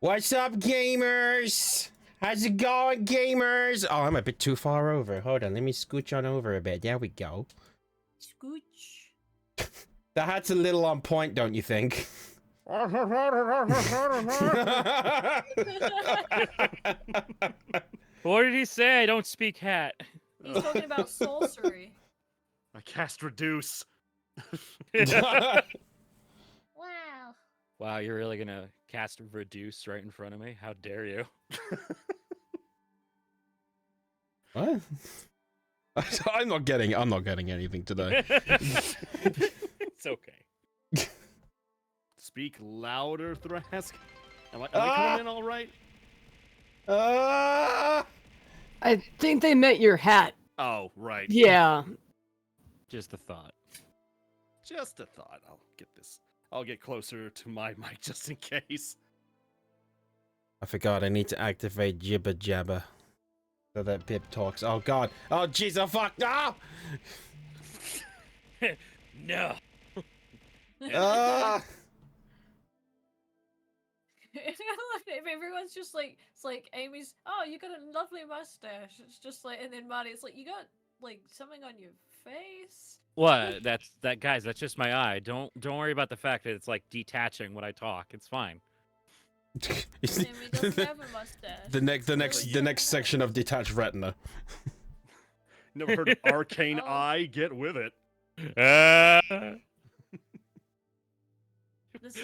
What's up, gamers? How's it going, gamers? Oh, I'm a bit too far over. Hold on, let me scooch on over a bit. There we go. Scooch. The hat's a little on point, don't you think? What did he say? I don't speak hat. He's talking about sorcery. I cast reduce. Wow. Wow, you're really gonna cast reduce right in front of me? How dare you? What? I'm not getting anything today. It's okay. Speak louder, Thrask. Am I coming in all right? I think they meant your hat. Oh, right. Yeah. Just a thought. Just a thought. I'll get closer to my mic just in case. I forgot I need to activate Jibber Jabber so that Pip talks. Oh god. Oh jeez, oh fuck. Ah! No. Ah! If everyone's just like, it's like Amy's, oh, you got a lovely mustache. It's just like, and then Marty, it's like, you got like something on your face. What? Guys, that's just my eye. Don't worry about the fact that it's like detaching when I talk. It's fine. Amy doesn't have a mustache. the next section of detached retina. Never heard of arcane eye? Get with it. This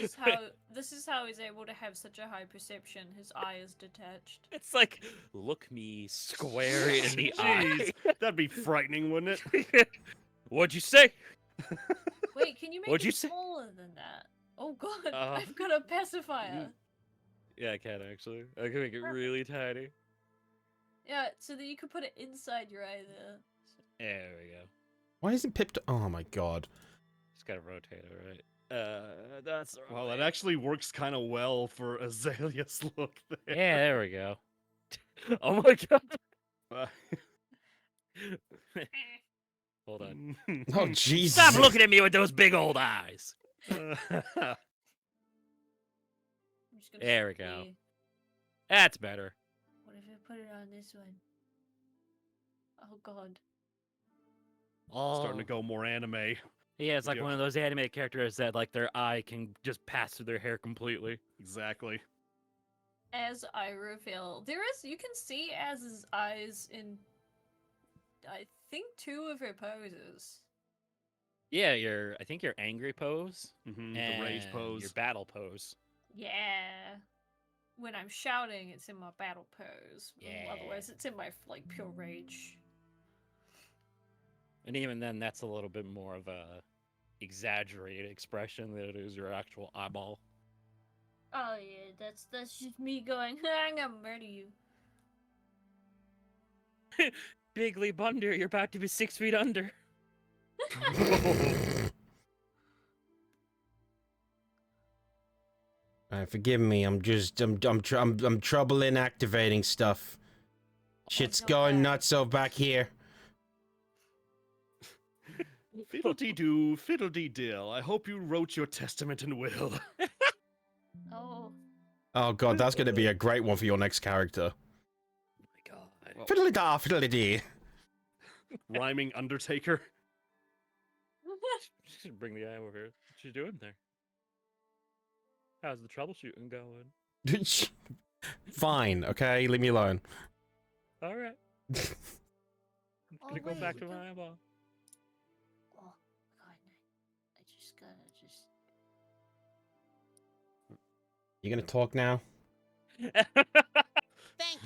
is how he's able to have such a high perception. His eye is detached. It's like, look me square in the eye. That'd be frightening, wouldn't it? What'd you say? Wait, can you make What'd you it say? smaller than that? Oh god, I've got a pacifier. Yeah, I can actually. I can make it really tiny. Yeah, so that you could put it inside your eye there. There we go. Why isn't Pip oh my god. Just gotta rotate it, right? That's the Well, right it actually works kind of well for Azalea's look there. Yeah, there we go. Oh my god. Hold on. Oh Jesus. Stop looking at me with those big old eyes. I'm just gonna There we go. That's better. What if I put it on this one? Oh god. Oh. Starting to go more anime. Yeah, it's like Yeah. one of those anime characters that like their eye can just pass through their hair completely. Exactly. As I reveal, you can see Az's eyes in, I think, 2 of her poses. Yeah, I think your angry pose The and rage pose. your battle pose. Yeah. When I'm shouting, it's in my battle pose. Yeah. Otherwise, it's in my like pure rage. And even then, that's a little bit more of a exaggerated expression than it is your actual eyeball. Oh yeah, that's just me going, I'm gonna murder you. Bigly Bunder, you're about to be 6 feet under. Forgive me. I'm trouble in activating stuff. Shit's going nuts over back here. Fiddle-dee-doo, fiddle-dee-dill. I hope you wrote your testament and will. Oh. Oh god, that's gonna be a great one for your next character. Oh my god. Fiddle-dee-da, fiddle-dee-dee. Rhyming Undertaker. Should bring the guy over here. What you doing there? How's the troubleshooting going? Fine, okay? Leave me alone. Alright. I'm gonna go back to my eyeball. Oh god, I just gotta You gonna talk now? Thank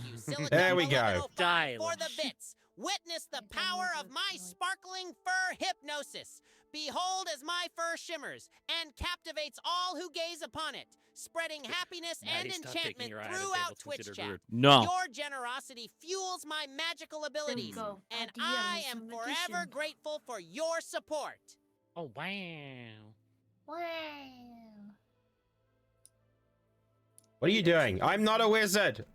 you, Silicon There we go. 1105 for the bits. Witness the power of my sparkling fur hypnosis. Behold as my fur shimmers and captivates all who gaze upon it, spreading happiness and Maddie, stop taking enchantment your eye to the throughout table, Twitch considered chat. rude. No. Your generosity fuels my magical abilities, go. and Idea I is am a forever magician. grateful for your support. Oh, wow. Wow. What are you doing? I'm not a wizard!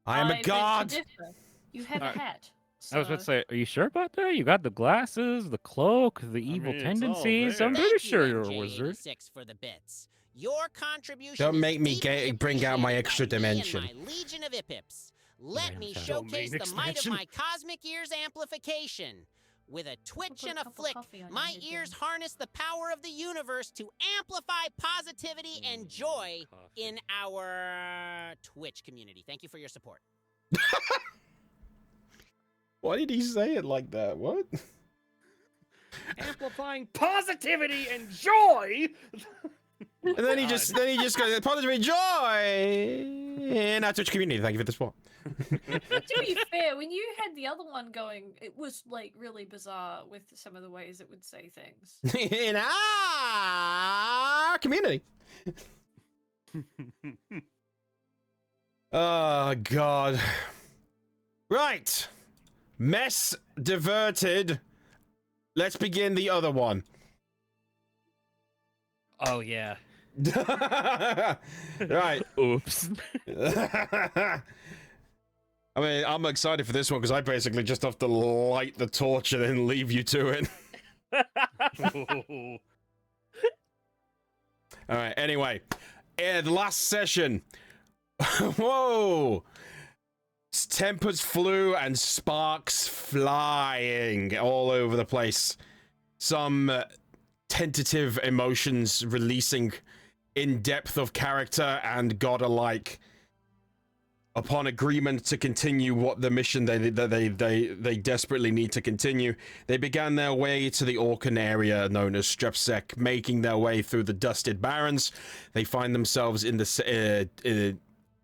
I am a beg to god! differ. You have a hat. I was about to so- say, are you sure about that? You got the glasses, the cloak, the evil mean, it's all tendencies. there. I'm Thank pretty you, sure you're a wizard. MJ86 for the bits. Your contribution Don't make me is deeply bring out my appreciated extra by me and dimension. my legion of Ipips. Let me Domain showcase the might of expansion. my cosmic ears amplification. With a twitch put a and a cup of flick, coffee on my your ears mid-game. harness the power of the universe to amplify positivity and joy in our Twitch community. Thank you for your support. Why did he say it like that? What? Amplifying positivity and joy. And then he just goes positive joy in our Twitch community. Thank you for the support. To be fair, when you had the other one going, it was like really bizarre with some of the ways it would say things. In our community. Oh God. Right. Mess diverted. Let's begin the other one. Oh yeah. Right. Oops. I mean, I'm excited for this one because I basically just have to light the torch and then leave you to it. All right. Anyway, the last session. Whoa. Tempers flew and sparks flying all over the place. Some tentative emotions releasing in depth of character and god alike. Upon agreement to continue what the mission they desperately need to continue, they began their way to the Orcan area known as Strepsek. Making their way through the dusted barrens, they find themselves in the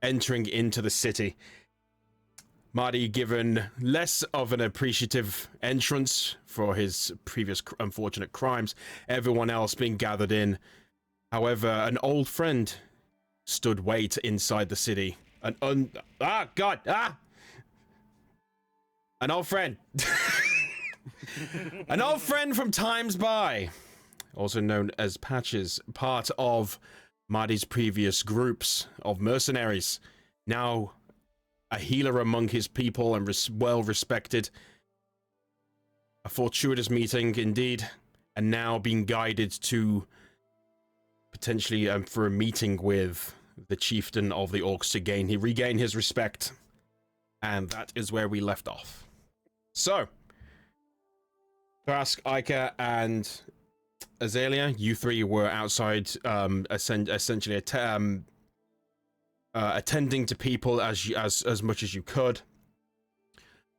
entering into the city. Marty given less of an appreciative entrance for his previous unfortunate crimes, everyone else being gathered in. However, an old friend stood wait inside the city. An old friend. An old friend from times by, also known as Patches, part of Marty's previous groups of mercenaries, now a healer among his people and well respected. A fortuitous meeting indeed, and now being guided to potentially for a meeting with the chieftain of the orcs to regain his respect. And that is where we left off. So, Trask, Ica, and Azalea, you three were outside, essentially attending to people as much as you could,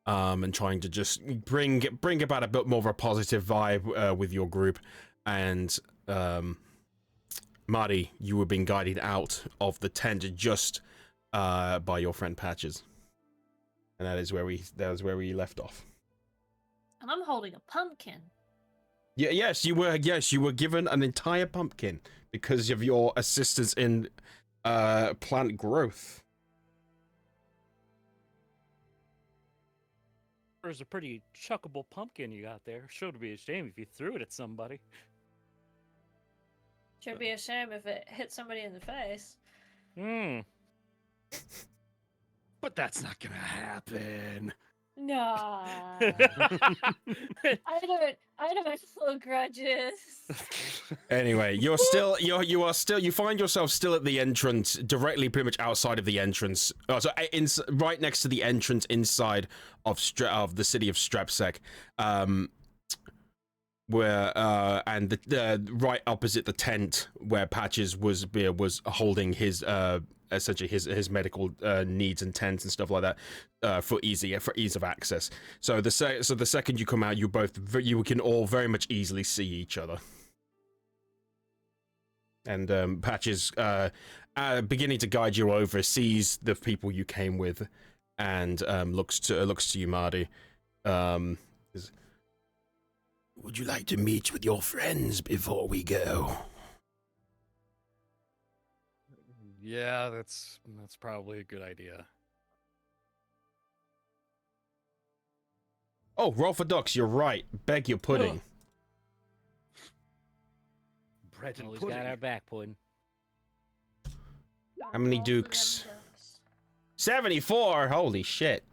and trying to just bring about a bit more of a positive vibe with your group. And Marty, you were being guided out of the tent just by your friend Patches, and that is where we left off. And I'm holding a pumpkin. Yeah, yes, you were given an entire pumpkin because of your assistance in plant growth. There's a pretty chuckable pumpkin you got there. Sure to be a shame if you threw it at somebody. Should be a shame if it hit somebody in the face. Hmm. But that's not gonna happen. No. I don't hold grudges. Anyway, you find yourself still at the entrance, directly pretty much outside of the entrance. Right next to the entrance inside of the city of Strepsek. Where and the right opposite the tent where Patches was holding his essentially his medical needs and tents and stuff like that for ease of access. So the second you come out, you can all very much easily see each other. And Patches beginning to guide you over, sees the people you came with, and looks to you, Marty. Would you like to meet with your friends before we go? Yeah, that's probably a good idea. Oh, roll for ducks. You're right. Beg your pudding. Bread and Always pudding. got our back, pudding. How many dukes? 74. Holy shit.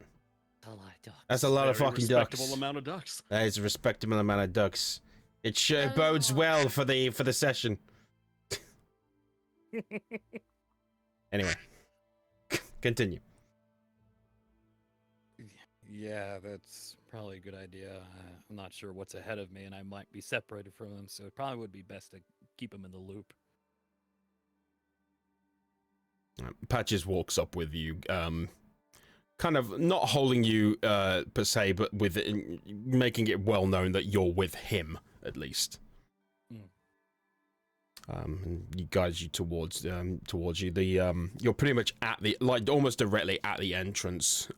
A lot of ducks. That's a lot of Very fucking ducks. respectable amount of ducks. That is a respectable amount of ducks. It sure bodes well for the session. Anyway, continue. Yeah, that's probably a good idea. I'm not sure what's ahead of me, and I might be separated from him, so it probably would be best to keep him in the loop. Patches walks up with you, kind of not holding you per se, but with making it well known that you're with him at least. And he guides you towards you. You're pretty much at the almost directly at the entrance.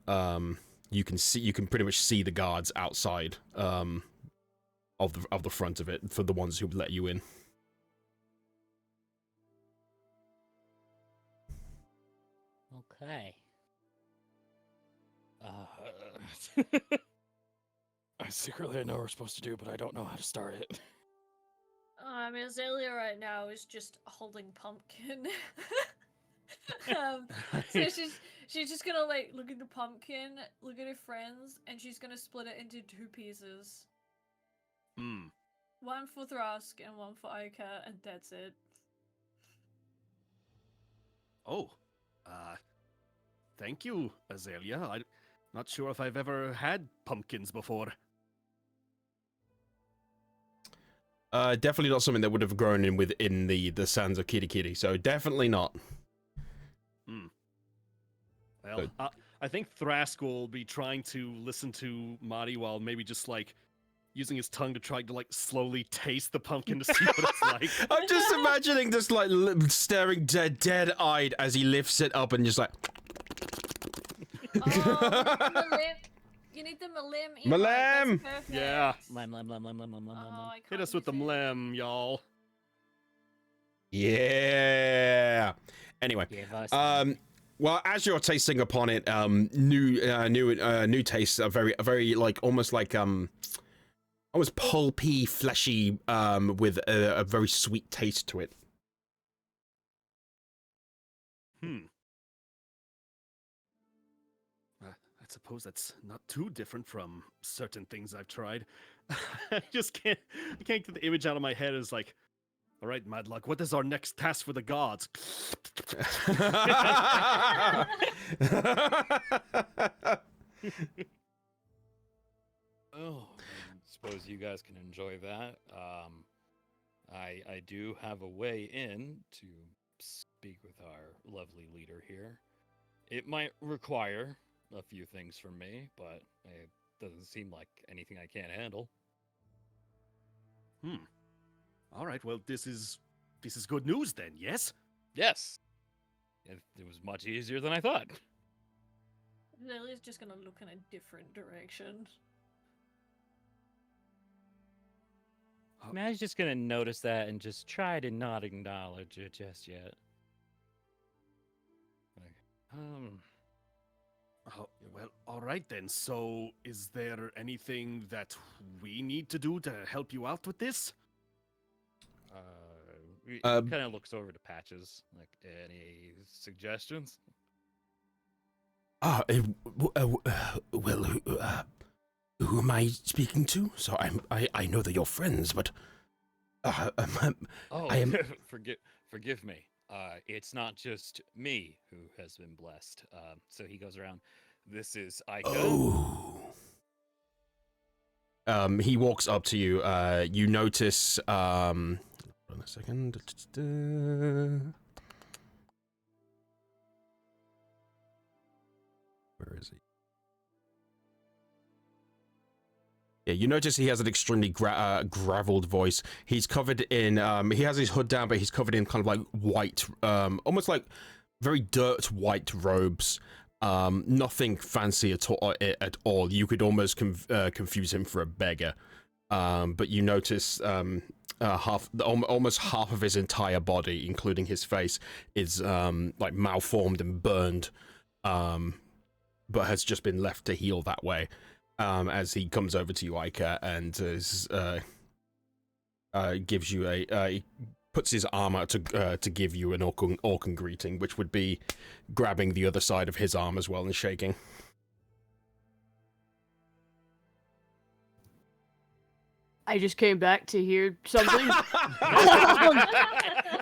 You can pretty much see the guards outside of the front of it for the ones who let you in. Okay. I secretly know what we're supposed to do, but I don't know how to start it. I mean, Azalea right now is just holding pumpkin. So she's just gonna like look at the pumpkin, look at her friends, and she's gonna split it into 2 pieces. One for Thrask and one for Ica, and that's it. Oh, thank you, Azalea. I'm not sure if I've ever had pumpkins before. Definitely not something that would have grown in within the sands of Kirikiri, so definitely not. Well, I think Thrask will be trying to listen to Mari while maybe just like using his tongue to try to like slowly taste the pumpkin to see what it's like. I'm just imagining this like staring dead-eyed as he lifts it up and just like. You need the Malem. Malem! Yeah. Oh, Hit us with the mlem, y'all. Yeah. Anyway, well, as you're tasting upon it, new tastes are very like almost pulpy, fleshy, with a very sweet taste to it. I suppose that's not too different from certain things I've tried. I can't get the image out of my head. It's like, all right, Madlock, what is our next task for the gods? Oh, I suppose you guys can enjoy that. I do have a way in to speak with our lovely leader here. It might require a few things from me, but it doesn't seem like anything I can't handle. All right, well, this is good news then, yes? Yes. It was much easier than I thought. Lily's just gonna look in a different direction. Mad's just gonna notice that and just try to not acknowledge it just yet. Oh, well, all right then. So, is there anything that we need to do to help you out with this? He kind of looks over to Patches. Like, any suggestions? Well, who am I speaking to? So I know that you're friends, but Oh, I am. Forgive me. It's not just me who has been blessed. So he goes around. This is Ica. Oh. He walks up to you. You notice. Hold on a second. Where is he? Yeah, you notice he has an extremely graveled voice. He's covered in, he has his hood down, but he's covered in kind of like white, almost like very dirt white robes. Nothing fancy at all. You could almost confuse him for a beggar. But you notice almost half of his entire body, including his face, is like malformed and burned, but has just been left to heal that way. As he comes over to you, Ica, and gives you he puts his arm out to give you an Orcan greeting, which would be grabbing the other side of his arm as well and shaking. I just came back to hear something.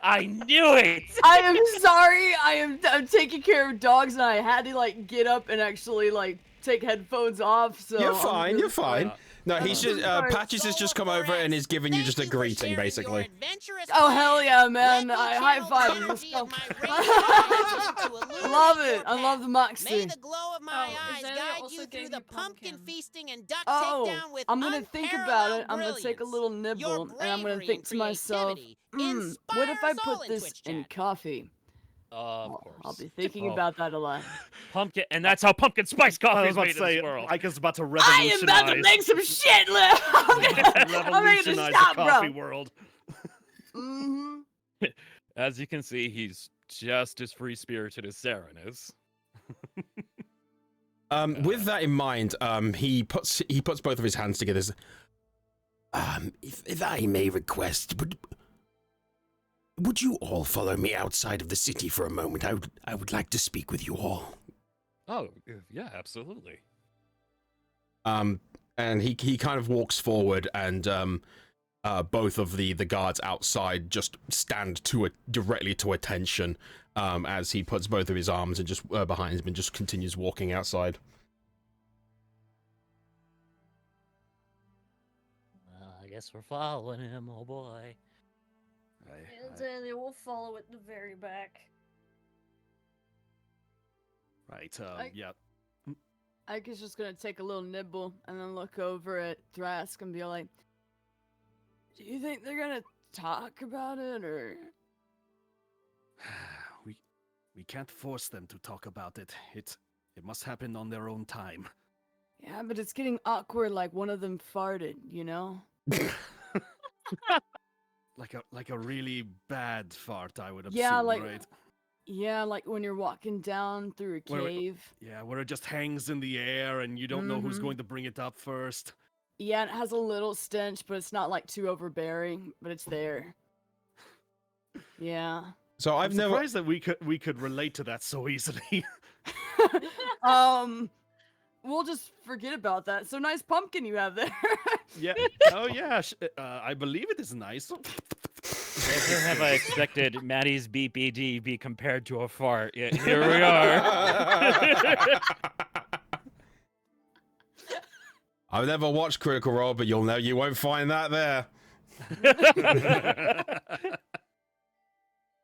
I knew it. I am sorry. I'm taking care of dogs, and I had to like get up and actually like take headphones off. So You're I'm fine. really You're fine. sorry. No, he's just Sorry. Patches has just come over and is giving you just a Thank for greeting, sharing your basically. adventurous Oh hell plans. yeah, man! Let me I high channel the five. Let's energy go. of my radiant eyes to illuminate Love your it. I love the path. Moxie. May the glow of my Oh, eyes Azalea guide also you gave through the you pumpkin pumpkin. feasting and duck Oh, takedown with I'm gonna think about it. unparalleled I'm gonna take a brilliance. little Your nibble, and I'm gonna bravery think and to myself, creativity what if I inspires all put in this Twitch in chat. coffee? Of I'll course. be thinking Oh. about that a lot. Pumpkin, and that's how pumpkin spice I coffee was is about made to in say, this world. Ika's about to I revolutionize. am about to make some shit, Lil. I'm making revolutionize a the stop, coffee bro. world. Mm-hmm. As you can see, he's just as free spirited as Saren is. With that in mind, he puts both of his hands together. If I may request, would you all follow me outside of the city for a moment? I would like to speak with you all. Oh, yeah, absolutely. And he kind of walks forward, and both of the guards outside just stand directly to attention as he puts both of his arms and just behind him and just continues walking outside. I guess we're following him, oh boy. And then they will follow at the very back. Right, I- yeah. Ike is just gonna take a little nibble and then look over at Thrask and be like, "Do you think they're gonna talk about it, or?" We can't force them to talk about it. It must happen on their own time. Yeah, but it's getting awkward. Like one of them farted, you know. Like a really bad fart, I would assume, Yeah, like- right? Yeah, like when you're walking down through a Where- cave. Yeah, where it just hangs in the air and you don't know who's Mhm. going to bring it up first. Yeah, it has a little stench, but it's not like too overbearing. But it's there. Yeah. So I'm I've never. surprised that we could relate to that so easily. We'll just forget about that. So nice pumpkin you have there. Yeah. Oh yeah. I believe it is nice. Never have I expected Maddie's BPD be compared to a fart, yet here we are. I've never watched Critical Role, but you won't find that there.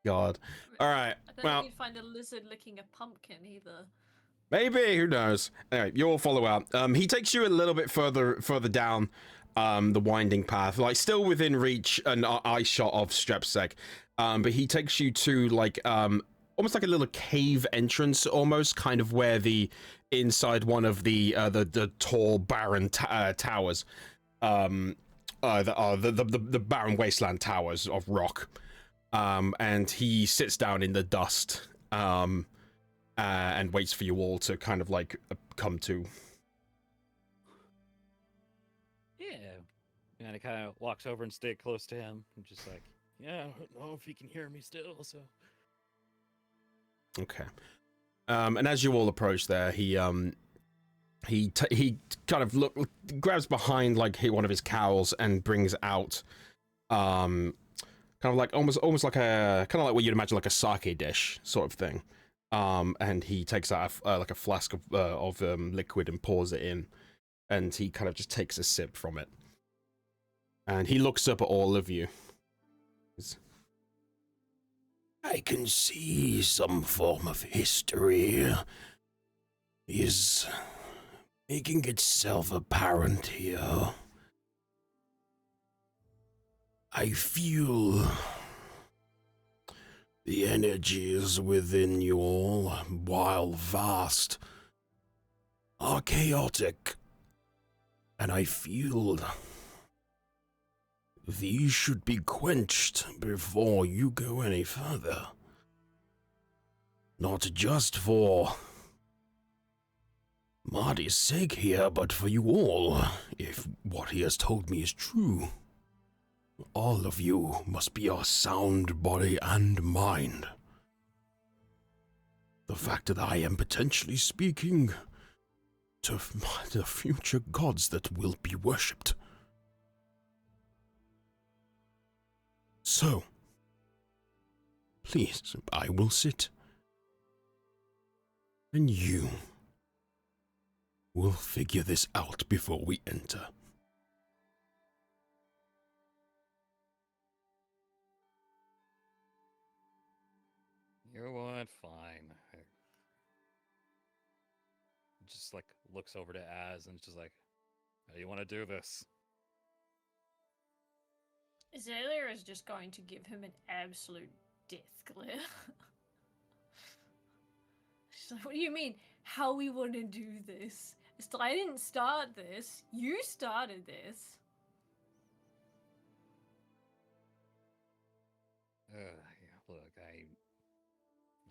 God. All right. I don't Well, think you'd find a lizard licking a pumpkin either. maybe, who knows? Anyway, you all follow out. He takes you a little bit further down the winding path, like still within reach and eye shot of Strepsek. But he takes you to like almost like a little cave entrance, almost kind of where the inside one of the tall barren towers, the barren wasteland towers of rock. And he sits down in the dust. And waits for you all to kind of like come to. Yeah. And it kind of walks over and stay close to him. I'm just like, yeah, I don't know if he can hear me still, so. Okay. And as you all approach there, he kind of grabs behind like one of his cowls and brings out kind of like almost like what you'd imagine like a sake dish sort of thing. And he takes out like a flask of liquid and pours it in, and he kind of just takes a sip from it. And he looks up at all of you. I can see some form of history is making itself apparent here. I feel the energies within you all, while vast, are chaotic, and I feel these should be quenched before you go any further. Not just for Marty's sake here, but for you all, if what he has told me is true. All of you must be of sound body and mind. The fact that I am potentially speaking to the future gods that will be worshipped. So, please, I will sit. And you will figure this out before we enter. You know what? Fine. Just like looks over to Az and just like, how do you want to do this? Azalea is just going to give him an absolute death glare. She's like, what do you mean? How we want to do this? It's like, I didn't start this. You started this. Yeah, look,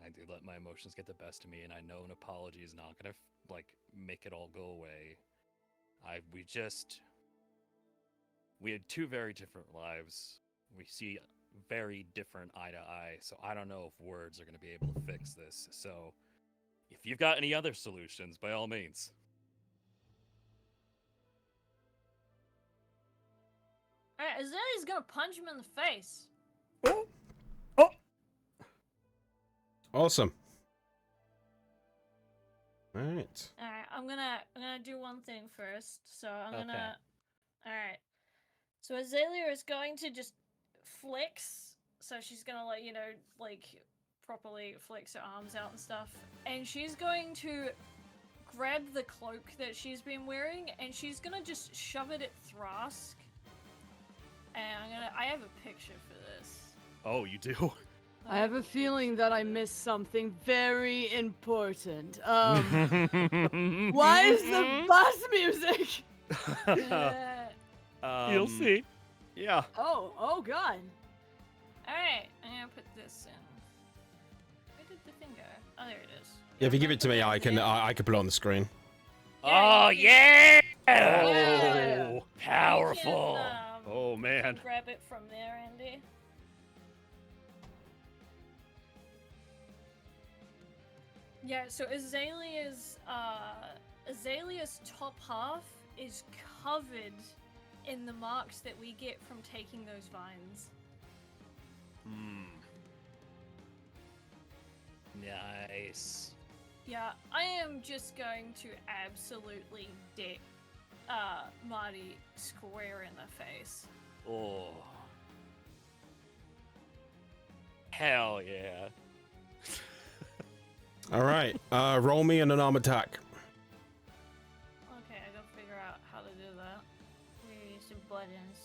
I do let my emotions get the best of me, and I know an apology is not gonna like make it all go away. We had two very different lives. We see very different eye to eye, so I don't know if words are gonna be able to fix this. So, if you've got any other solutions, by all means. Alright, Azalea's gonna punch him in the face. Awesome. All right. Alright, I'm gonna do one thing first. So I'm gonna. Alright. So Azalea is going to just flex. So she's gonna like properly flex her arms out and stuff. And she's going to grab the cloak that she's been wearing and she's gonna just shove it at Thrask. And I have a picture for this. Oh, you do? I have a feeling that I missed something very important. Why is the bus music? You'll see. Yeah. Oh God. Alright, I'm gonna put this in. Where did the thing go? Oh, there it is. Yeah, if you give it to me, I can put it on the screen. Oh yeah! Yeah. Oh, Powerful. You can, oh man. grab it from there, Andy. Yeah, so Azalea's top half is covered in the marks that we get from taking those vines. Nice. Yeah, I am just going to absolutely deck Marty square in the face. Oh. Hell yeah. All right. Roll me an unarmed attack. Okay, I gotta figure out how to do that. Where's the buttons?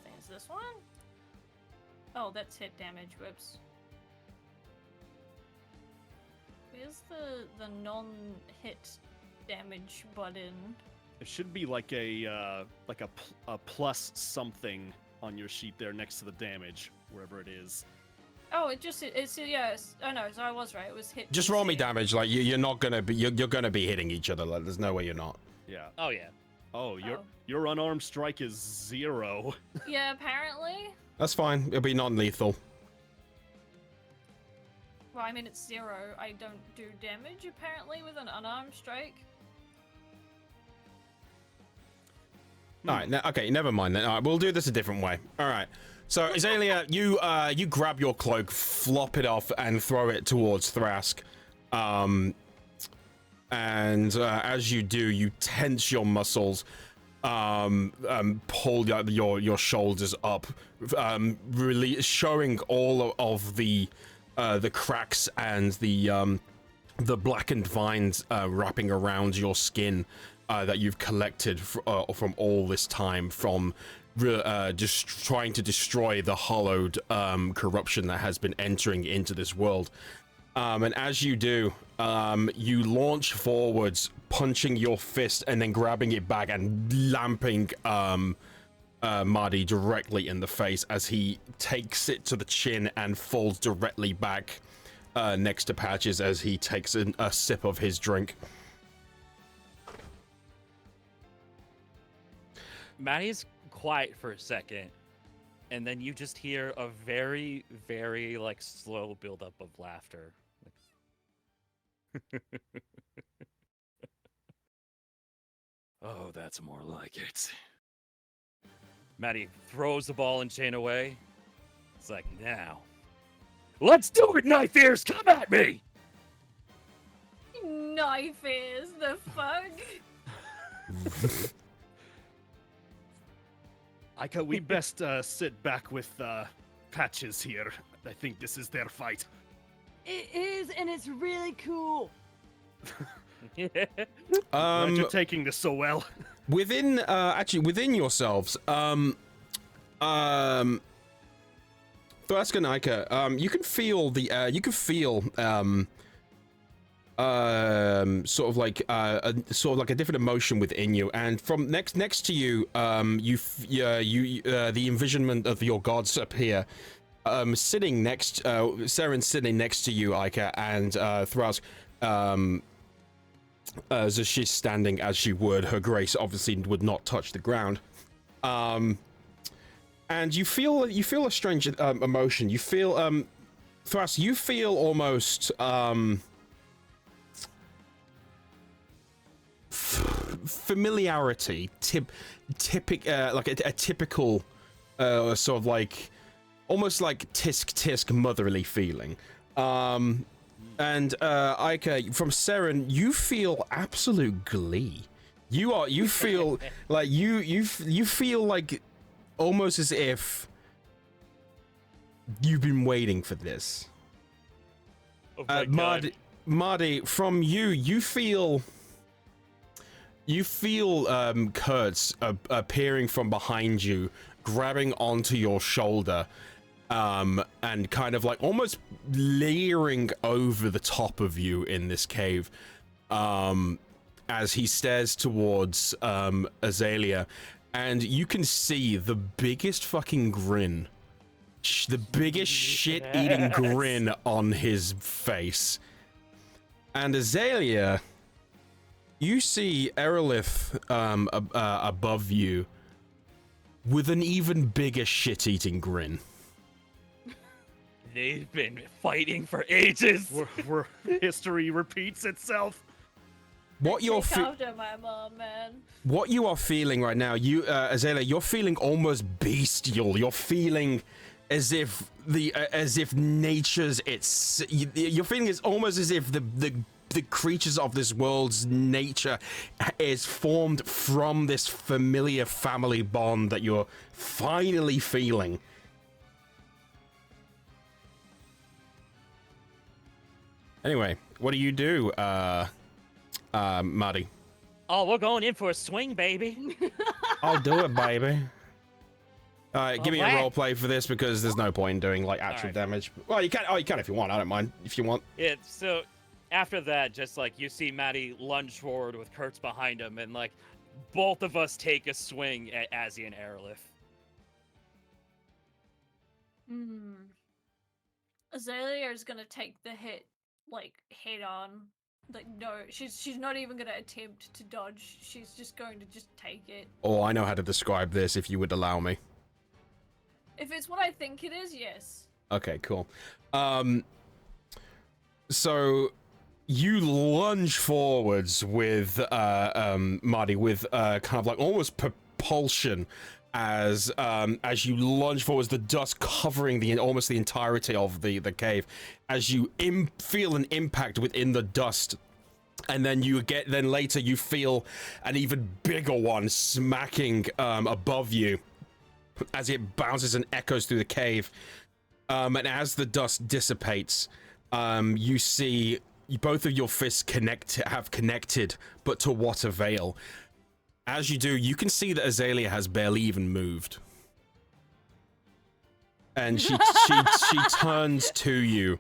I think it's this one? Oh, that's hit damage, whoops. Where's the non-hit damage button? It should be like a plus something on your sheet there next to the damage, wherever it is. Oh, it's yeah. Oh no, so I was right. It was hit. Just roll me DC. damage. Like you're not gonna be. You're gonna be hitting each other. Like, there's no way you're not. Yeah. Oh yeah. Oh, Oh. your unarmed strike is 0. Yeah, apparently. That's fine. It'll be non-lethal. Well, I mean it's 0. I don't do damage apparently with an unarmed strike. All right. Okay. Never mind then. All right. We'll do this a different way. All right. So Azalea, you grab your cloak, flop it off, and throw it towards Thrask. And as you do, you tense your muscles, pull your shoulders up, really showing all of the cracks and the blackened vines wrapping around your skin that you've collected from all this time from just trying to destroy the hollowed corruption that has been entering into this world. And as you do, you launch forwards, punching your fist and then grabbing it back and lamping Marty directly in the face as he takes it to the chin and falls directly back next to Patches as he takes a sip of his drink. Maddie's quiet for a second, and then you just hear a very, very like slow buildup of laughter. Oh, that's more like it. Maddie throws the ball and chain away. It's like, now. Let's do it, knife ears! Come at me! Knife ears, the fuck? Ika, we best sit back with Patches here. I think this is their fight. It is, and it's really cool. Glad you're taking this so well. Within within yourselves, Thrask and Ika, you can feel sort of like a different emotion within you, and from next to you, the envisionment of your gods appear. Sitting next, Seren sitting next to you, Ika, and Thrask, as she's standing as she would, her grace obviously would not touch the ground. And you feel a strange emotion. You feel Thrask, you feel almost familiarity, like a typical sort of like almost like tisk motherly feeling. And Ika, from Seren, you feel absolute glee. You feel like you feel like almost as if you've been waiting for this. Oh my God. Marty, from you feel Kurtz appearing from behind you, grabbing onto your shoulder, and kind of like almost leering over the top of you in this cave, as he stares towards Azalea, and you can see the biggest fucking grin, the biggest shit-eating grin on his face. And Azalea, you see Erelith above you with an even bigger shit-eating grin. They've been fighting for ages. History repeats itself. What you're after my mom, man. What you are feeling right now, you Azalea, you're feeling almost bestial. You're feeling as if nature's you're feeling it's almost as if the creatures of this world's nature is formed from this familiar family bond that you're finally feeling. Anyway, what do you do, Marty? Oh, we're going in for a swing, baby. I'll do it, baby. Give me a Alright. role play for this because there's no point in doing like actual Alright. damage. Well, you can. Oh, you can if you want. I don't mind if you want. Yeah, so after that, just like you see Maddie lunge forward with Kurtz behind him, and like both of us take a swing at Azzy and Erelith. Azalea is gonna take the hit like head on. Like no, she's not even gonna attempt to dodge. She's just going to just take it. Oh, I know how to describe this if you would allow me. If it's what I think it is, yes. Okay, cool. So you lunge forwards with Marty with kind of like almost propulsion as you lunge forwards, the dust covering almost the entirety of the cave, as you feel an impact within the dust, and then later you feel an even bigger one smacking above you as it bounces and echoes through the cave, and as the dust dissipates, you see both of your fists have connected, but to what avail? As you do, you can see that Azalea has barely even moved. And she turns to you.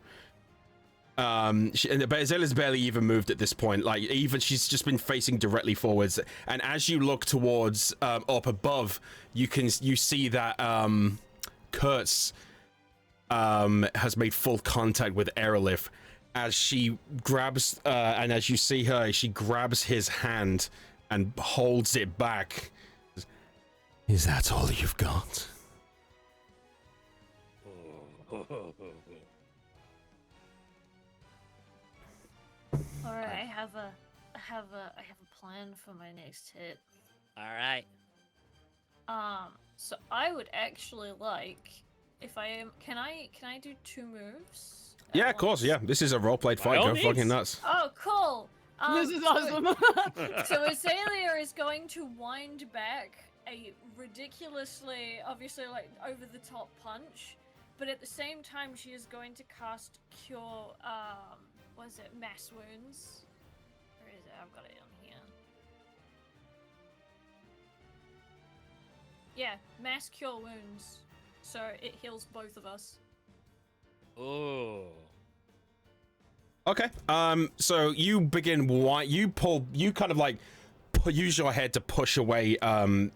But Azalea's barely even moved at this point. Like, even she's just been facing directly forwards. And as you look towards up above, you see that Kurtz has made full contact with Erelith as she grabs and as you see her, she grabs his hand and holds it back. Is that all you've got? Alright, I have a plan for my next hit. All right. So I would actually like, if I am, can I do 2 moves? at Yeah, of course. once? Yeah, this is a role-played By fight. all Go fucking means. nuts. Oh, cool. This is so- awesome. So Azalea is going to wind back a ridiculously, obviously, like, over-the-top punch, but at the same time, she is going to cast Cure, what is it, Mass Wounds? Where is it? I've got it on here. Yeah, Mass Cure Wounds. So it heals both of us. Oh. Okay. So you begin. You kind of like use your head to push away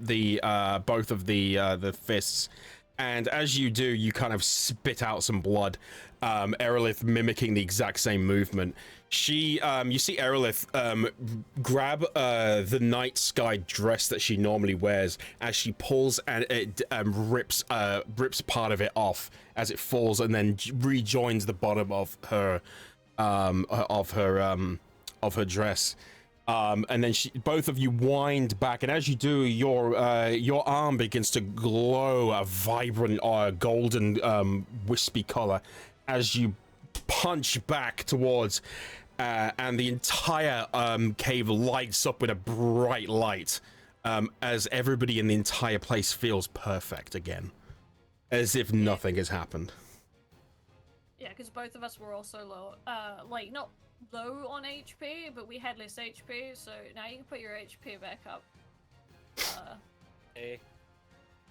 the both of the fists, and as you do, you kind of spit out some blood. Erelith mimicking the exact same movement. She, you see Erelith grab the night sky dress that she normally wears as she pulls and it rips part of it off as it falls and then rejoins the bottom of her dress. And then both of you wind back, and as you do, your arm begins to glow a vibrant golden wispy color as you punch back towards, and the entire cave lights up with a bright light, as everybody in the entire place feels perfect again, as if nothing has happened. Yeah, because both of us were also low, like, not low on HP, but we had less HP, so now you can put your HP back up. Hey.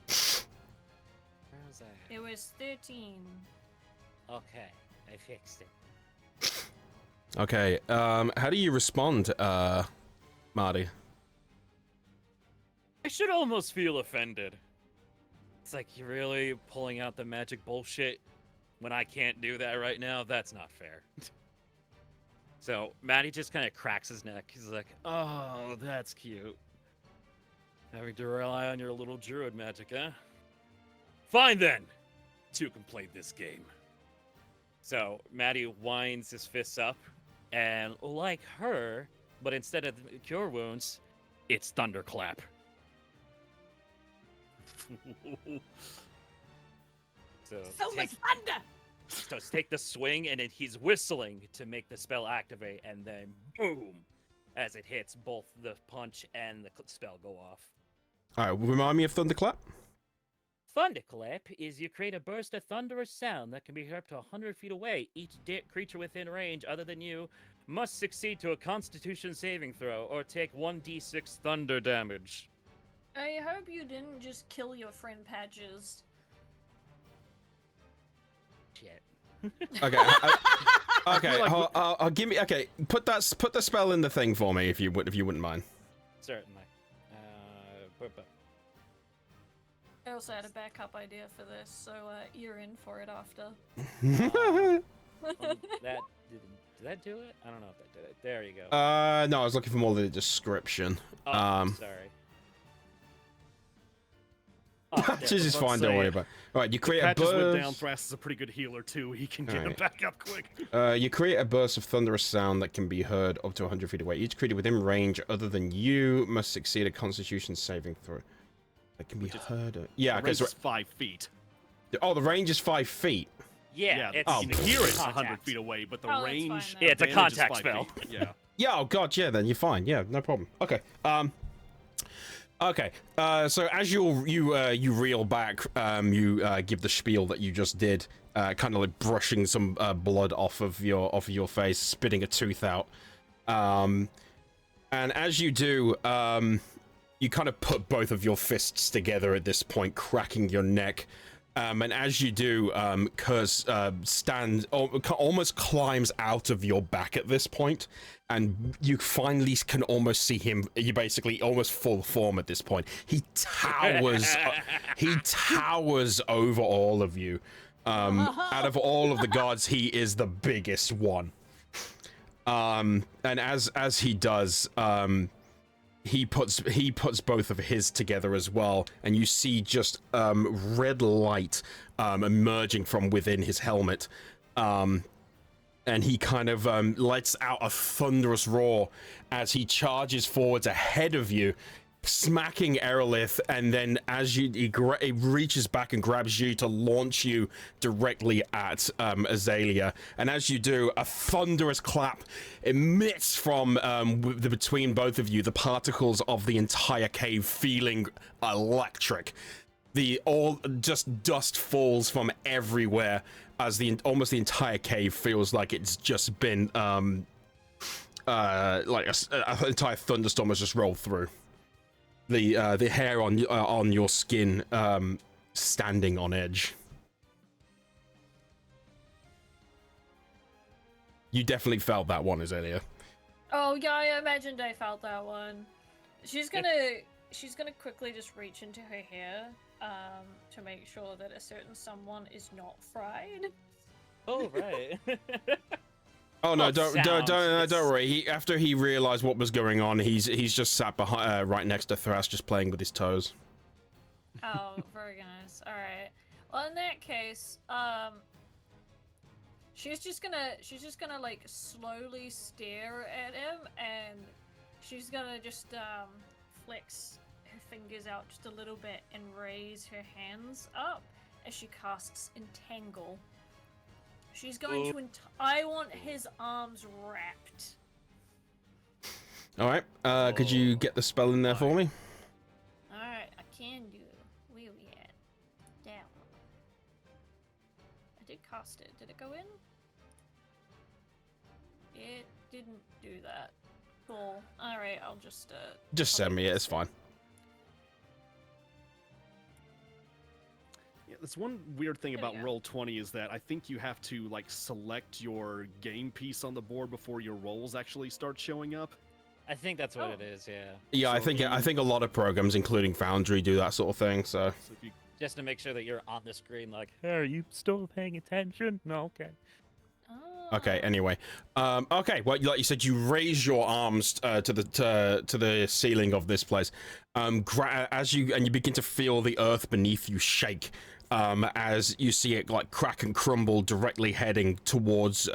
Where was I? It was 13. Okay, I fixed it. Okay, how do you respond, Marty? I should almost feel offended. It's like, you're really pulling out the magic bullshit when I can't do that right now? That's not fair. So, Maddie just kind of cracks his neck. He's like, oh, that's cute. Having to rely on your little druid magic, huh? Fine then! Two can play this game. So, Maddie winds his fists up, and like her, but instead of cure wounds, it's thunderclap. So much thunder! So take the swing, and then he's whistling to make the spell activate, and then boom, as it hits, both the punch and the spell go off. All right, remind me of Thunderclap. Thunderclap is you create a burst of thunderous sound that can be heard up to 100 feet away. Each creature within range other than you must succeed to a Constitution saving throw or take 1d6 thunder damage. I hope you didn't just kill your friend Patches. Shit. Okay. Okay. I'll give me. Okay. Put the spell in the thing for me if you wouldn't mind. Certainly. I also had a backup idea for this, so you're in for it after. That did that do it? I don't know if that did it. There you go. No, I was looking for more of the description. Sorry. Patches is fine. Don't worry about it. All right, you create a Patches went down. burst. Thras is a pretty good healer too. He can get him Alright. back up quick. You create a burst of thunderous sound that can be heard up to 100 feet away. Each creature within range other than you must succeed a Constitution saving throw. That can be heard. Yeah, The range because is 5 feet. oh, the range is 5 feet. Yeah, it's you can hear it's 100 contact. feet away, but the Oh, that's fine range. then. Yeah, it's a advantage is contact 5 spell. feet. Yeah. Yeah. Oh god. Yeah. Then you're fine. Yeah. No problem. Okay. Okay. So as you reel back, you give the spiel that you just did, kind of like brushing some blood off of your face, spitting a tooth out. And as you do, you kind of put both of your fists together at this point, cracking your neck. And as you do, Kurz almost climbs out of your back at this point, and you finally can almost see him. You basically almost full form at this point. He towers, he towers over all of you. Out of all of the gods, he is the biggest one. And as he does, he puts both of his together as well, and you see just red light emerging from within his helmet, and he kind of lets out a thunderous roar as he charges forwards ahead of you, smacking Aerolith, and then as it reaches back and grabs you to launch you directly at Azalea. And as you do, a thunderous clap emits from between both of you, the particles of the entire cave feeling electric. Just dust falls from everywhere as almost the entire cave feels like it's just been like an entire thunderstorm has just rolled through. The hair on your skin standing on edge. You definitely felt that one, Azalea. Oh yeah, I imagined I felt that one. She's gonna quickly just reach into her hair to make sure that a certain someone is not fried. Oh right. Oh no! Well, Don't worry. After he realized what was going on, he's just sat behind, right next to Thras, just playing with his toes. Oh, very nice. All right. Well, in that case, she's just gonna like slowly stare at him, and she's gonna just flex her fingers out just a little bit and raise her hands up as she casts Entangle. She's going to. I want his arms wrapped. All right. Could you get the spell in there for me? All right, I can do. Where we at? Down. I did cast it. Did it go in? It didn't do that. Cool. All right, I'll just. Just send me it. It's fine. Yeah, that's one weird thing There we about go. Roll20 is that I think you have to like select your game piece on the board before your rolls actually start showing up. I think that's what Oh. it is, yeah. Yeah, I So think a lot of programs, including Foundry, do that sort of thing. So. So if you Just to make sure that you're on the screen like, hey, are you still paying attention? No, okay. Okay. Oh. Anyway, okay. Well, like you said, you raise your arms to the ceiling of this place. As you begin to feel the earth beneath you shake. As you see it like crack and crumble, directly heading towards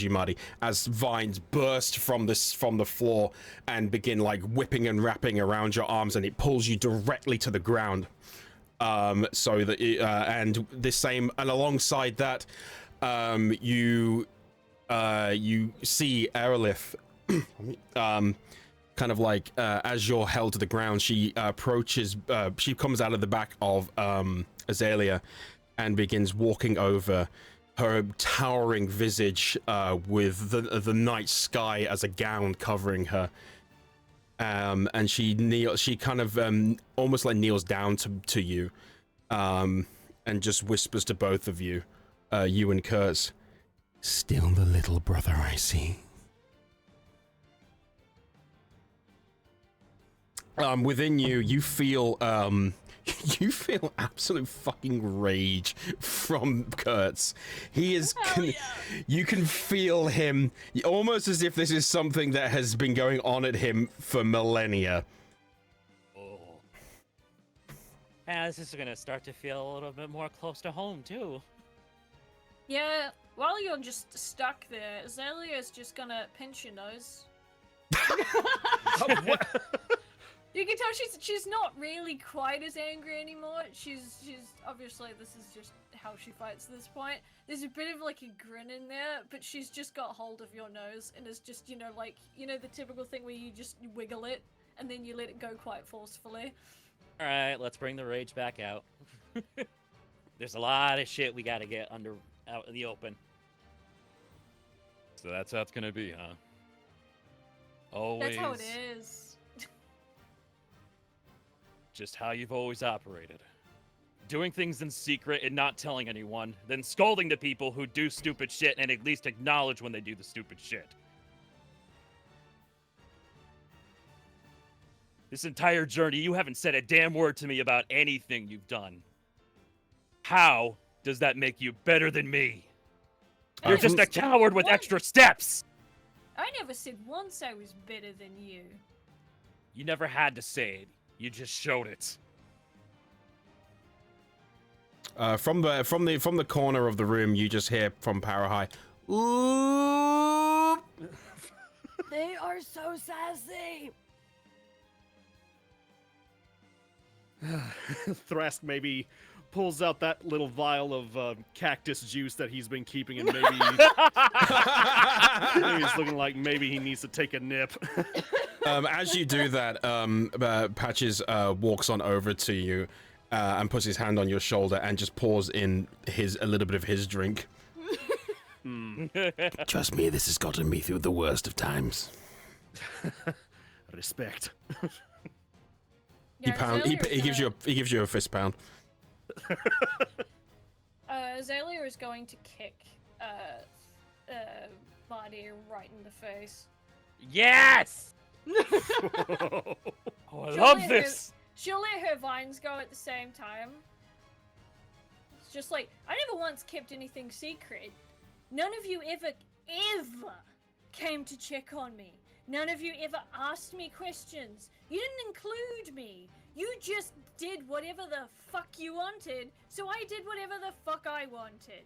you, Marty. As vines burst from the floor and begin like whipping and wrapping around your arms, and it pulls you directly to the ground. So that and the same, and alongside that, you see Aerolith, kind of like as you're held to the ground, she approaches. She comes out of the back of Azalea and begins walking over, her towering visage with the night sky as a gown covering her. And she kind of almost like kneels down to you, and just whispers to both of you, you and Kurtz, "Still the little brother I see." Within you, you feel absolute fucking rage from Kurtz. He is. You can feel him almost as if this is something that has been going on at him for millennia. Oh. And this is gonna start to feel a little bit more close to home too. Yeah. While you're just stuck there, Azalea's just gonna pinch your nose. You can tell she's not really quite as angry anymore. She's obviously, this is just how she fights at this point. There's a bit of like a grin in there, but she's just got hold of your nose and is just, like, the typical thing where you just wiggle it and then you let it go quite forcefully. All right, let's bring the rage back out. There's a lot of shit we gotta get out in the open. So that's how it's gonna be, huh? Always. That's how it is. Just how you've always operated. Doing things in secret and not telling anyone, then scolding the people who do stupid shit and at least acknowledge when they do the stupid shit. This entire journey, you haven't said a damn word to me about anything you've done. How does that make you better than me? You're just a coward with What? extra steps! I never said once I was better than you. You never had to say it. You just showed it. From the corner of the room, you just hear from Parahai, "Ooh!" They are so sassy. Thrask maybe pulls out that little vial of cactus juice that he's been keeping, and maybe he's looking like maybe he needs to take a nip. As you do that, Patches walks on over to you and puts his hand on your shoulder and just pours in a little bit of his drink. Trust me, this has gotten me through the worst of times. Respect. He gives you a fist pound. Azalea is going to kick Marty right in the face. Yes! Oh, I love this! She'll let her vines go at the same time. It's just like, I never once kept anything secret. None of you ever came to check on me. None of you ever asked me questions. You didn't include me. You just did whatever the fuck you wanted, so I did whatever the fuck I wanted.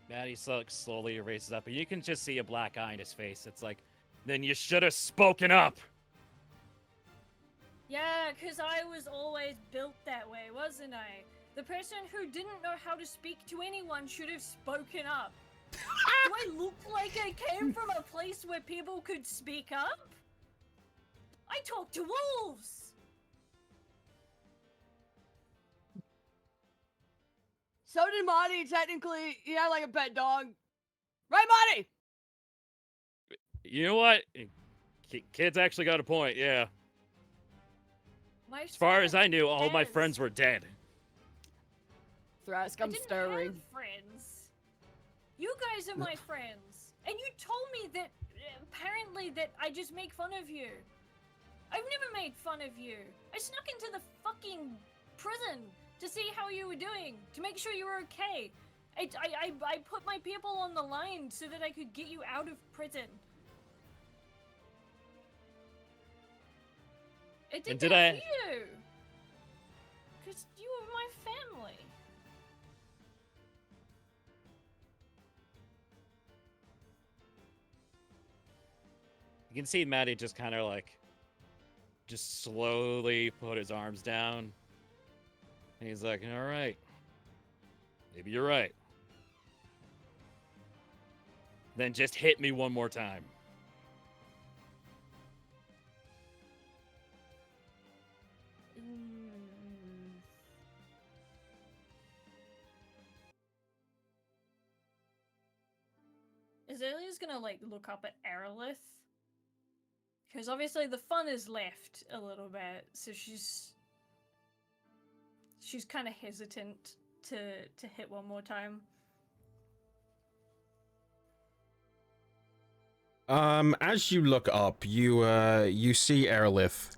Maddie slowly erases up, and you can just see a black eye in his face. It's like, then you should have spoken up! Yeah, 'cause I was always built that way, wasn't I? The person who didn't know how to speak to anyone should have spoken up. Do I look like I came from a place where people could speak up? I talk to wolves! So did Marty, technically. He had like a pet dog. Right, Marty? You know what? Kid's actually got a point, yeah. As far as I knew, all my friends were dead. Thrask, I'm stirring. I didn't have friends. You guys are my friends. And you told me that, apparently, that I just make fun of you. I've never made fun of you. I snuck into the fucking prison to see how you were doing, to make sure you were okay. I put my people on the line so that I could get you out of prison. I did that for you. Because you were my family. You can see Maddie just kind of like, just slowly put his arms down. And he's like, all right, maybe you're right. Then just hit me one more time. Azalea's gonna like look up at Aerolith. Because obviously the fun is left a little bit, so she's kind of hesitant to hit one more time. As you look up, you see Aerolith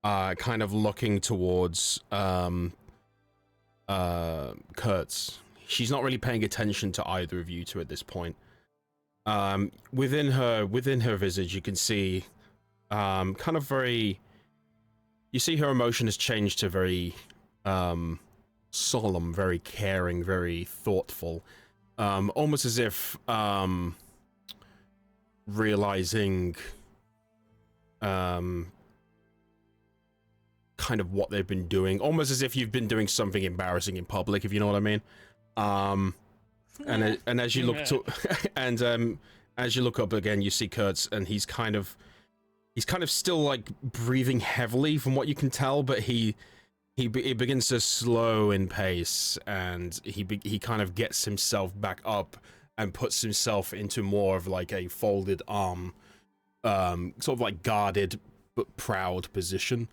kind of looking towards Kurtz. She's not really paying attention to either of you two at this point. Within her visage, you can see kind of very, you see her emotion has changed to very solemn, very caring, very thoughtful, almost as if realizing kind of what they've been doing, almost as if you've been doing something embarrassing in public, if you know what I mean. And as you look to as you look up again, you see Kurtz, and he's kind of still like breathing heavily from what you can tell, but he begins to slow in pace, and he kind of gets himself back up and puts himself into more of like a folded arm, sort of like guarded but proud position.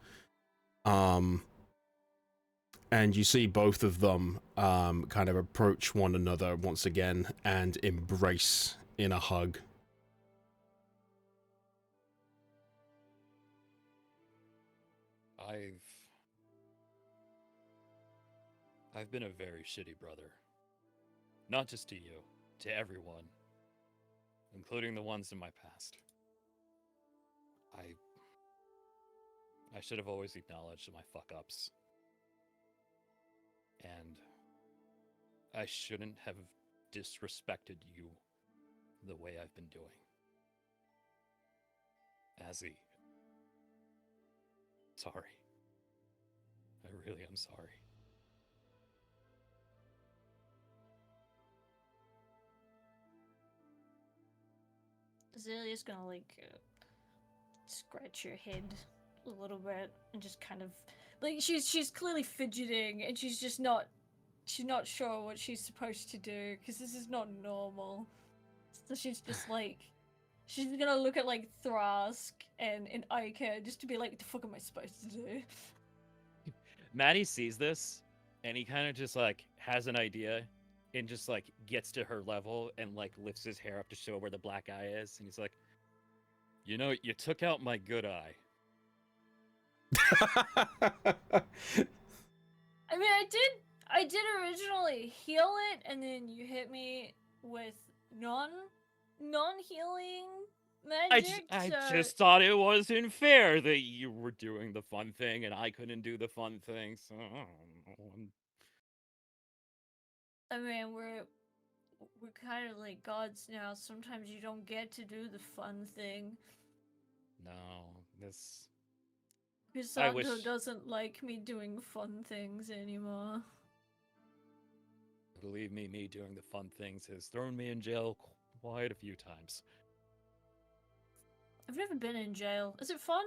And you see both of them kind of approach one another once again and embrace in a hug. I've been a very shitty brother. Not just to you, to everyone, including the ones in my past. I should have always acknowledged my fuck-ups. And I shouldn't have disrespected you the way I've been doing. Mazzy. Sorry. I really am sorry. Azalea's gonna scratch your head a little bit and just kind of she's clearly fidgeting and she's not sure what she's supposed to do because this is not normal. So she's just she's gonna look at Thrask and Ica just to be like, what the fuck am I supposed to do? Maddie sees this, and he kind of just has an idea, and just gets to her level and lifts his hair up to show where the black eye is, and he's like, you know, you took out my good eye. I mean, I did originally heal it, and then you hit me with non-healing magic. I just thought it wasn't fair that you were doing the fun thing and I couldn't do the fun thing. So I mean, we're kind of like gods now. Sometimes you don't get to do the fun thing. no, this. Pisanto doesn't like me doing fun things anymore. Believe me, doing the fun things has thrown me in jail quite a few times. I've never been in jail. Is it fun?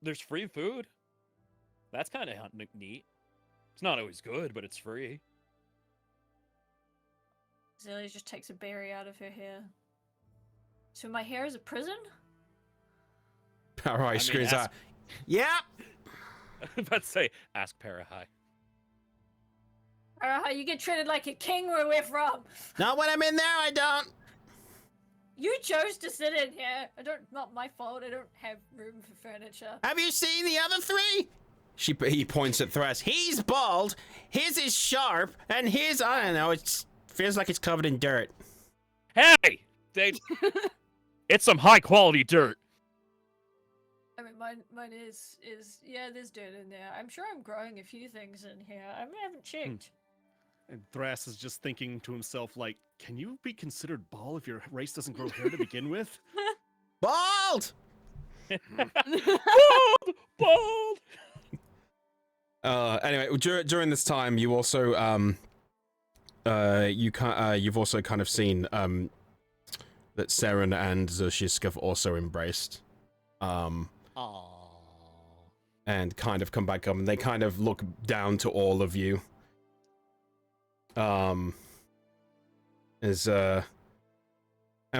There's free food. That's kind of neat. It's not always good, but it's free. Azalea just takes a berry out of her hair. So my hair is a prison? All right, screams out. Yeah. About to say, ask Parahai. How you get treated like a king where we're from? Not when I'm in there, I don't. You chose to sit in here. Not my fault. I don't have room for furniture. Have you seen the other three? He points at Thras. He's bald. His is sharp, and his, I don't know. It feels like it's covered in dirt. Hey, it's some high quality dirt. I mean, mine is yeah. There's dirt in there. I'm sure I'm growing a few things in here. I haven't checked. And Thras is just thinking to himself, can you be considered bald if your race doesn't grow hair to begin with? Bald! Bald! Anyway, during this time, you also you've also kind of seen that Seren and Zoshisk have also embraced, Aww. and kind of come back up, and they kind of look down to all of you. And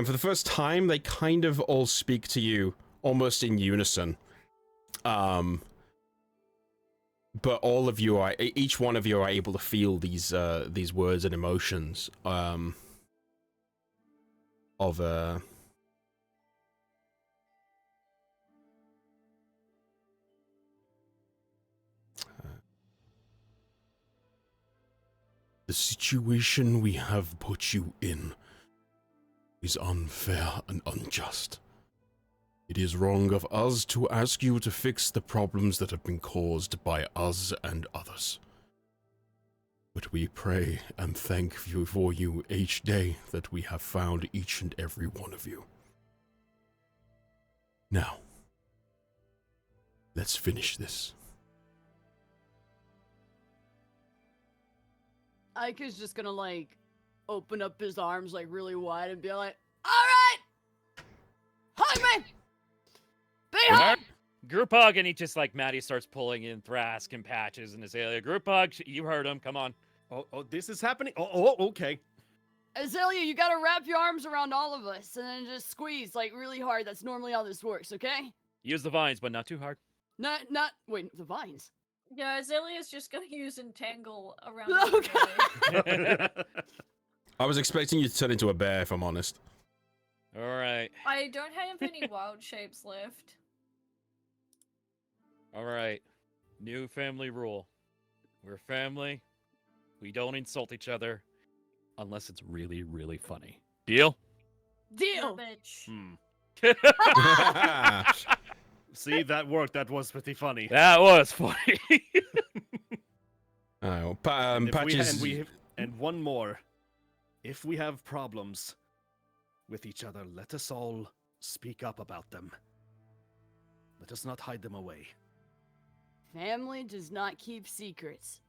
for the first time, they kind of all speak to you almost in unison. But all of you each one of you are able to feel these words and emotions, the situation we have put you in is unfair and unjust. It is wrong of us to ask you to fix the problems that have been caused by us and others. But we pray and thank you for you each day that we have found each and every one of you. Now, let's finish this. Ike's just gonna open up his arms really wide and be like, "All right, hug me, be hug." Group hug, and he just Maddie starts pulling in Thrask and Patches and Azalea. Group hug, you heard him. Come on. Oh, this is happening. Oh, okay. Azalea, you gotta wrap your arms around all of us and then just squeeze really hard. That's normally how this works, okay? Use the vines, but not too hard. Wait, the vines. Yeah, Azalea's just gonna use entangle around. Okay. I was expecting you to turn into a bear, if I'm honest. All right. I don't have any wild shapes left. All right. New family rule. We're family. We don't insult each other unless it's really, really funny. Deal? Deal. Bitch. See, that worked. That was pretty funny. That was funny. And Patches. and one more. If we have problems, with each other, let us all speak up about them. Let us not hide them away. Family does not keep secrets.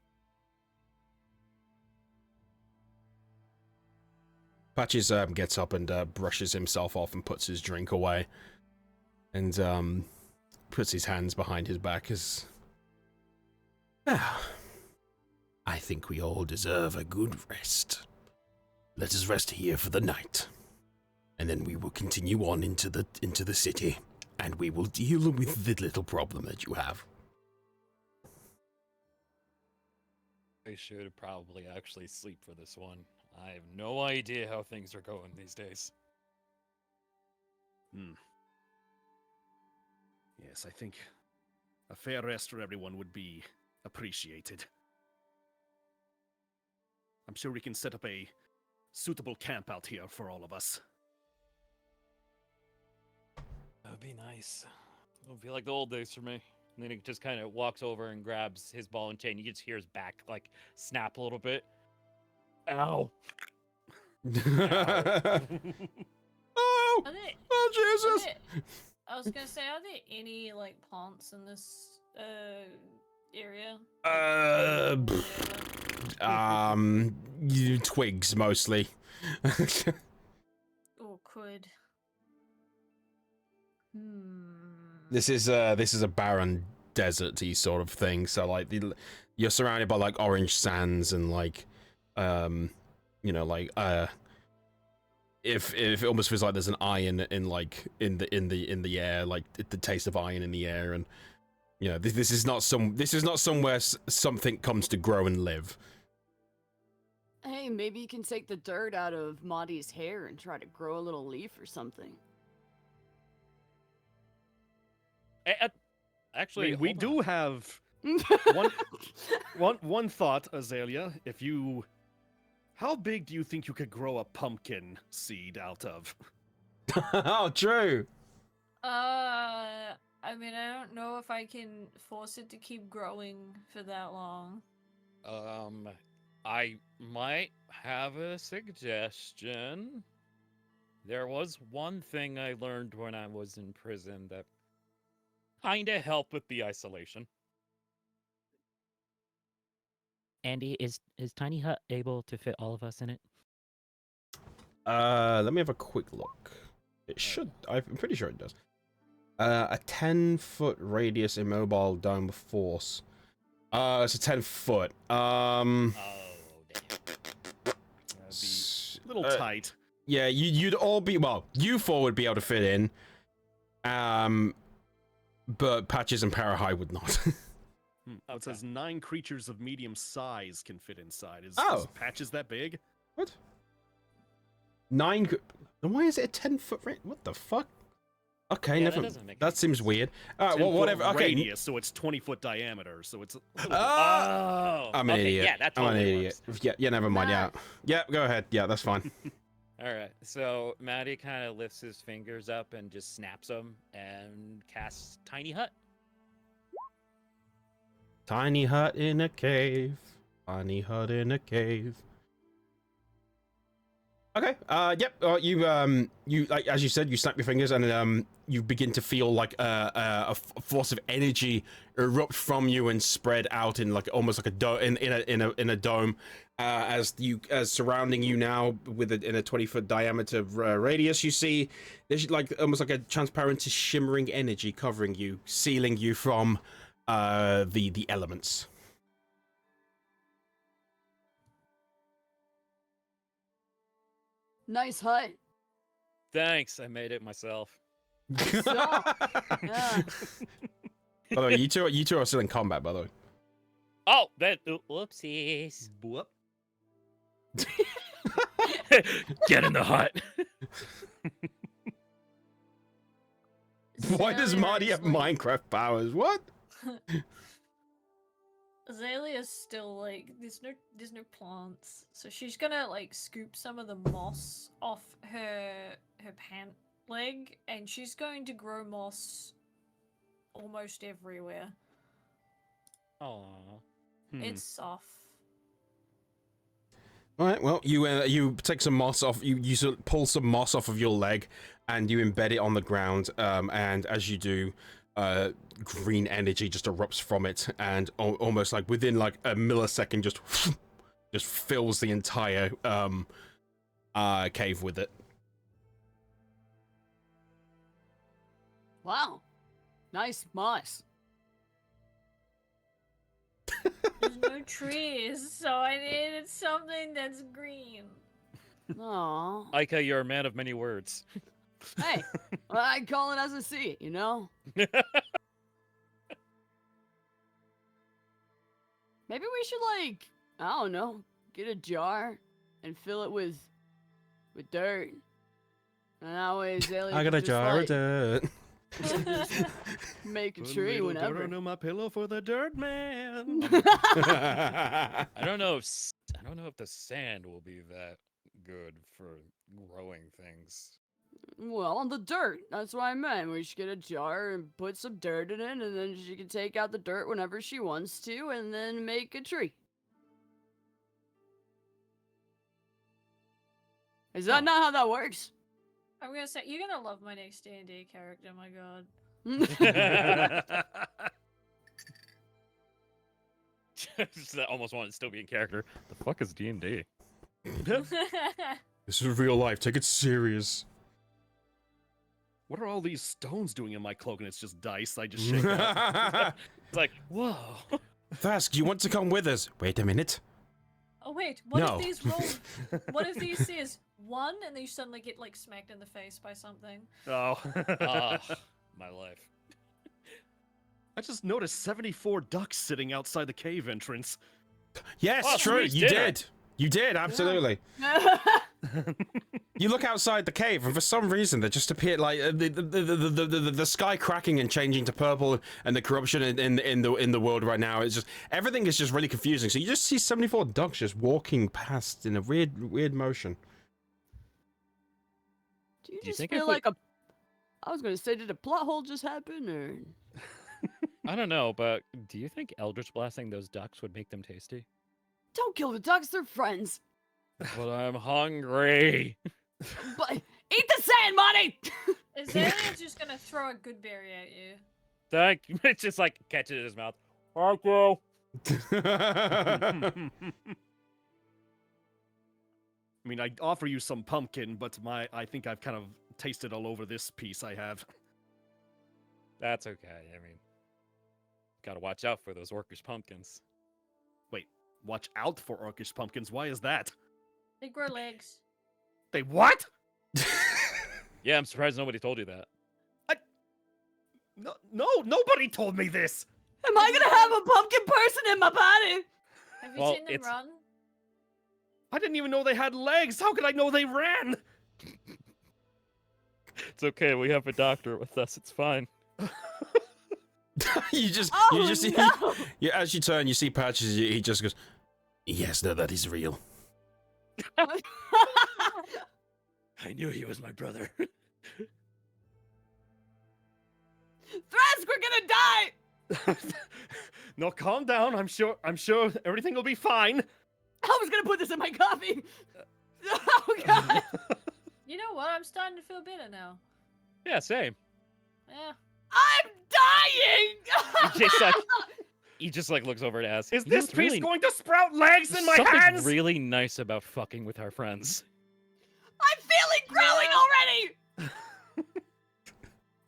Patches gets up and brushes himself off and puts his drink away. And puts his hands behind his back as... I think we all deserve a good rest. Let us rest here for the night. And then we will continue on into the city. And we will deal with the little problem that you have. I should probably actually sleep for this one. I have no idea how things are going these days. Yes, I think a fair rest for everyone would be appreciated. I'm sure we can set up a suitable camp out here for all of us. That would be nice. It would be like the old days for me. And then he just kind of walks over and grabs his ball and chain. You just hear his back like snap a little bit. Ow! Oh! Are there, Oh, Jesus! I was gonna say, are there any like plants in this area? Twigs mostly. Or could. This is a barren deserty sort of thing. So like you're surrounded by like orange sands and like if it almost feels like there's an iron in like in the air, like the taste of iron in the air, and you know this is not somewhere something comes to grow and live. Hey, maybe you can take the dirt out of Maudie's hair and try to grow a little leaf or something. I Actually, mean, we hold do on. have one thought, Azalea. How big do you think you could grow a pumpkin seed out of? Oh, true. I mean, I don't know if I can force it to keep growing for that long. I might have a suggestion. There was one thing I learned when I was in prison that kinda helped with the isolation. Andy, is Tiny Hut able to fit all of us in it? Let me have a quick look. It should. I'm pretty sure it does. A 10-foot radius immobile dome of force. It's a 10-foot. Oh, damn. That'd be a little tight. Yeah, you'd all be, well, you four would be able to fit in. But Patches and Parahai would not. It says 9 creatures of medium size can fit inside. Is Patches that big? What? 9? Then why is it a 10-foot range? What the fuck? Okay, Yeah, never. that doesn't make That any seems sense. weird. Well, whatever. Okay. Radius, so it's 20-foot diameter. So it's. Oh, I'm an okay, idiot. yeah, that I'm an totally idiot. works. Yeah, never mind. Yeah, go ahead. Yeah, that's fine. All right, so Maddie kind of lifts his fingers up and just snaps them and casts Tiny Hut. Tiny hut in a cave. Tiny hut in a cave. Okay. Yep. You like as you said, you snap your fingers and you begin to feel like a force of energy erupt from you and spread out in like almost like a dome in a dome, as surrounding you now in a 20-foot diameter radius. You see there's like almost like a transparent shimmering energy covering you, sealing you from the elements. Nice hut. Thanks, I made it myself. So, yeah. By the way, you two are still in combat, by the way. Oh, whoopsies. Whoop. Get in the hut. Why does Marty have Minecraft powers? What? Azalea's still like there's no plants, so she's gonna like scoop some of the moss off her pant leg, and she's going to grow moss almost everywhere. Aww. It's soft. All right. Well, you take some moss off. You sort of pull some moss off of your leg, and you embed it on the ground. And as you do, green energy just erupts from it, and almost like within like a millisecond, just fills the entire cave with it. Wow. Nice moss. There's no trees, so I needed something that's green. Aw. Aika, you're a man of many words. Hey, well, I call it as I see it, you know? Maybe we should, like, I don't know, get a jar and fill it with dirt. And that way Azalea I got a can just, jar of like, dirt. make a Put tree little whenever. dirt under my pillow for the dirt man. I don't know if the sand will be that good for growing things. Well, on the dirt. That's what I meant. We should get a jar and put some dirt in it, and then she can take out the dirt whenever she wants to, and then make a tree. Is that not how that works? I'm gonna say you're gonna love my next D&D character. My God. I almost want to still be in character. The fuck is D&D? This is real life. Take it serious. What are all these stones doing in my cloak? And it's just dice. I just shake out. It's like, whoa. Thask, you want to come with us? Wait a minute. Oh wait, what No. if these roll? What if these says 1 and then you suddenly get like smacked in the face by something? Oh. My life. I just noticed 74 ducks sitting outside the cave entrance. Yes, Oh, true. sweet You dinner. did. You did, absolutely. You look outside the cave, and for some reason, there just appeared like the sky cracking and changing to purple, and the corruption in the world right now. It's just everything is just really confusing. So you just see 74 ducks just walking past in a weird motion. Do you Do you just think feel if we- like a... I was gonna say, did a plot hole just happen, or... I don't know, but do you think Eldritch blasting those ducks would make them tasty? Don't kill the ducks, they're friends. But I'm hungry. But eat the sand, Monty! Azalea's just gonna throw a good berry at you. Thank you. It's just like catch it in his mouth. Thank you. I mean, I offer you some pumpkin, but I think I've kind of tasted all over this piece I have. That's okay. I mean, gotta watch out for those orcish pumpkins. Watch out for orcish pumpkins. Why is that? They grow legs. They what? Yeah, I'm surprised nobody told you that. No, nobody told me this. Am I gonna have a pumpkin person in my body? Have you Well, seen them it's- run? I didn't even know they had legs. How could I know they ran? It's okay. We have a doctor with us. It's fine. you just No! yeah. As you turn, you see Patches. He just goes, "Yes, no, that is real." I knew he was my brother. Thrask, we're gonna die! No, calm down. I'm sure everything will be fine. I was gonna put this in my coffee! Oh god! You know what? I'm starting to feel better now. Yeah, same. Yeah. I'm dying! He just like looks over to ask, Is "You know this what's piece really- going to sprout legs in my something hands? really nice about fucking with our friends?" I'm feeling growing already!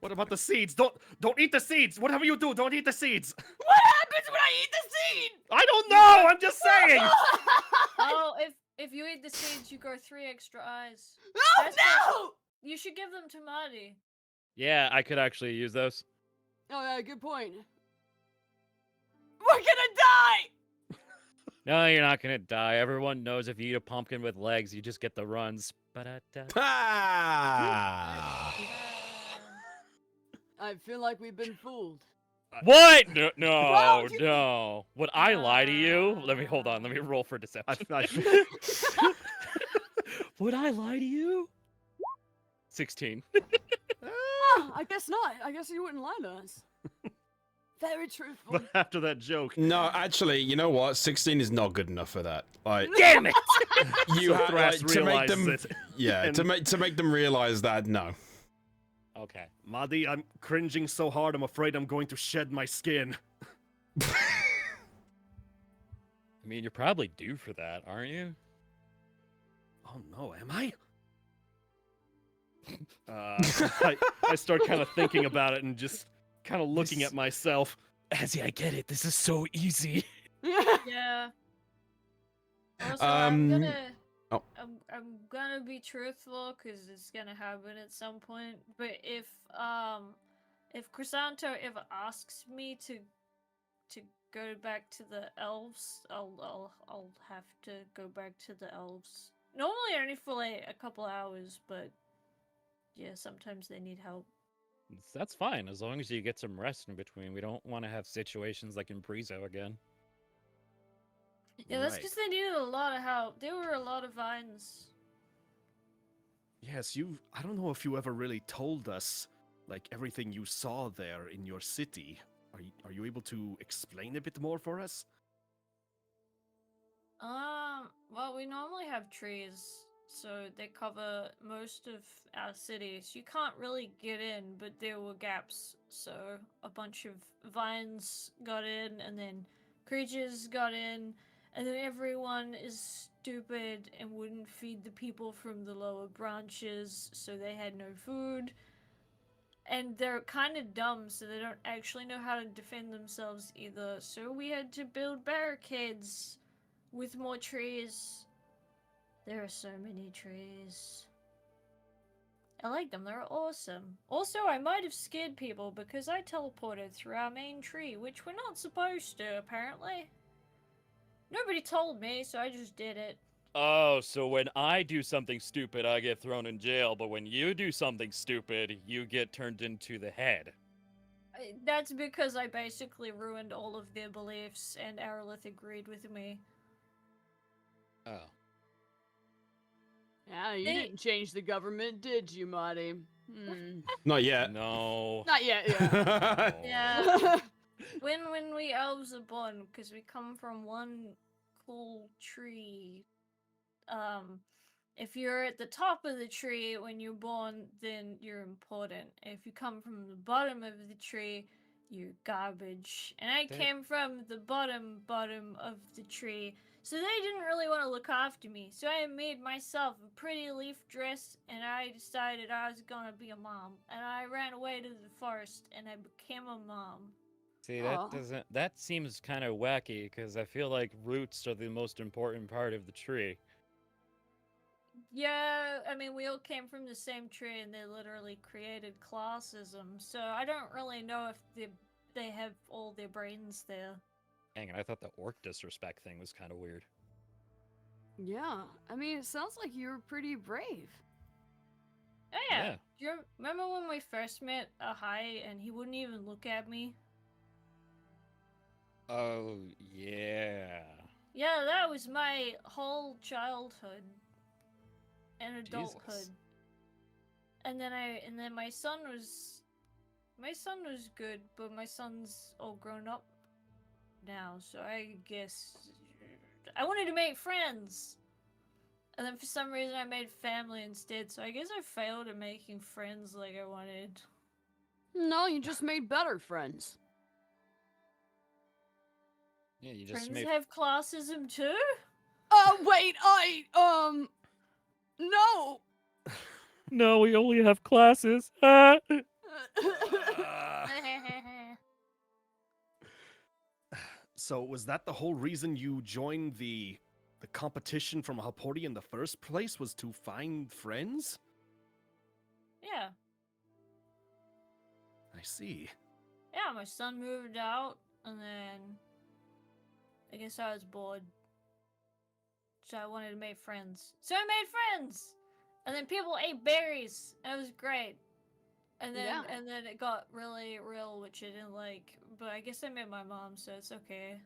What about the seeds? Don't eat the seeds. Whatever you do, don't eat the seeds. What happens when I eat the seed? I don't know. I'm just saying. Oh, if you eat the seeds, you grow 3 extra eyes. Oh That's no! You should give them to Marty. Yeah, I could actually use those. Oh yeah, good point. We're gonna die! No, you're not gonna die. Everyone knows if you eat a pumpkin with legs, you just get the runs. Ba-da-da. Ah! I feel like we've been fooled. What? No, no, Whoa, you- no. Would I lie to you? Let me hold on. Let me roll for deception. Would I lie to you? 16. Ah, I guess not. I guess you wouldn't lie to us. Very truthful. But after that joke, No, actually, you know what? 16 is not good enough for that. Like, Damn it! you so have Thras to make realizes them. it. Yeah, And- to make them realize that no. Okay. Madi, I'm cringing so hard, I'm afraid I'm going to shed my skin. I mean, you're probably due for that, aren't you? Oh no, am I? I start kind of thinking about it and just kind of looking at myself. Azzy, I get it. This is so easy. Yeah. Also, I'm gonna. oh. I'm gonna be truthful because it's gonna happen at some point. But if Chrysanto ever asks me to go back to the elves, I'll have to go back to the elves. Normally only for like a couple hours, but yeah, sometimes they need help. That's fine, as long as you get some rest in between. We don't want to have situations like in Brizo again. Yeah, that's Right. because they needed a lot of help. There were a lot of vines. Yes, I don't know if you ever really told us, like, everything you saw there in your city. Are you able to explain a bit more for us? Well, we normally have trees, so they cover most of our cities. You can't really get in, but there were gaps, so a bunch of vines got in, and then creatures got in, and then everyone is stupid and wouldn't feed the people from the lower branches, so they had no food. And they're kind of dumb, so they don't actually know how to defend themselves either. So we had to build barricades with more trees. There are so many trees. I like them, they're awesome. Also, I might have scared people because I teleported through our main tree, which we're not supposed to, apparently. Nobody told me, so I just did it. Oh, so when I do something stupid, I get thrown in jail, but when you do something stupid, you get turned into the head. That's because I basically ruined all of their beliefs, and Aerolith agreed with me. Oh. Yeah, you They- didn't change the government, did you, Marty? Not yet. No. Not yet, yeah. Yeah. When we elves are born, because we come from one cool tree. If you're at the top of the tree when you're born, then you're important. If you come from the bottom of the tree, you're garbage. And I came from the bottom of the tree, so they didn't really want to look after me. So I made myself a pretty leaf dress, and I decided I was gonna be a mom. And I ran away to the forest, and I became a mom. See, Aw. that seems kind of wacky, because I feel like roots are the most important part of the tree. Yeah, I mean, we all came from the same tree, and they literally created classism. So I don't really know if they have all their brains there. Dang it, I thought the orc disrespect thing was kind of weird. Yeah, I mean, it sounds like you were pretty brave. Oh yeah. Yeah. Do you remember when we first met Ahai and he wouldn't even look at me? Oh, yeah. Yeah, that was my whole childhood and adulthood. Jesus. And then my son was good, but my son's all grown up now, so I guess I wanted to make friends. And then for some reason I made family instead, so I guess I failed at making friends like I wanted. No, you just made better friends. Yeah, you just Friends made. have classism too? Wait, no! No, we only have classes. So was that the whole reason you joined the competition from Hapori in the first place, was to find friends? Yeah. I see. Yeah, my son moved out, and then I guess I was bored. So I wanted to make friends. So I made friends! And then people ate berries, and it was great. And then Yeah. and then it got really real, which I didn't like. But I guess I met my mom, so it's okay.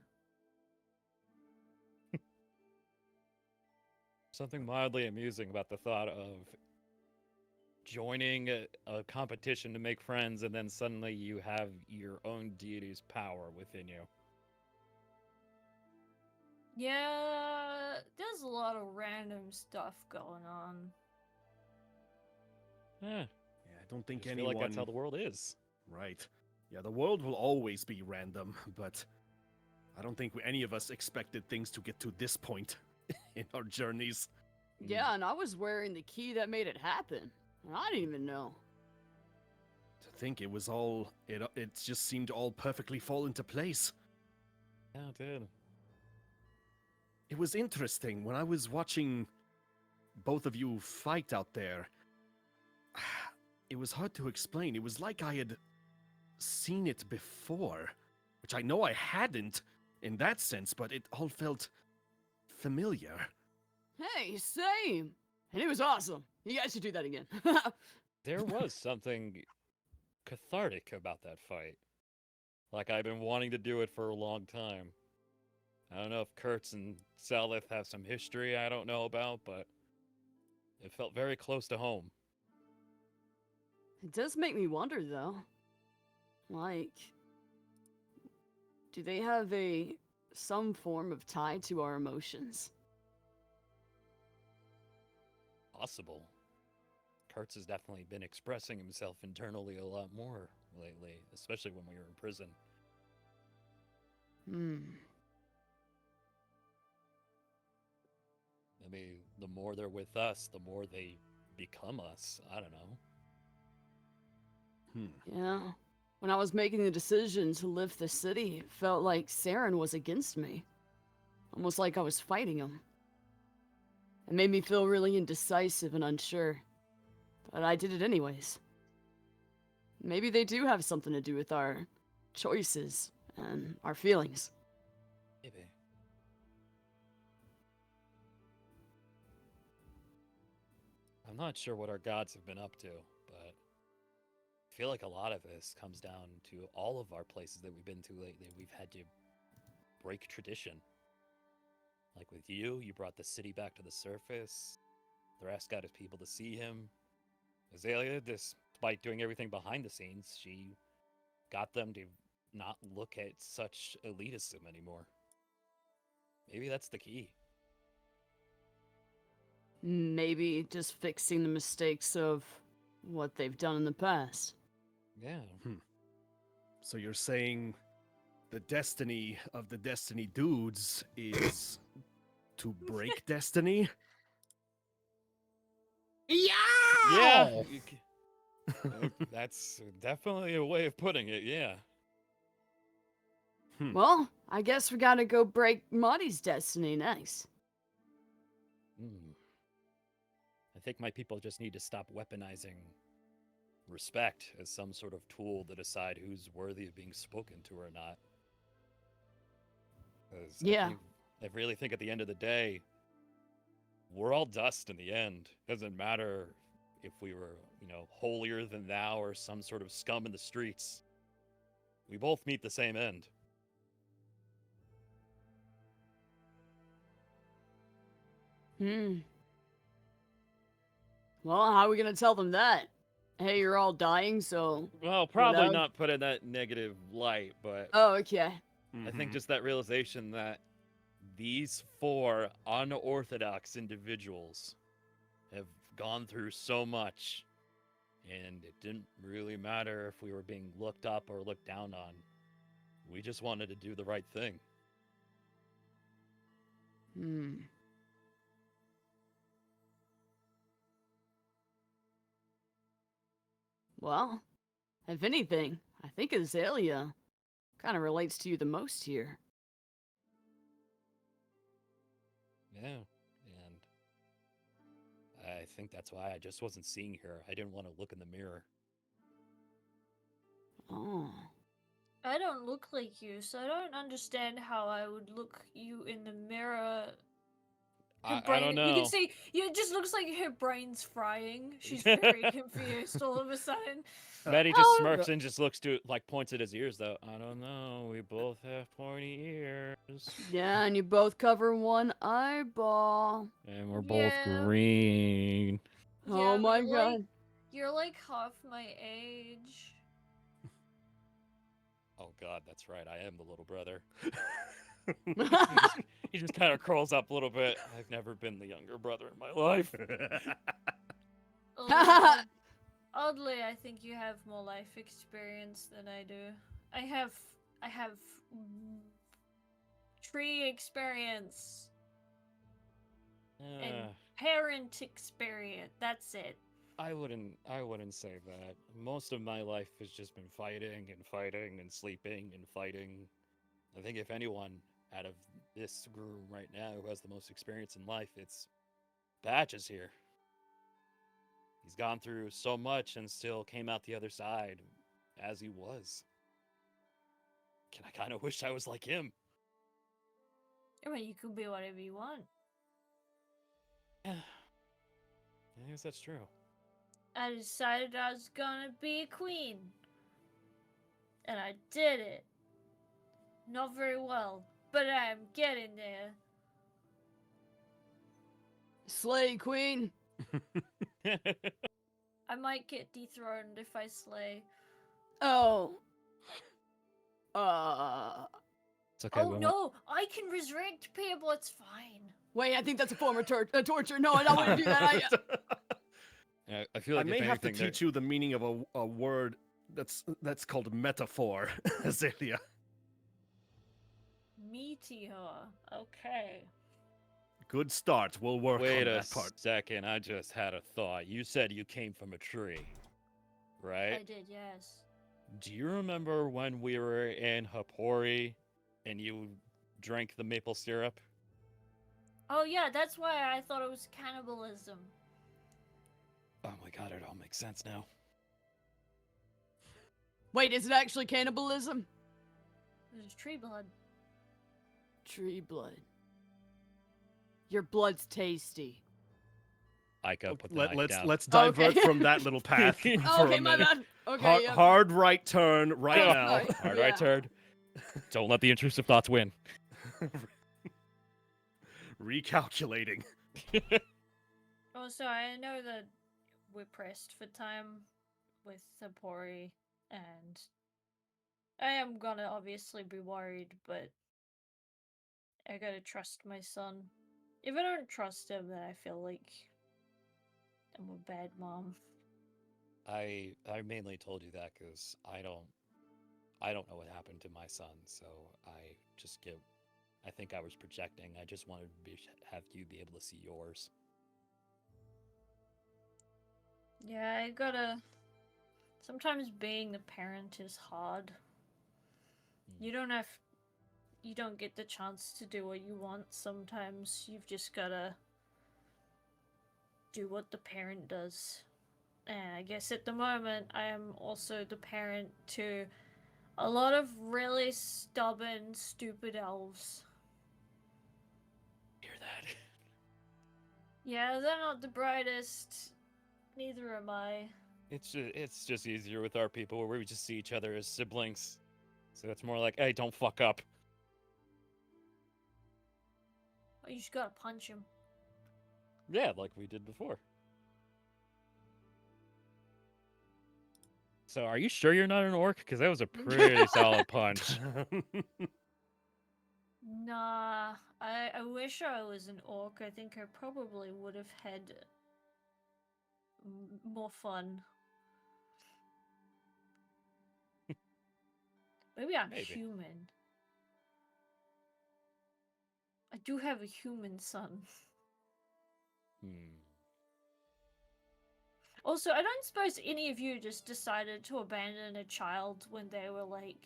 Something mildly amusing about the thought of joining a competition to make friends, and then suddenly you have your own deity's power within you. Yeah, there's a lot of random stuff going on. Eh, Yeah, I don't think I just anyone. feel like that's how the world is. Right. Yeah, the world will always be random, but I don't think any of us expected things to get to this point in our journeys. Yeah, and I was wearing the key that made it happen. And I didn't even know. To think it was all. It just seemed to all perfectly fall into place. Yeah, it did. It was interesting when I was watching both of you fight out there. It was hard to explain. It was like I had seen it before, which I know I hadn't in that sense, but it all felt familiar. Hey, same. And it was awesome. You guys should do that again. There was something cathartic about that fight. Like I've been wanting to do it for a long time. I don't know if Kurtz and Salith have some history I don't know about, but it felt very close to home. It does make me wonder, though. Like, do they have some form of tie to our emotions? Possible. Kurtz has definitely been expressing himself internally a lot more lately, especially when we were in prison. I mean, the more they're with us, the more they become us. I don't know. Yeah. When I was making the decision to lift the city, it felt like Saren was against me. Almost like I was fighting him. It made me feel really indecisive and unsure. But I did it anyways. Maybe they do have something to do with our choices and our feelings. Maybe. I'm not sure what our gods have been up to, but I feel like a lot of this comes down to all of our places that we've been to lately. We've had to break tradition. Like with you, you brought the city back to the surface. Thrask got his people to see him. Azalea, despite doing everything behind the scenes, she got them to not look at such elitism anymore. Maybe that's the key. Maybe just fixing the mistakes of what they've done in the past. Yeah. So you're saying the destiny of the Destiny dudes is to break destiny? Yeah. That's definitely a way of putting it, yeah. Well, I guess we gotta go break Marty's destiny next. I think my people just need to stop weaponizing respect as some sort of tool to decide who's worthy of being spoken to or not. 'Cause Yeah. I really think at the end of the day, we're all dust in the end. Doesn't matter if we were, holier than thou or some sort of scum in the streets. We both meet the same end. Well, how are we gonna tell them that? Hey, you're all dying, so... Well, probably Without- not put in that negative light, but Oh, okay. I think just that realization that these four unorthodox individuals have gone through so much, and it didn't really matter if we were being looked up or looked down on. We just wanted to do the right thing. Well, if anything, I think Azalea kind of relates to you the most here. Yeah, and I think that's why I just wasn't seeing her. I didn't want to look in the mirror. Oh. I don't look like you, so I don't understand how I would look you in the mirror. Her I don't know. You can see, it just looks like her brain's frying. She's very confused all of a sudden. Betty just Oh, smirks and just looks to, points at his ears, though. I don't know. We both have pointy ears. Yeah, and you both cover one eyeball. And we're Yeah. both green. Oh Yeah, my but, god. You're like half my age. Oh God, that's right. I am the little brother. He just kind of curls up a little bit. I've never been the younger brother in my life. Although, oddly, I think you have more life experience than I do. I have mm, tree experience and parent experience. That's it. I wouldn't say that. Most of my life has just been fighting and fighting and sleeping and fighting. I think if anyone out of this room right now who has the most experience in life, it's Badges here. He's gone through so much and still came out the other side as he was. I kind of wish I was like him. I mean, you could be whatever you want. I guess that's true. I decided I was gonna be a queen. And I did it. Not very well, but I'm getting there. Slay, queen. I might get dethroned if I slay. Oh. It's okay. Oh no, I can resurrect people, it's fine. Wait, I think that's a form of torture. No, I don't want to do that. I feel like I may if have to anything, teach you the meaning of a word that's called metaphor, Azalea. Meteor. Okay. Good start. We'll work Wait on a that part. second. I just had a thought. You said you came from a tree, right? I did, yes. Do you remember when we were in Hapori and you drank the maple syrup? Oh yeah, that's why I thought it was cannibalism. Oh my God, it all makes sense now. Wait, is it actually cannibalism? It was tree blood. Tree blood. Your blood's tasty. I gotta put the knife down. Let's divert Okay. from that little path for Okay, a my minute. bad. Okay, yeah. Hard right turn right Oh, now. sorry. Hard Yeah. right turn. Don't let the intrusive thoughts win. Recalculating. Also, I know that we're pressed for time with Sapori, and I am gonna obviously be worried, but I gotta trust my son. If I don't trust him, then I feel like I'm a bad mom. I mainly told you that because I don't know what happened to my son, so I think I was projecting. I just wanted to have you be able to see yours. Yeah, I gotta. Sometimes being the parent is hard. You don't get the chance to do what you want. Sometimes you've just gotta do what the parent does. And I guess at the moment, I am also the parent to a lot of really stubborn, stupid elves. Hear that? Yeah, they're not the brightest. Neither am I. It's just easier with our people where we just see each other as siblings. So it's more like, hey, don't fuck up. Oh, you just gotta punch him. Yeah, like we did before. So are you sure you're not an orc? Because that was a pretty solid punch. Nah, I wish I was an orc. I think I probably would have had more fun. Maybe I'm Maybe. human. I do have a human son. Also, I don't suppose any of you just decided to abandon a child when they were like,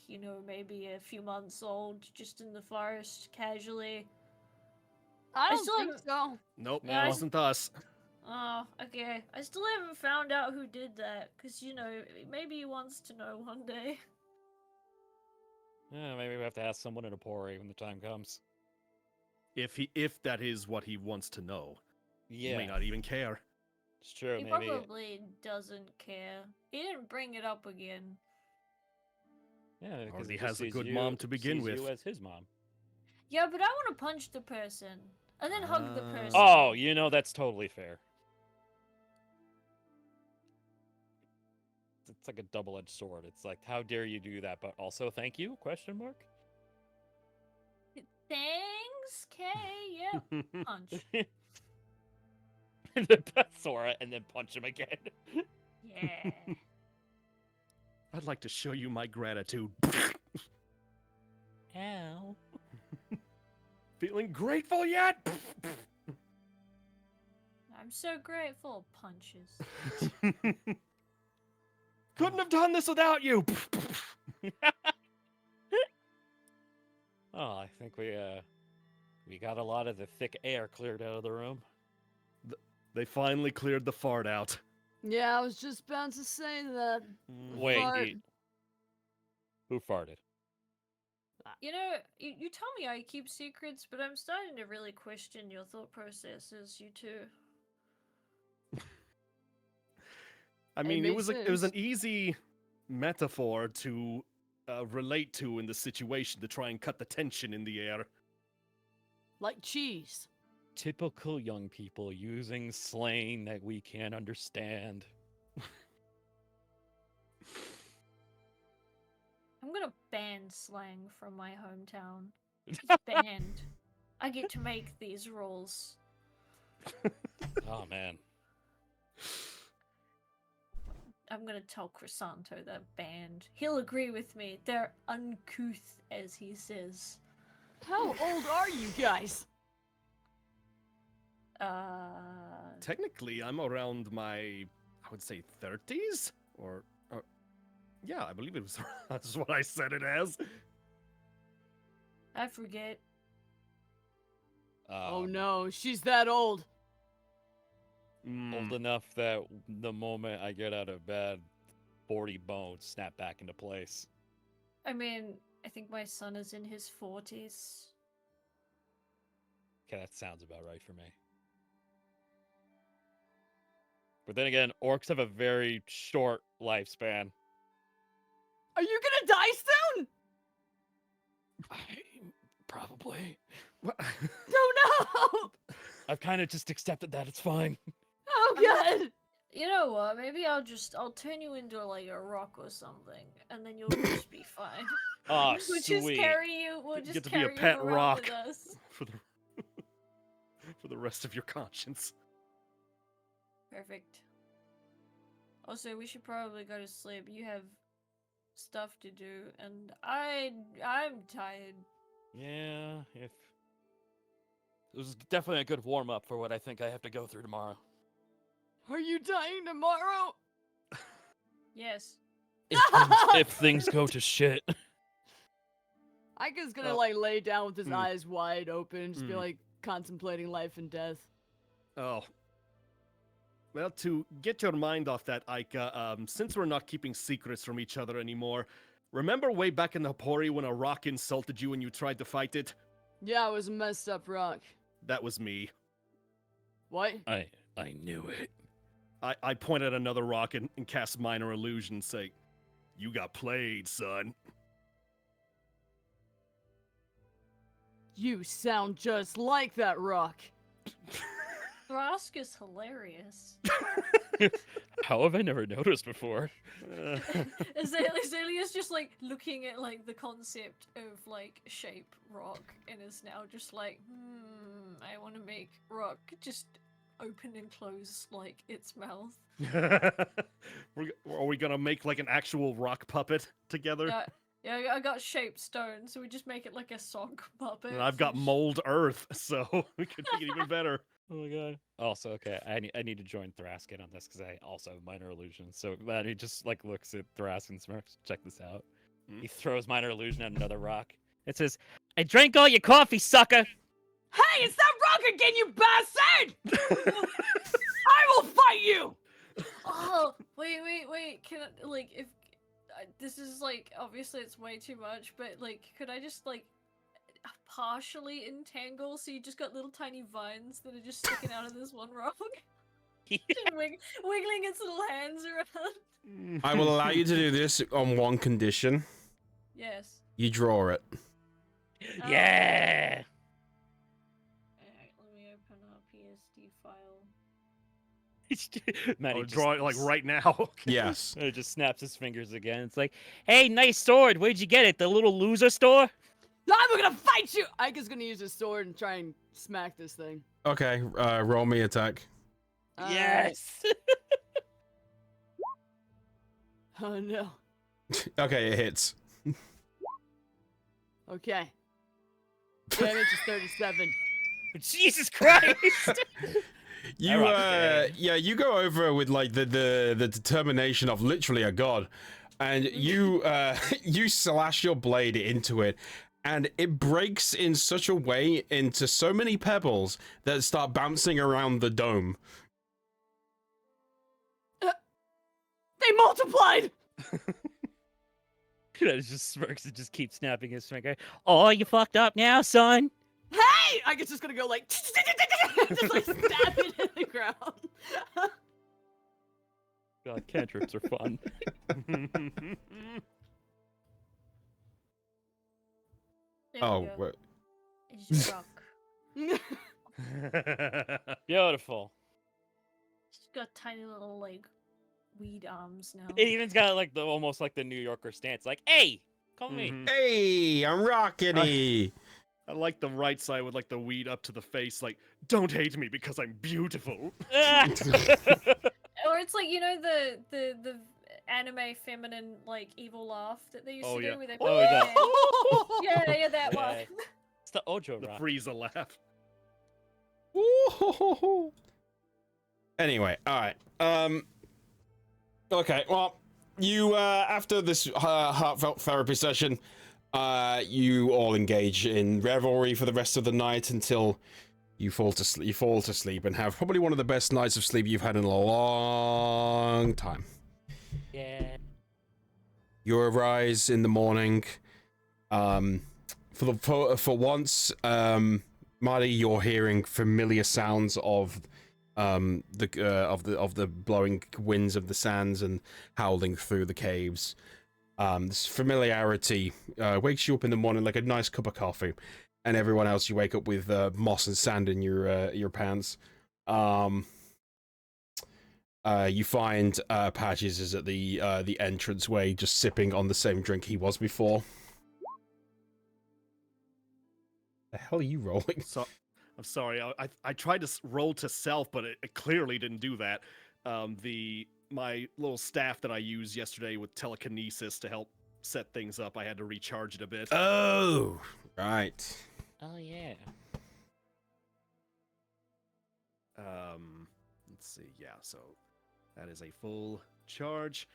maybe a few months old, just in the forest, casually. I don't still think haven't- so. Nope, Yeah, it wasn't us. Oh, okay. I still haven't found out who did that, because, maybe he wants to know one day. Yeah, maybe we have to ask someone in a pori when the time comes. If that is what he wants to know, he Yeah, may not even care. it's true. He Maybe probably doesn't care. He didn't bring it up again. yeah, because Or he just has a sees good you- mom to begin sees with. You as his mom. Yeah, but I want to punch the person. And then hug the person. Oh, that's totally fair. it's like a double-edged sword. It's like, how dare you do that? But also, thank you? Question mark. Thanks, Kay. Yep. Punch. And then pet Sora and then punch him again. Yeah. I'd like to show you my gratitude. Ow. Feeling grateful yet? I'm so grateful. Punches. Couldn't have done this without you. Oh, I think we got a lot of the thick air cleared out of the room. They finally cleared the fart out. Yeah, I was just about to say that. Wait, Fart. who farted? You know, you tell me I keep secrets, but I'm starting to really question your thought processes, you two. I mean, it was makes an easy metaphor to relate to in the situation to try and cut the tension in the air. Like cheese. Typical young people using slang that we can't understand. I'm gonna ban slang from my hometown. It's banned. I get to make these rules. Oh man. I'm gonna tell Crisanto they're banned. He'll agree with me. They're uncouth, as he says. How old are you guys? Technically, I'm around my, I would say, 30s? Or yeah, I believe it was. That's what I said it as. I forget. Oh no, she's that old. Old enough that the moment I get out of bed, 40 bones snap back into place. I mean, I think my son is in his 40s. Okay, that sounds about right for me. But then again, orcs have a very short lifespan. Are you gonna die soon? Probably. Oh no! I've kind of just accepted that it's fine. Oh god! You know what? Maybe I'll turn you into like a rock or something, and then you'll just be fine. Oh, We'll sweet. just carry you. We'll just Get to be a carry pet you around rock with us. for the for the rest of your conscience. Perfect. Also, we should probably go to sleep. You have stuff to do, and I'm tired. Yeah, if it was definitely a good warm up for what I think I have to go through tomorrow. Are you dying tomorrow? Yes. If things go to shit. Ika's gonna Oh. like lay down with his eyes wide open, just be like contemplating life and death. Oh. Well, to get your mind off that, Ika, since we're not keeping secrets from each other anymore, remember way back in the Hapori when a rock insulted you and you tried to fight it? Yeah, it was a messed up rock. That was me. What? I knew it. I point at another rock and cast minor illusion, say, "You got played, son." You sound just like that rock. Thrask is hilarious. How have I never noticed before? Azalea's just like looking at like the concept of like shape rock and is now just like, I want to make rock just open and close like its mouth. Are we gonna make like an actual rock puppet together? Yeah, I got shaped stone, so we just make it like a sock puppet. And I've got mold earth, so we could make it even better. Oh my god. Also, okay, I need to join Thraskin on this because I also have minor illusion. So he just like looks at Thrask and smirks. Check this out. He throws minor illusion at another rock. It says, "I drank all your coffee, sucker." Hey, it's that rock again, you bastard! I will fight you! Oh, wait. Can I, like, if this is like obviously it's way too much, but like, could I just like partially entangle so you just got little tiny vines that are just sticking out of this one rock? Yeah. Just wiggling its little hands around. I will allow you to do this on one condition. Yes. You draw it. Yeah. Alright, let me open up PSD file. Maddie Oh, just, draw it like right now. Okay. Yes. He just snaps his fingers again. It's like, hey, nice sword. Where'd you get it? The little loser store? I'm gonna fight you! Ika's gonna use his sword and try and smack this thing. Okay, roll me attack. Alright. Yes. Oh no. Okay, it hits. Okay. Damage is 37. Jesus Christ. You rocked yeah, you go over with like the determination of literally a god, and you you slash your blade into it, and it breaks in such a way into so many pebbles that start bouncing around the dome. They multiplied! It just smirks and just keeps snapping his finger. Oh, you fucked up now, son. Hey! Ika's just gonna go like just like stab it in the ground. God, cantrips are fun. There Oh, we go. what? It's just rock. Beautiful. She's got tiny little like weed arms now. It even's got like the almost like the New Yorker stance, like, hey, call me. Mhm. Hey, I'm Rockety. I like the right side with like the weed up to the face, like, don't hate me because I'm beautiful. Or it's like, you know, the anime feminine like evil laugh that they used Oh, to yeah. do where they Oh, yeah, that one. Yeah. It's the Ojo The rock. Frieza laugh. Ooh. Anyway, all right. Okay. Well, you after this heartfelt therapy session, you all engage in revelry for the rest of the night until you fall to sleep. You fall to sleep and have probably one of the best nights of sleep you've had in a long time. Yeah. You arise in the morning. For once, Marty, you're hearing familiar sounds of the blowing winds of the sands and howling through the caves. This familiarity wakes you up in the morning like a nice cup of coffee, and everyone else you wake up with moss and sand in your pants. You find Patches is at the entranceway, just sipping on the same drink he was before. The hell are you rolling? So, I'm sorry. I tried to roll to self, but it clearly didn't do that. My little staff that I used yesterday with telekinesis to help set things up, I had to recharge it a bit. Oh, right. Oh yeah. Let's see. Yeah, so that is a full charge.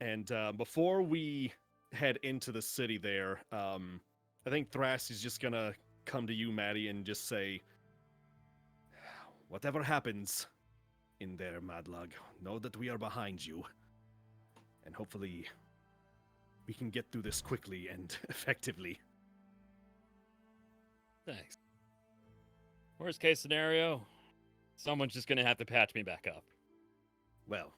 And before we head into the city there, I think Thras is just gonna come to you, Maddie, and just say, whatever happens in there, Madlug, know that we are behind you. And hopefully we can get through this quickly and effectively. Thanks. Worst case scenario, someone's just gonna have to patch me back up. Well,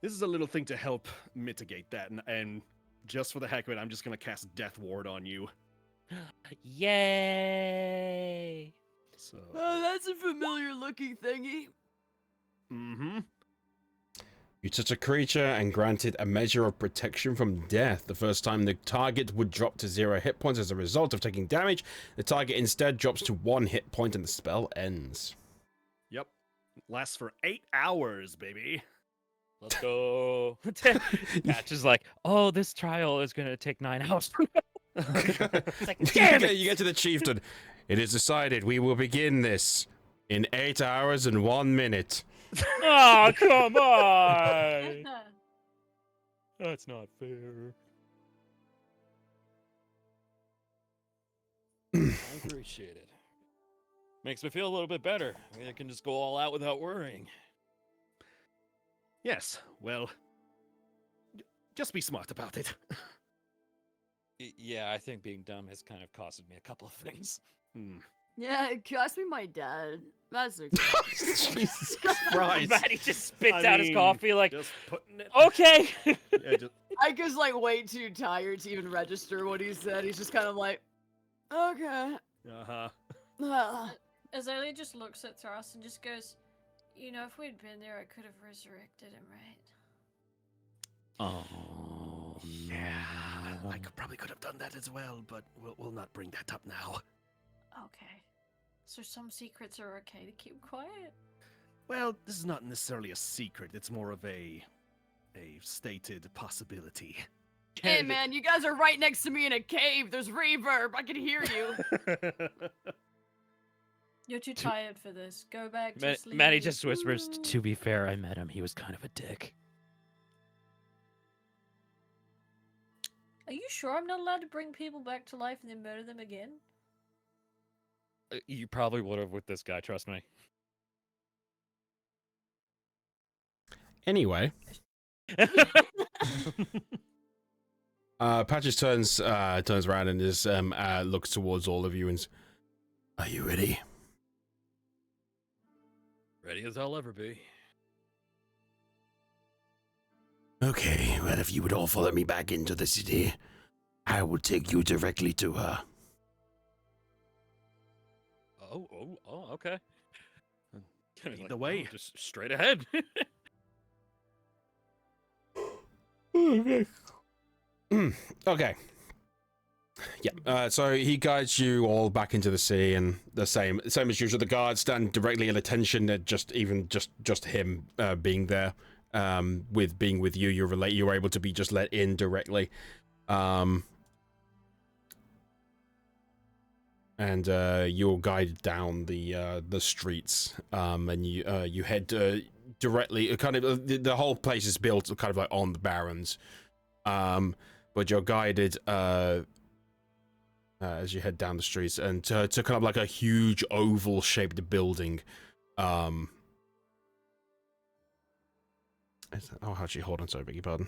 this is a little thing to help mitigate that, and just for the heck of it, I'm just gonna cast Death Ward on you. Yay! So, Oh, that's a familiar looking thingy. mm-hmm. You touch a creature and granted a measure of protection from death. The first time the target would drop to 0 hit points as a result of taking damage. The target instead drops to 1 hit point and the spell ends. Yep. Lasts for 8 hours, baby. Let's go. Patch is like, oh, this trial is gonna take 9 hours. It's like, damn it! You get to the chieftain. It is decided we will begin this in 8 hours and 1 minute. Oh, come on! That's not fair. I appreciate it. Makes me feel a little bit better. I can just go all out without worrying. Yes, well, just be smart about it. Yeah, I think being dumb has kind of costed me a couple of things. Hmm. Yeah, it cost me my dad. That's okay. Jesus Christ. Maddie just spits I out his mean, coffee like, Just putting it. okay. Yeah, just, Ika's like way too tired to even register what he said. He's just kind of like, okay. uh-huh. Ah. Azalea just looks at Thras and just goes, You know, if we'd been there, I could have resurrected him, right? Oh, Yeah, no. I probably could have done that as well, but we'll not bring that up now. Okay. So some secrets are okay to keep quiet? Well, this is not necessarily a secret. It's more of a stated possibility. Hey man, you guys are right next to me in a cave. There's reverb. I can hear you. You're too tired for this. Go back to sleep. Maddie just whispers, Ooh. To be fair, I met him. He was kind of a dick. Are you sure I'm not allowed to bring people back to life and then murder them again? you probably would have with this guy, trust me. Anyway, Patches turns around and just looks towards all of you and says, "Are you ready?" Ready as I'll ever be. Okay, well, if you would all follow me back into the city, I will take you directly to her. Oh, okay. Lead the way. Just straight ahead. Okay. Okay. Yeah. So he guides you all back into the city, and the same as usual. The guards stand directly at attention. At just him being there, with you, you were able to be just let in directly. And you're guided down the streets, and you head directly. Kind of the whole place is built kind of like on the barrens, but you're guided as you head down the streets and to kind of like a huge oval shaped building. Oh, actually, hold on, sorry, beg your pardon.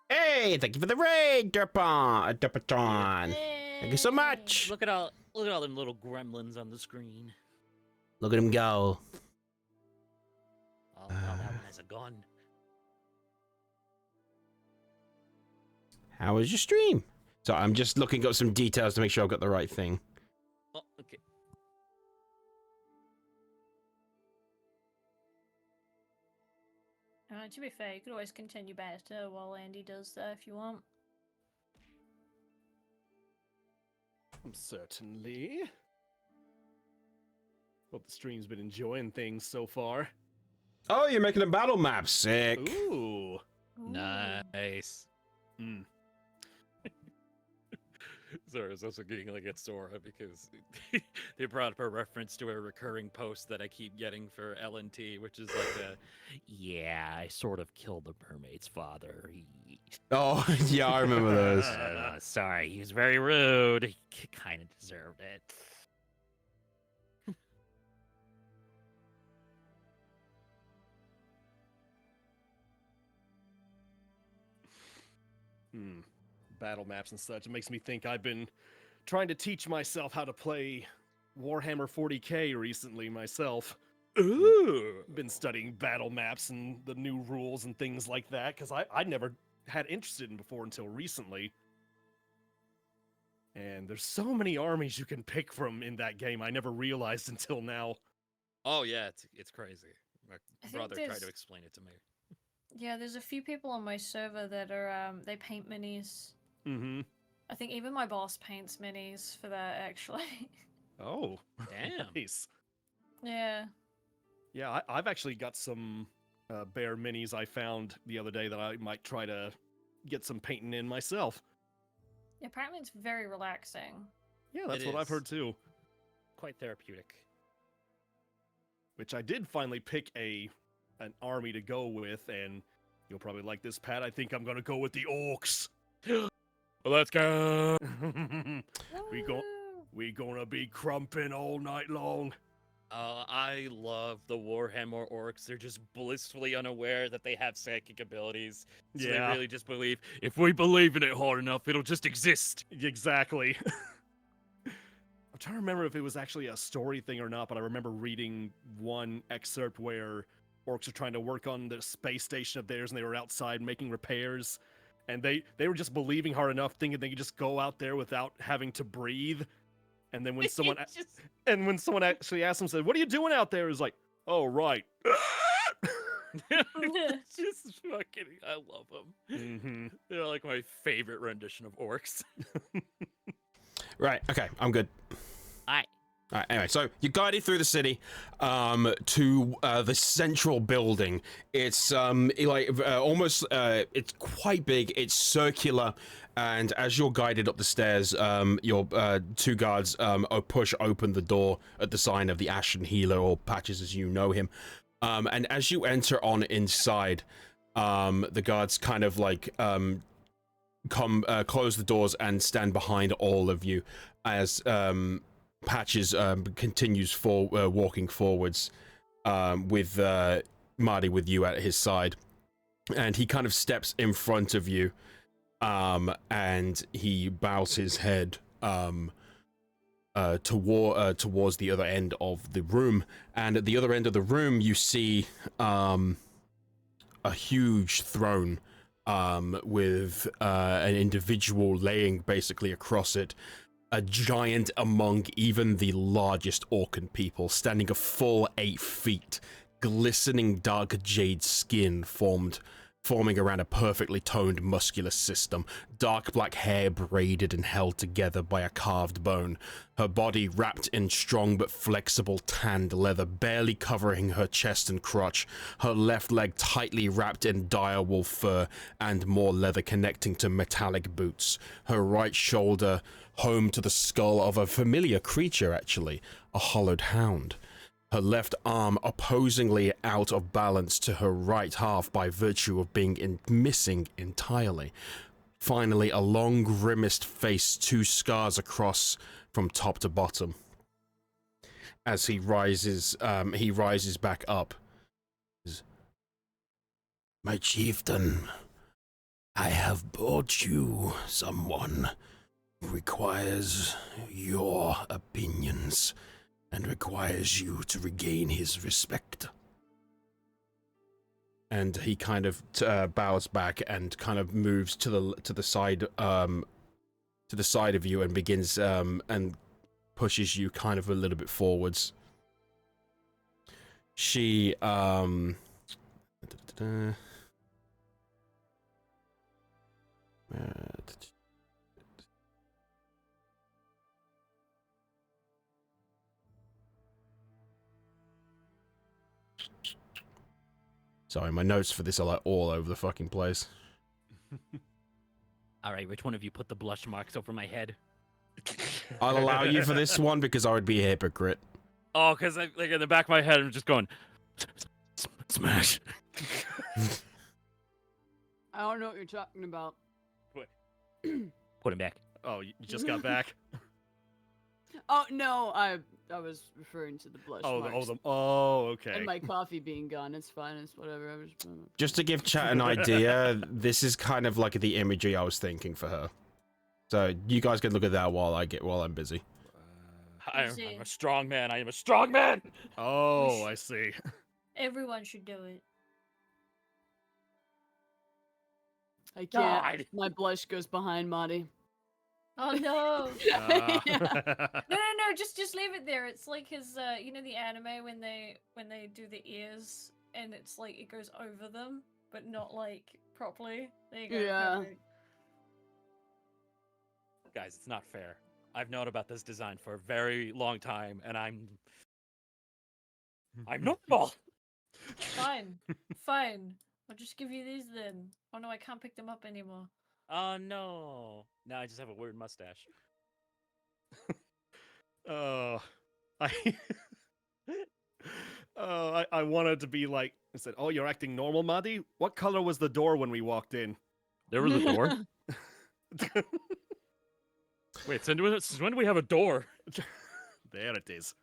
Hey, thank you for the raid, Derpaton. Thank you so much. Look at all them little gremlins on the screen. Look at him go. Oh, that one has a gun. How was your stream? So I'm just looking up some details to make sure I've got the right thing. Oh, okay. To be fair, you could always continue better while Andy does that if you want. Certainly. Hope the stream's been enjoying things so far. Oh, you're making a battle map. Sick. Ooh. Nice. Hmm. Sorry, I was also getting like at Sora because they brought up a reference to a recurring post that I keep getting for LNT, which is like a Yeah, I sort of killed the mermaid's father. Oh, yeah, I remember those. Sorry, he was very rude. He kind of deserved it. Battle maps and such. It makes me think I've been trying to teach myself how to play Warhammer 40k recently myself. ooh. Been studying battle maps and the new rules and things like that because I never had interested in before until recently. And there's so many armies you can pick from in that game I never realized until now. Oh yeah, it's crazy. My I think brother tried there's- to explain it to me. Yeah, there's a few people on my server that are they paint minis. Mm-hmm. I think even my boss paints minis for that actually. Oh, Damn. nice. Yeah. Yeah, I've actually got some bear minis I found the other day that I might try to get some painting in myself. Apparently it's very relaxing. Yeah, that's It what I've is. heard too. Quite therapeutic. Which I did finally pick an army to go with, and you'll probably like this, Pat. I think I'm gonna go with the orcs. Let's go. Woo! We gonna be crumping all night long. I love the Warhammer orcs. They're just blissfully unaware that they have psychic abilities. So Yeah. they really just believe, if we believe in it hard enough, it'll just exist. Exactly. I'm trying to remember if it was actually a story thing or not, but I remember reading one excerpt where orcs are trying to work on the space station of theirs, and they were outside making repairs, and they were just believing hard enough, thinking they could just go out there without having to breathe. And then when someone actually asked them, said, "What are you doing out there?" Is like, "Oh, right." Just fucking, I love them. Mm-hmm. They're like my favorite rendition of orcs. Right. Okay. I'm good. Aye. All right, anyway, so you're guided through the city to the central building. It's almost it's quite big. It's circular, and as you're guided up the stairs, your two guards push open the door at the sign of the Ashen Healer, or Patches as you know him. And as you enter on inside, the guards kind of like close the doors and stand behind all of you as Patches continues walking forwards with Marty with you at his side, and he kind of steps in front of you and he bows his head towards the other end of the room, and at the other end of the room you see a huge throne with an individual laying basically across it, a giant among even the largest Orcan people, standing a full 8 feet, glistening dark jade skin forming around a perfectly toned muscular system, dark black hair braided and held together by a carved bone, her body wrapped in strong but flexible tanned leather barely covering her chest and crotch, her left leg tightly wrapped in direwolf fur and more leather connecting to metallic boots, her right shoulder home to the skull of a familiar creature actually, a hollowed hound. Her left arm opposingly out of balance to her right half by virtue of being missing entirely. Finally, a long grimaced face, 2 scars across from top to bottom. As he rises back up. My chieftain, I have brought you someone who requires your opinions and requires you to regain his respect. And he kind of bows back and kind of moves to the side of you and begins and pushes you kind of a little bit forwards. She Sorry, my notes for this are like all over the fucking place. All right, which one of you put the blush marks over my head? I'll allow you for this one because I would be a hypocrite. Oh, because like in the back of my head, I'm just going, smash. I don't know what you're talking about. Put him back. Oh, you just got back? Oh no, I was referring to the blush marks. Okay. And my coffee being gone. It's fine. It's whatever. Just to give chat an idea, this is kind of like the imagery I was thinking for her. So you guys can look at that while I'm busy. I'm a strong man. I am a strong man. Oh, I see. Everyone should do it. I can't. God. My blush goes behind Marty. Oh no! No! Just leave it there. It's like his, you know, the anime when they do the ears and it's like it goes over them, but not like properly. There you go. Yeah. Perfect. Guys, it's not fair. I've known about this design for a very long time, and I'm normal. Fine. I'll just give you these then. Oh no, I can't pick them up anymore. Oh no! Now I just have a weird mustache. I wanted to be like, I said, "Oh, you're acting normal, Maddie? What color was the door when we walked in?" There was a door. Wait, since when do we have a door? There it is.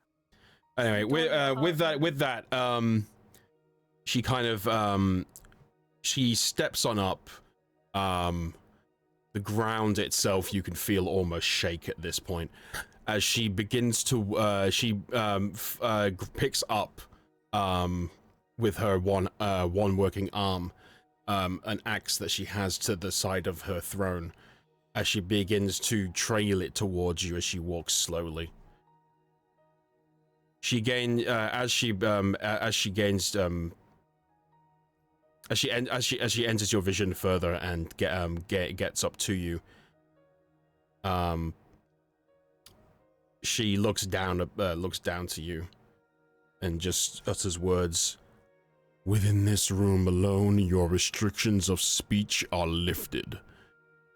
Anyway, with that, she kind of she steps on up. The ground itself you can feel almost shake at this point, as she begins to picks up with her one working arm an axe that she has to the side of her throne, as she begins to trail it towards you as she walks slowly. She as she enters your vision further and gets up to you. She looks down to you and just utters words. Within this room alone, your restrictions of speech are lifted.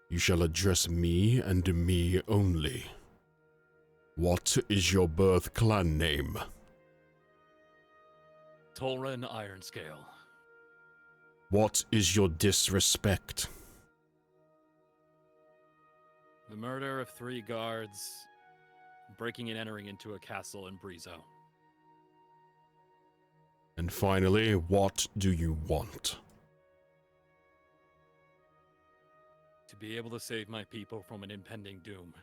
You shall address me and me only. What is your birth clan name? Tolran Ironscale. What is your disrespect? The murder of 3 guards, breaking and entering into a castle in Brizo. And finally, what do you want? To be able to save my people from an impending doom.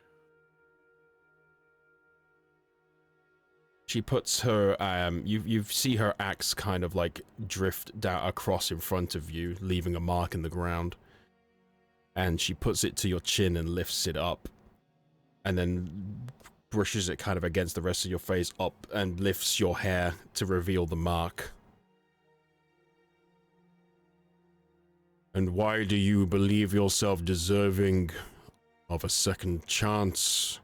She puts her, you see her axe kind of like drift down across in front of you, leaving a mark in the ground. And she puts it to your chin and lifts it up. And then brushes it kind of against the rest of your face up and lifts your hair to reveal the mark. And why do you believe yourself deserving of a second chance?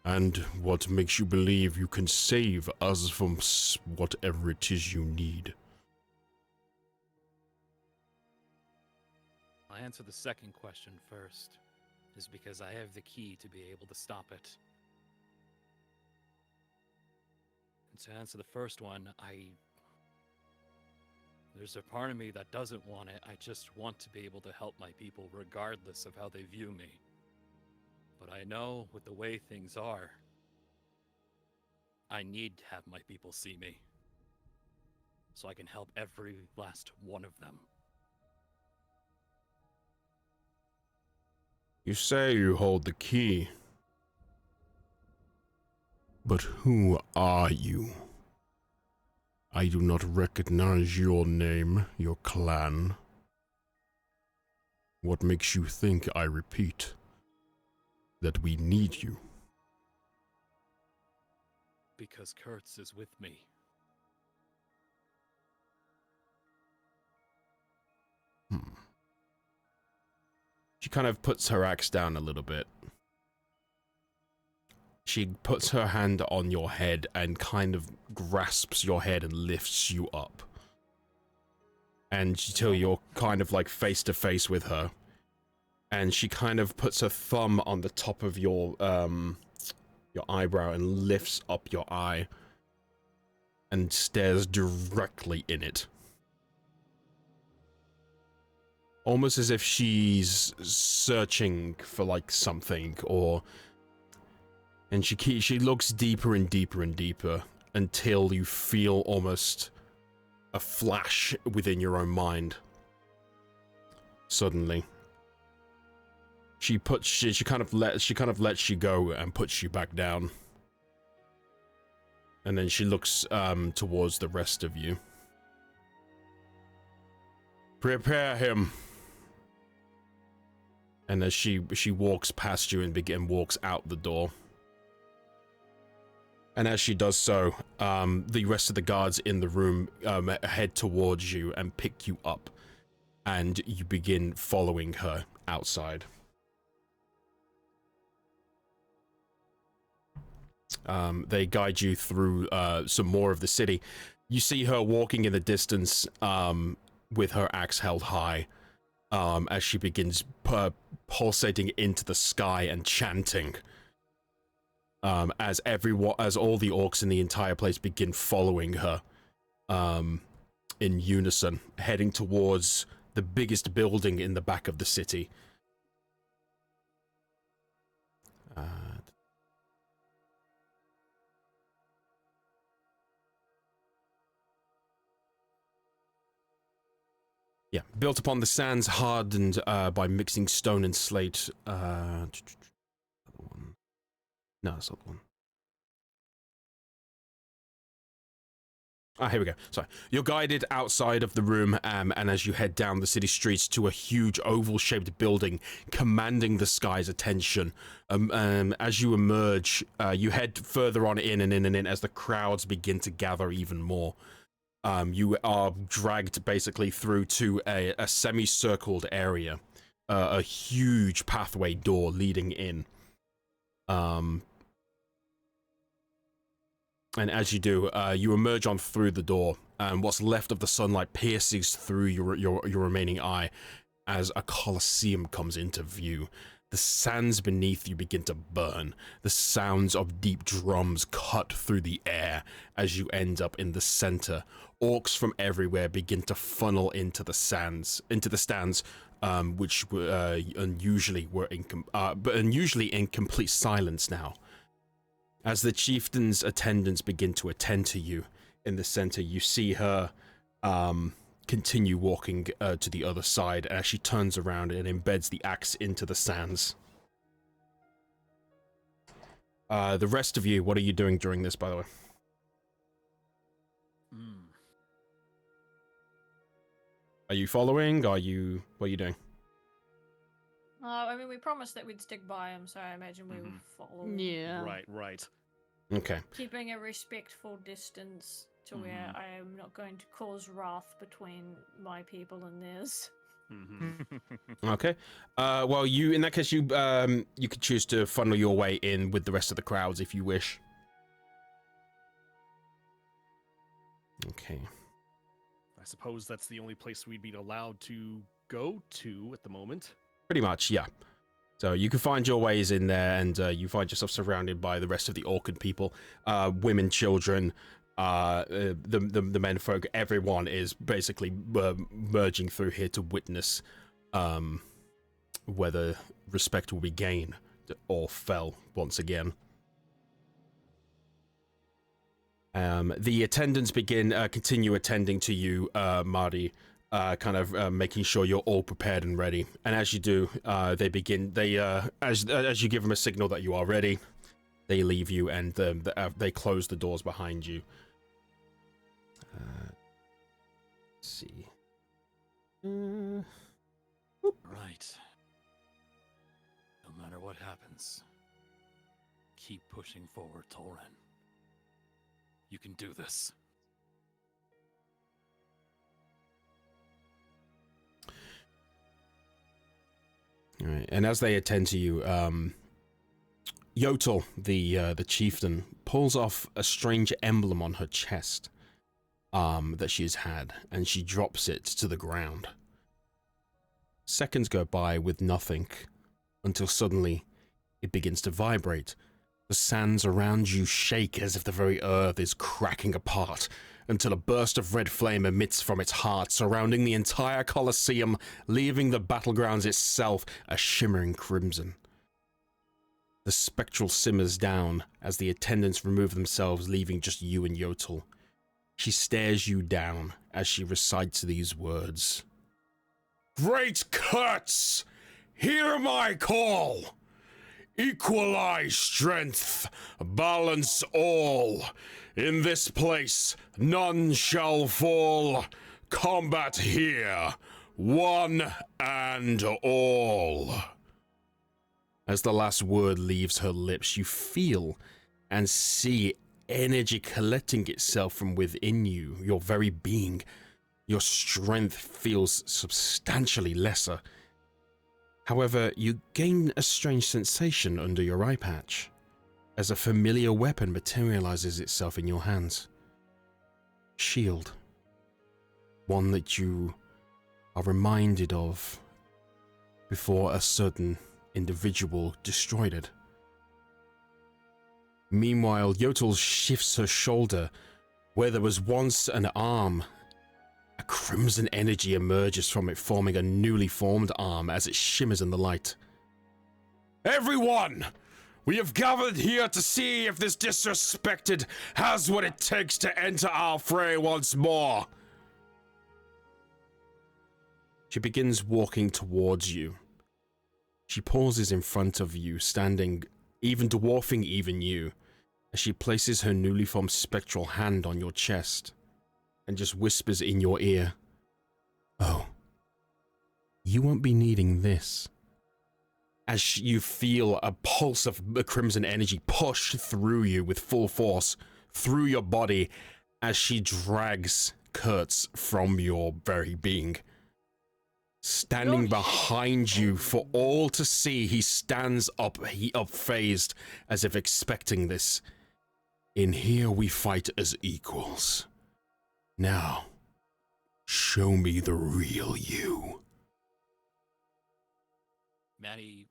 And what makes you believe you can save us from whatever it is you need? I'll answer the second question first, is because I have the key to be able to stop it. And to answer the first one, there's a part of me that doesn't want it. I just want to be able to help my people regardless of how they view me. But I know with the way things are, I need to have my people see me, so I can help every last one of them. You say you hold the key. But who are you? I do not recognize your name, your clan. What makes you think, I repeat, that we need you? Because Kurtz is with me. She kind of puts her axe down a little bit. She puts her hand on your head and kind of grasps your head and lifts you up. And till you're kind of like face to face with her. And she kind of puts her thumb on the top of your eyebrow and lifts up your eye and stares directly in it. Almost as if she's searching for like something, and she looks deeper and deeper and deeper until you feel almost a flash within your own mind. Suddenly, she kind of lets you go and puts you back down, and then she looks towards the rest of you. Prepare him. And as she walks past you and walks out the door. And as she does so, the rest of the guards in the room head towards you and pick you up. And you begin following her outside. They guide you through some more of the city. You see her walking in the distance with her axe held high. As she begins pulsating into the sky and chanting, as all the orcs in the entire place begin following her, in unison, heading towards the biggest building in the back of the city. Yeah, built upon the sands, hardened by mixing stone and slate. No, that's not the one. Here we go. Sorry. You're guided outside of the room, and as you head down the city streets to a huge oval-shaped building commanding the sky's attention. As you emerge, you head further on in and in and in as the crowds begin to gather even more. You are dragged basically through to a semicircled area, a huge pathway door leading in. And as you do, you emerge on through the door, and what's left of the sunlight pierces through your remaining eye as a coliseum comes into view. The sands beneath you begin to burn. The sounds of deep drums cut through the air as you end up in the center. Orcs from everywhere begin to funnel into the stands, which unusually in complete silence now. As the chieftain's attendants begin to attend to you in the center, you see her continue walking to the other side as she turns around and embeds the axe into the sands. The rest of you, what are you doing during this, by the way? Are you following? What are you doing? I mean, we promised that we'd stick by him, so I imagine we will follow. Yeah. Right. Okay. Keeping a respectful distance to where I am not going to cause wrath between my people and theirs. Okay. Well, in that case, you could choose to funnel your way in with the rest of the crowds if you wish. Okay. I suppose that's the only place we'd be allowed to go to at the moment. Pretty much, yeah. So you can find your ways in there, and you find yourself surrounded by the rest of the orchid people, women, children, the menfolk. Everyone is basically merging through here to witness whether respect will be gained or fell once again. The attendants continue attending to you, Marty. Kind of making sure you're all prepared and ready. And as you do, as you give them a signal that you are ready, they leave you and they close the doors behind you. Let's see. Right. No matter what happens, keep pushing forward, Tauren. You can do this. All right. And as they attend to you, Yotel, the chieftain, pulls off a strange emblem on her chest that she has had, and she drops it to the ground. Seconds go by with nothing, until suddenly it begins to vibrate. The sands around you shake as if the very earth is cracking apart, until a burst of red flame emits from its heart, surrounding the entire Colosseum, leaving the battlegrounds itself a shimmering crimson. The spectral simmers down as the attendants remove themselves, leaving just you and Yotel. She stares you down as she recites these words. Great Kurtz, hear my call! Equalize strength, balance all. In this place, none shall fall. Combat here, one and all. As the last word leaves her lips, you feel and see energy collecting itself from within you, your very being. Your strength feels substantially lesser. However, you gain a strange sensation under your eye patch, as a familiar weapon materializes itself in your hands. Shield. One that you are reminded of before a certain individual destroyed it. Meanwhile, Yotel shifts her shoulder where there was once an arm. A crimson energy emerges from it, forming a newly formed arm as it shimmers in the light. Everyone! We have gathered here to see if this disrespected has what it takes to enter our fray once more. She begins walking towards you. She pauses in front of you, standing, dwarfing even you, as she places her newly formed spectral hand on your chest. and just whispers in your ear, "Oh, you won't be needing this." As you feel a pulse of crimson energy push through you with full force, through your body, as she drags Kurtz from your very being. Standing behind you for all to see, he stands up, phased, as if expecting this. "In here we fight as equals. Now, show me the real you." Maddie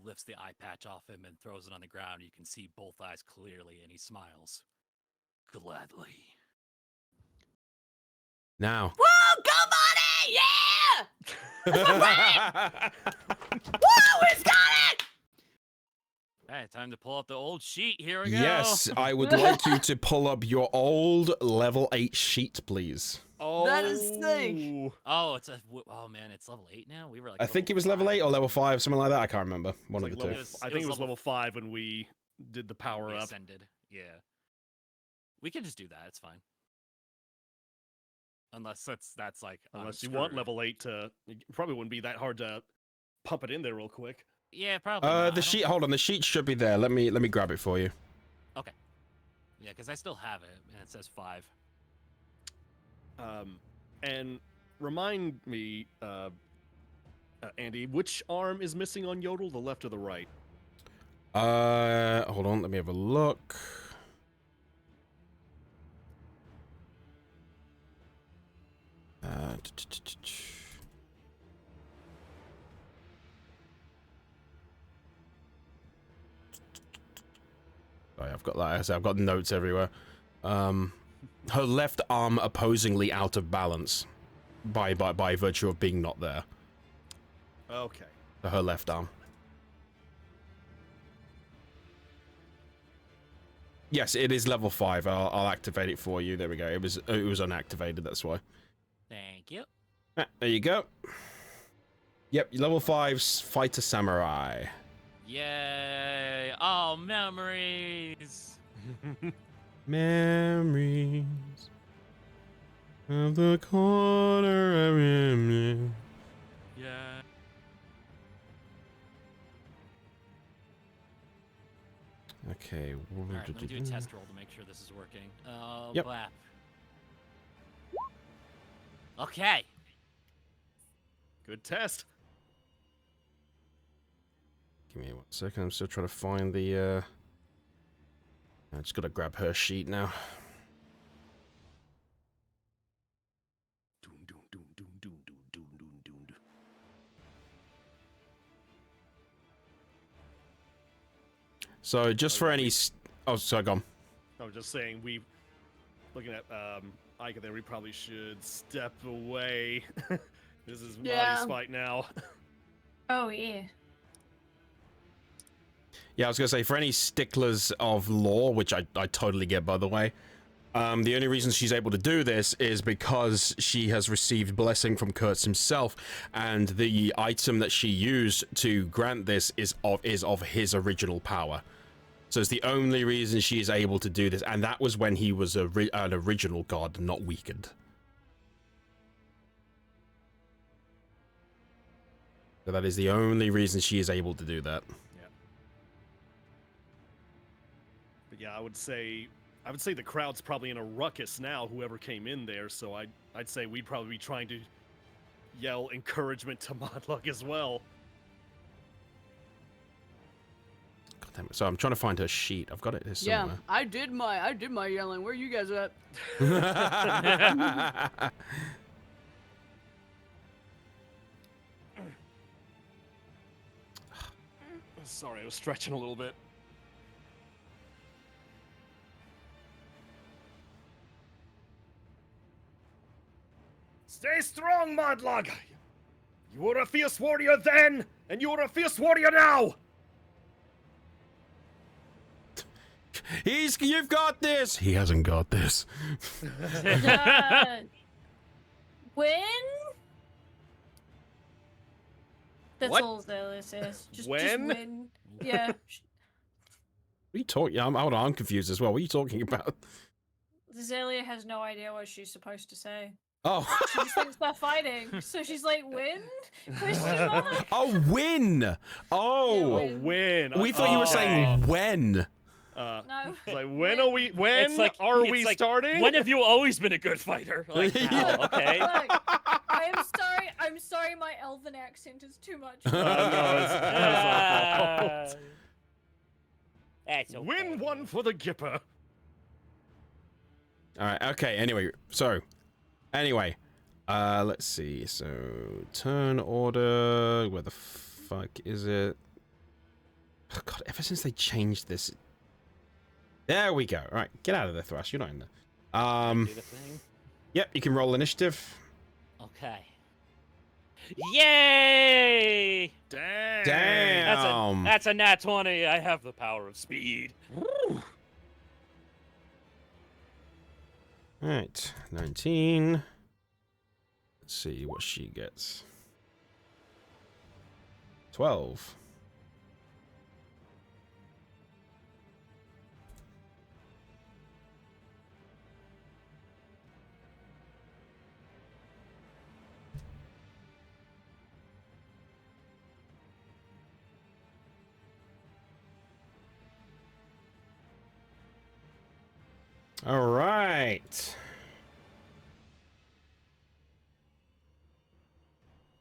lifts the eye patch off him and throws it on the ground. You can see both eyes clearly, and he smiles. Gladly. Now. Whoa, go Bonnie! Yeah! Whoa, he's got it! Alright, time to pull up the old sheet. Here we go. Yes, I would like you to pull up your old level 8 sheet, please. Oh, That is sick. Oh, oh man, it's level 8 now. We were like. I think it was level 8 or level 5, something like that. I can't remember. One of the two. I think it was level 5 when we did the power up. Ascended. Yeah. We can just do that. It's fine. Unless that's like. Unless you want level 8 to, it probably wouldn't be that hard to pump it in there real quick. Yeah, probably. Not. The sheet. Hold on, the sheet should be there. Let me grab it for you. Okay. Yeah, because I still have it, and it says 5. And remind me, Andy, which arm is missing on Yotel, the left or the right? Hold on, let me have a look. Sorry, I've got, like I said, I've got notes everywhere. Her left arm opposingly out of balance by virtue of being not there. Okay. Her left arm. Yes, it is level 5. I'll activate it for you. There we go. It was unactivated. That's why. Thank you. Ah, there you go. Yep, level 5's Fighter Samurai. Yay! Oh, memories. Memories of the corner of memory. Yeah. Okay. Alright, let me do a test roll to make sure this is working. Yep. Blap. Okay. Good test. Give me 1 second. I'm still trying to find the. I just gotta grab her sheet now. So just for any. Oh, sorry, go on. I was just saying, looking at Ika there, we probably should step away. This is Marty's fight now. Oh, yeah. Yeah, I was gonna say, for any sticklers of lore, which I totally get, by the way, the only reason she's able to do this is because she has received blessing from Kurtz himself, and the item that she used to grant this is of his original power. So it's the only reason she is able to do this, and that was when he was an original god, not weakened. So that is the only reason she is able to do that. Yeah. But yeah, I would say the crowd's probably in a ruckus now, whoever came in there, so I'd say we'd probably be trying to yell encouragement to monologue as well. God damn it. So I'm trying to find her sheet. I've got it here somewhere. Yeah, I did my yelling. Where you guys at? Sorry, I was stretching a little bit. Stay strong, Monologue! You were a fierce warrior then, and you are a fierce warrior now! You've got this! He hasn't got this. Win? That's What? all Zealous says. Just When? win. Yeah. What are you talking? I'm confused as well. What are you talking about? Azalea has no idea what she's supposed to say. Oh. She just thinks they're fighting. So she's like, win? Question mark? Oh, win! Oh, Yeah, Win. we thought you were saying when. No. It's like when are we? When It's like, are it's we like, starting? When have you always been a good fighter? Like, Yeah. wow, okay. Look, I'm sorry my elven accent is too much. No, that's That's okay. Win one for the Gipper. All right. Okay. Anyway, let's see. So turn order. Where the fuck is it? Oh, God, ever since they changed this. There we go. All right, get out of there, Thrush. You're not in there. Do the thing. Yep, you can roll initiative. Okay. Yay! Damn. That's a nat 20. I have the power of speed. All right, 19. Let's see what she gets. 12. All right.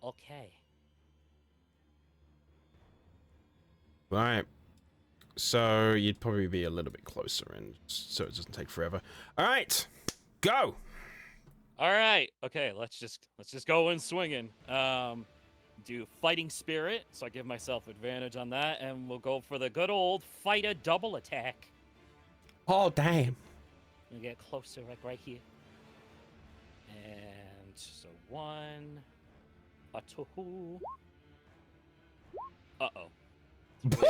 Okay. All right. So you'd probably be a little bit closer in, so it doesn't take forever. All right, go. All right. Okay. Let's just go in swinging. Do fighting spirit, so I give myself advantage on that, and we'll go for the good old fighter double attack. Oh damn. We get closer, like right here. And so 1, a 2. Uh-oh. 3.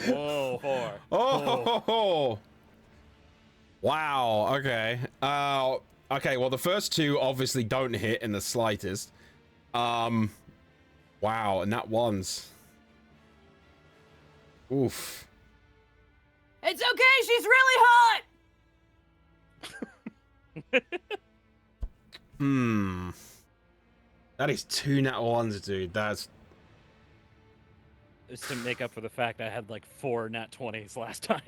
Whoa. 4. Oh. Wow. Okay. Okay. Well, the first two obviously don't hit in the slightest. Wow. And that one's. Oof. It's okay, she's really hot! That is 2 nat ones, dude. That's. It's to make up for the fact I had like 4 nat 20s last time.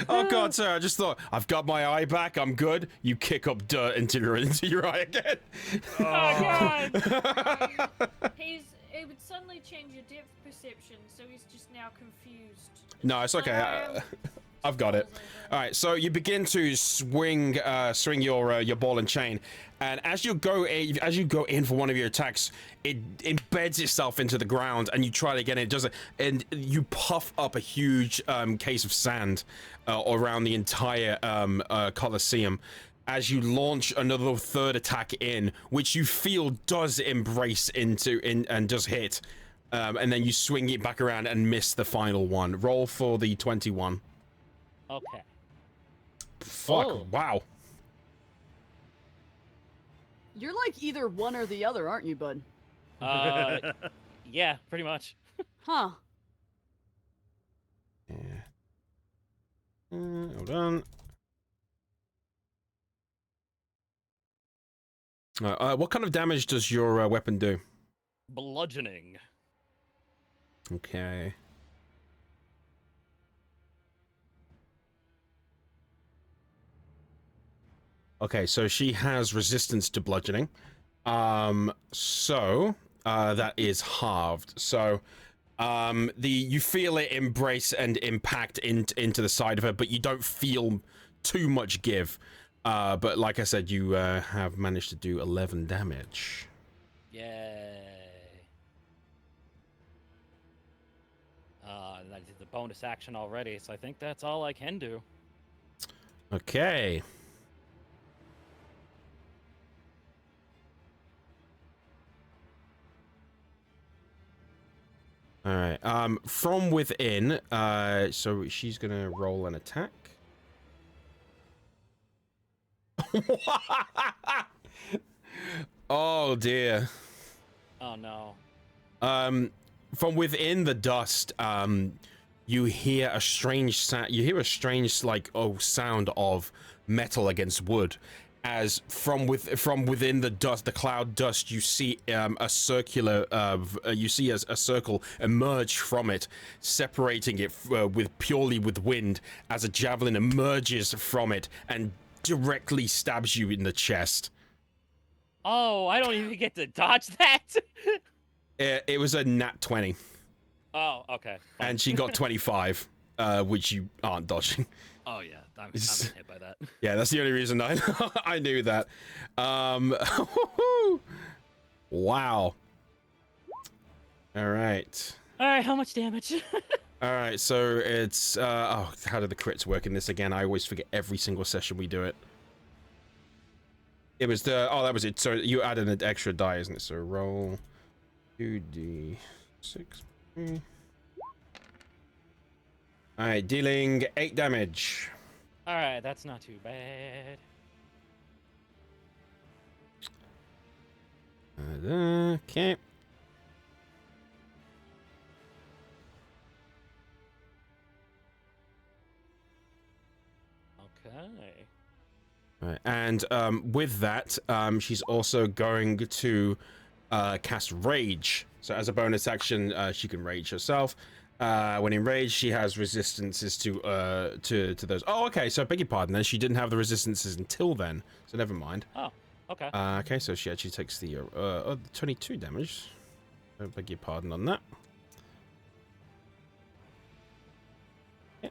Oh god, sir! I just thought I've got my eye back. I'm good. You kick up dirt into your eye again. Oh god! It would suddenly change your depth perception, so he's just now confused. No, it's okay. I've got it. All right, so you begin to swing your ball and chain, and as you go in for one of your attacks, it embeds itself into the ground, and you try to get it. It doesn't, and you puff up a huge case of sand around the entire Colosseum. As you launch another third attack in, which you feel does embrace and does hit, and then you swing it back around and miss the final one. Roll for the 21. Okay. Fuck! Oh. Wow. You're like either one or the other, aren't you, bud? Yeah, pretty much. Huh. Yeah. Hold on. What kind of damage does your weapon do? Bludgeoning. Okay. Okay, so she has resistance to bludgeoning. So that is halved. So you feel it embrace and impact into the side of her, but you don't feel too much give. But like I said, you have managed to do 11 damage. Yay. And I did the bonus action already, so I think that's all I can do. Okay. All right. From within, so she's gonna roll an attack. Oh dear. Oh no. From within the dust, you hear a strange sound. You hear a strange, like, sound of metal against wood. As from within the dust, the cloud dust, you see a circular, you see a circle emerge from it, separating it purely with wind, as a javelin emerges from it and directly stabs you in the chest. Oh, I don't even get to dodge that. It was a nat 20. Oh, okay. Fine. And she got 25, which you aren't dodging. Oh yeah, I'm hit by that. Yeah, that's the only reason I knew that. Wow. All right. All right, how much damage? All right, so it's oh, how do the crits work in this again? I always forget every single session we do it. It was the that was it. So you added an extra die, isn't it? So roll 2d6. All right, dealing 8 damage. All right, that's not too bad. Okay. Okay. Right. And with that, she's also going to cast Rage. So as a bonus action, she can rage herself. When in rage, she has resistances to those. Oh, okay. So I beg your pardon. Then she didn't have the resistances until then. So never mind. Oh, okay. Okay. So she actually takes the 22 damage. I beg your pardon on that. Yeah.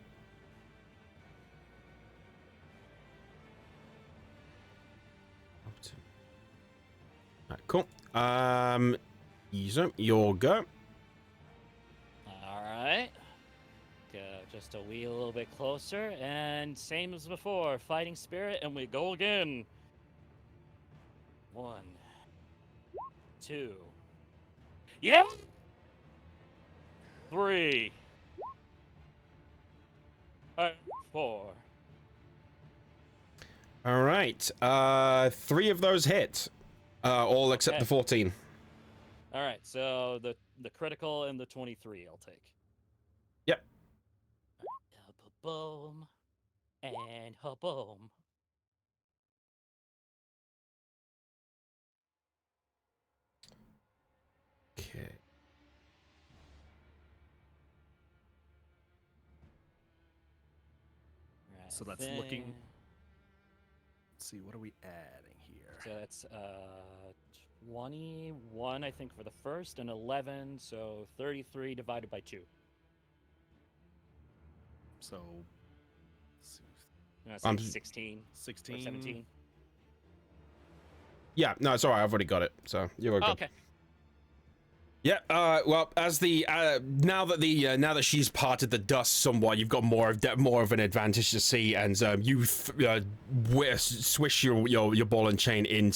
Alright, cool. Yizo, your go. All right. Go just a wee little bit closer, and same as before, fighting spirit, and we go again. 1, 2. Yep. 3. 4. All right. 3 of those hit. All except Okay. the 14. All right, so the critical and the 23 I'll take. Yep. Boom and boom. Okay. Right So that's looking- Let's see, what are we adding here? So that's 21, I think, for the first, and 11, so 33 divided by 2. So, let's see, That's I'm like 16 or 16. 17. Yeah, no, it's all right. I've already got it, so you're all good. Oh, okay. Yeah. Well, as the now that she's parted the dust somewhat, you've got more of an advantage to see, and you swish your ball and chain in,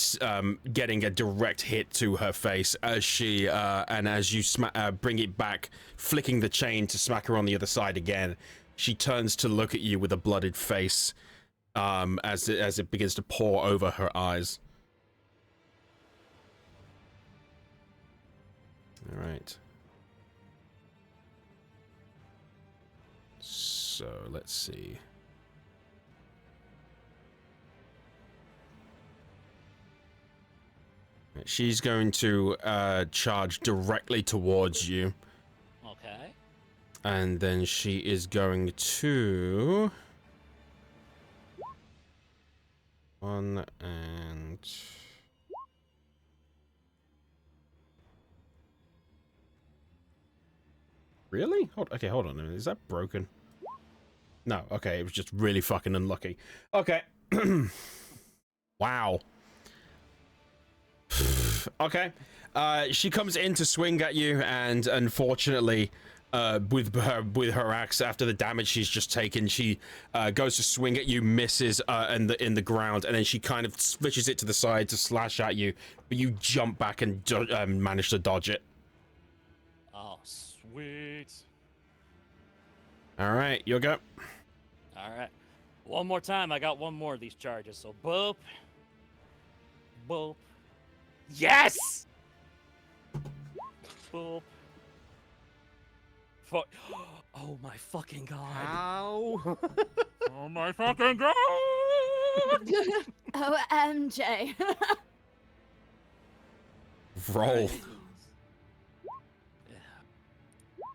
getting a direct hit to her face as she and as you bring it back, flicking the chain to smack her on the other side again. She turns to look at you with a blooded face, as it begins to pour over her eyes. All right. So let's see. She's going to charge directly towards you. Okay. And then she is going to 1 and really? Okay, hold on a minute. Is that broken? No. Okay, it was just really fucking unlucky. Okay. Wow. Okay. She comes in to swing at you, and unfortunately, with her axe, after the damage she's just taken, she goes to swing at you, misses in the ground, and then she kind of switches it to the side to slash at you, but you jump back and manage to dodge it. Oh, sweet. All right, your go. All right. One more time. I got one more of these charges. So boop. Boop. Yes! Boop. Oh my fucking god. Ow! Oh my fucking god! Oh, MJ. Roll.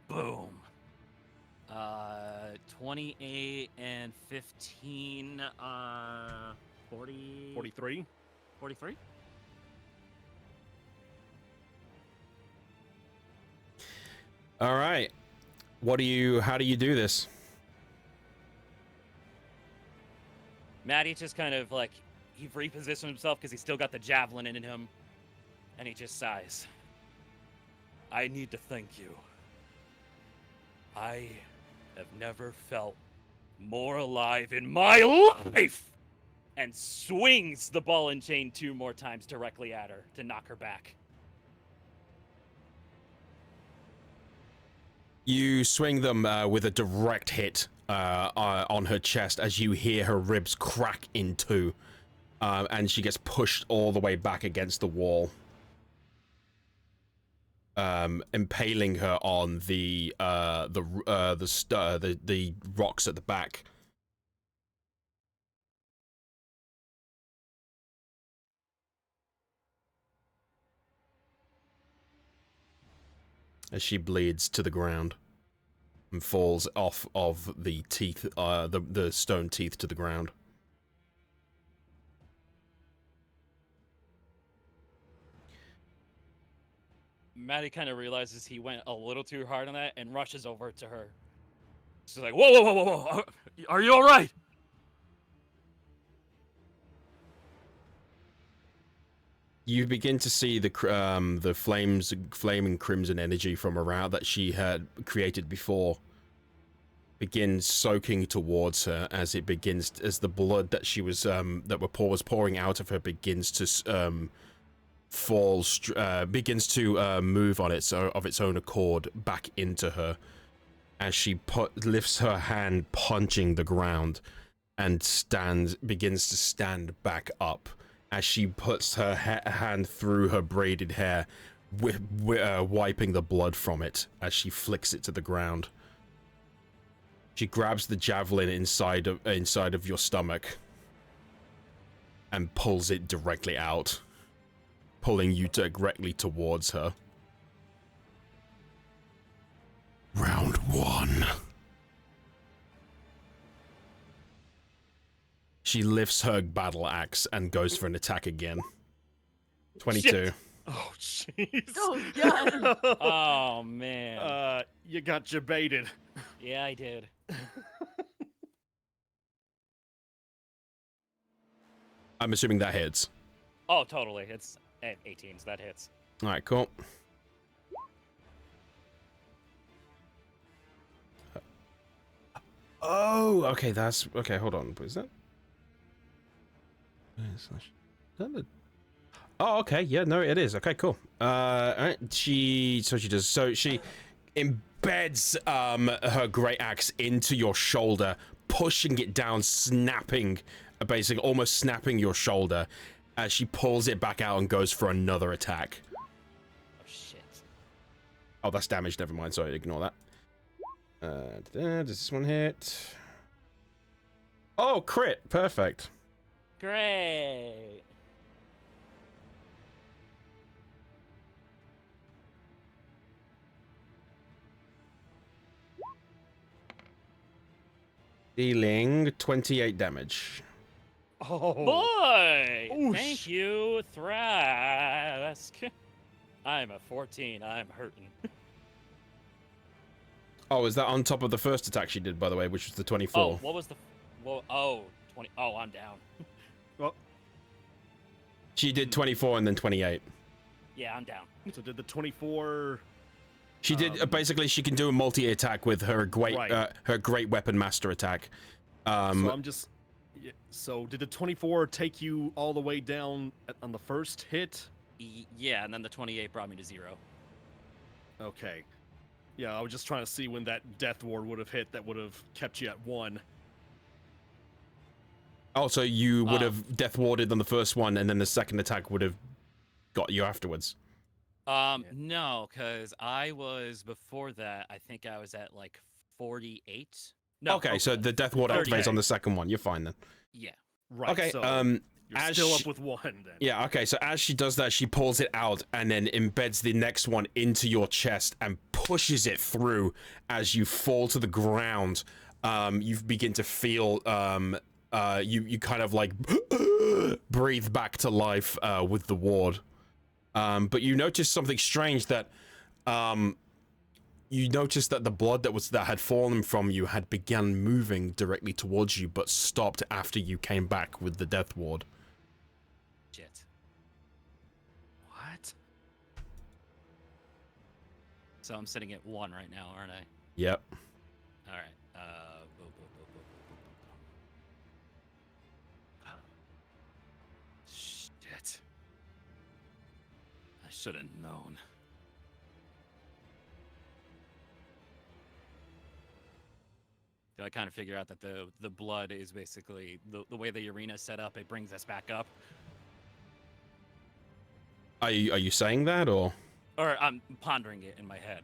Boom. 28 and 15. 40. 43. 43. All right. How do you do this? Maddie just kind of like, he repositioned himself because he's still got the javelin in him. And he just sighs. I need to thank you. I have never felt more alive in my life! And swings the ball and chain 2 more times directly at her to knock her back. You swing them with a direct hit on her chest as you hear her ribs crack in two, and she gets pushed all the way back against the wall, impaling her on the rocks at the back. As she bleeds to the ground and falls off of the teeth, the stone teeth to the ground. Maddie kind of realizes he went a little too hard on that and rushes over to her. She's like, whoa, whoa, whoa, whoa, whoa. Are you all right? You begin to see the flaming crimson energy from around that she had created before begins soaking towards her as the blood that she was was pouring out of her begins to begins to move on of its own accord back into her as she lifts her hand, punching the ground, and begins to stand back up as she puts her hand through her braided hair, wiping the blood from it as she flicks it to the ground. She grabs the javelin inside of your stomach and pulls it directly out, pulling you directly towards her. Round 1. She lifts her battle axe and goes for an attack again. 22. Shit. Oh, jeez. Oh, God. Oh, man. You got jebaited. Yeah, I did. I'm assuming that hits. Oh, totally. It's 18, so that hits. All right, cool. Oh, okay, okay, hold on. Is that? Oh, okay, yeah, no, it is. Okay, cool. All right, she embeds her great axe into your shoulder, pushing it down, basically almost snapping your shoulder as she pulls it back out and goes for another attack. Oh, shit. Oh, that's damage. Never mind. Sorry, ignore that. Does this one hit? Oh, crit. Perfect. Great. Dealing 28 damage. Oh. Boy! Oosh. Thank you, Thrask. I'm a 14. I'm hurting. Oh, is that on top of the first attack she did, by the way, which was the 24? Oh, what was the... Well, oh, 20... Oh, I'm down. Well, she did 24 and then 28. Yeah, I'm down. so did the 24... She did basically. She can do a multi-attack with her great weapon master attack. so I'm just... Yeah, so did the 24 take you all the way down on the first hit? Yeah, and then the 28 brought me to 0. Okay. Yeah, I was just trying to see when that death ward would have hit that would have kept you at 1. Oh, so you would have death warded on the first one, and then the second attack would have got you afterwards. No, because I was before that. I think I was at like 48. No. Okay, so the death ward activates on the second one. You're fine then. Yeah. Right. Okay, So you're as still she- up with one then. Yeah, okay, so as she does that, she pulls it out and then embeds the next one into your chest and pushes it through as you fall to the ground. You begin to feel, you kind of like breathe back to life with the ward. But you notice something strange that, you noticed that the blood that had fallen from you had begun moving directly towards you, but stopped after you came back with the death ward. Shit. What? So I'm sitting at 1 right now, aren't I? Yep. All right. Boop, boop, boop, boop, boop, boop, boop. Shit. I should have known. So I kind of figure out that the blood is basically the way the arena's set up. It brings us back up. Are you saying that, or I'm pondering it in my head.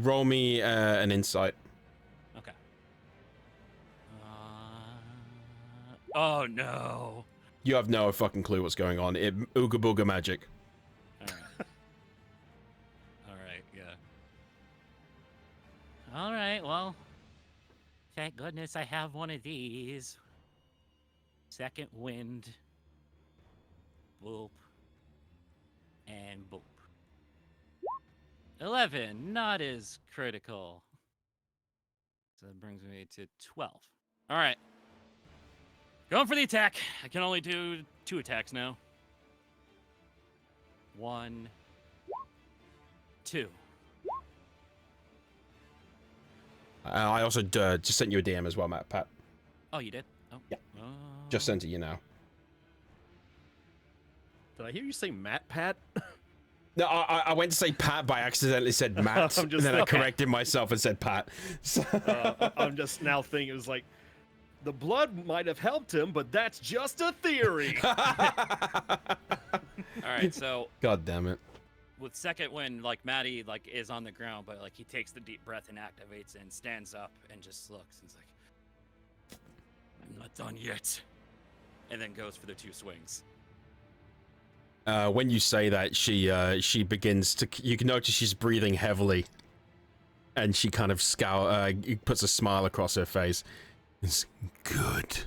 roll me an insight? Okay. Oh no. You have no fucking clue what's going on. Ooga booga magic. All right. All right. Yeah. All right. Well, thank goodness I have one of these. Second wind. Boop. And boop. 11. Not as critical. So that brings me to 12. All right. Going for the attack. I can only do 2 attacks now. 1, 2. I also just sent you a DM as well, Pat. Oh, you did? Oh. Yeah. Oh. Just sent it you now. Did I hear you say Matt Pat? No, I went to say Pat, but I accidentally said Matt, I'm and just- then I okay. corrected myself and said Pat. So- I'm just now thinking it was like, the blood might have helped him, but that's just a theory. All right, so God damn it. with second wind, like Maddie like is on the ground, but like he takes the deep breath and activates it and stands up and just looks and he's like, I'm not done yet. And then goes for the 2 swings. When you say that, she begins to. You can notice she's breathing heavily, and she kind of puts a smile across her face. It's good.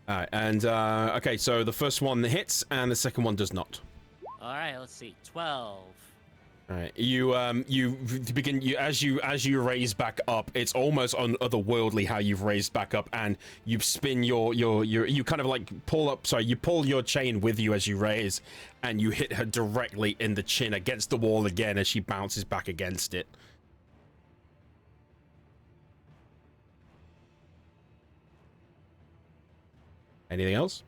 All right, and okay, so the first one hits, and the second one does not. All right, let's see, 12. All right, you begin as you raise back up. It's almost otherworldly how you've raised back up, and you spin you kind of like pull up. Sorry, you pull your chain with you as you raise, and you hit her directly in the chin against the wall again as she bounces back against it. Anything else?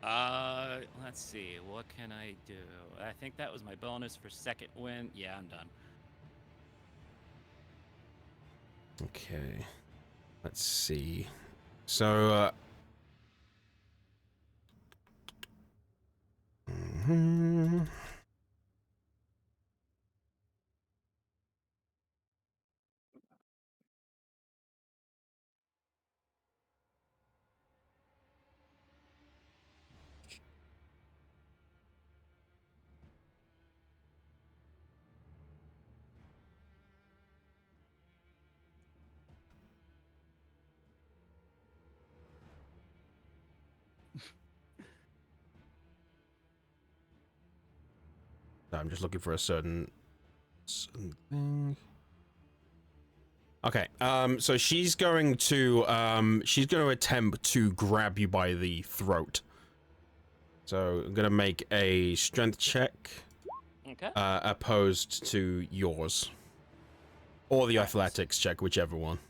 Let's see, what can I do? I think that was my bonus for second win. Yeah, I'm done. Okay. Let's see. So, I'm just looking for a certain thing. Okay, so she's going to attempt to grab you by the throat. So I'm gonna make a strength check, Okay. opposed to yours, or the athletics check, whichever one.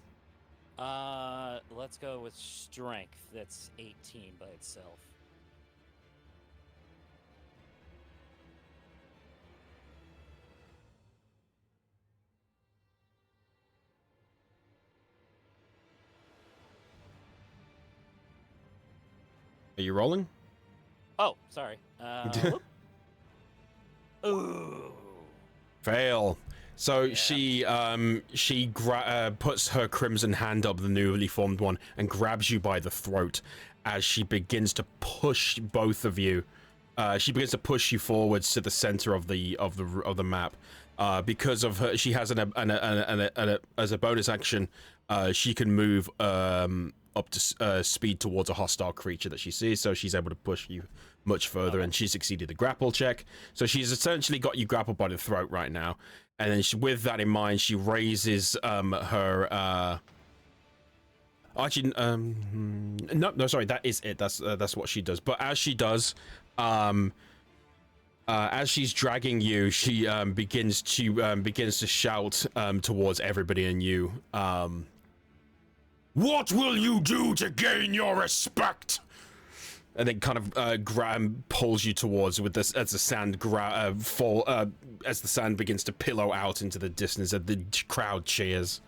Let's go with strength. That's 18 by itself. Are you rolling? Oh, sorry. Whoop. Ooh. Fail. So she puts her crimson hand up, the newly formed one, and grabs you by the throat as she begins to push both of you. She begins to push you forwards to the center of the map. Because of her, she has as a bonus action, she can move up to speed towards a hostile creature that she sees, so she's able to push you much further, and she succeeded the grapple check. So she's essentially got you grappled by the throat right now. And then with that in mind, she raises her actually no, sorry, that is it. That's what she does. But as she does, as she's dragging you, she begins to shout towards everybody and you. What will you do to gain your respect? And then kind of pulls you towards with this as the sand as the sand begins to pillow out into the distance, and the crowd cheers.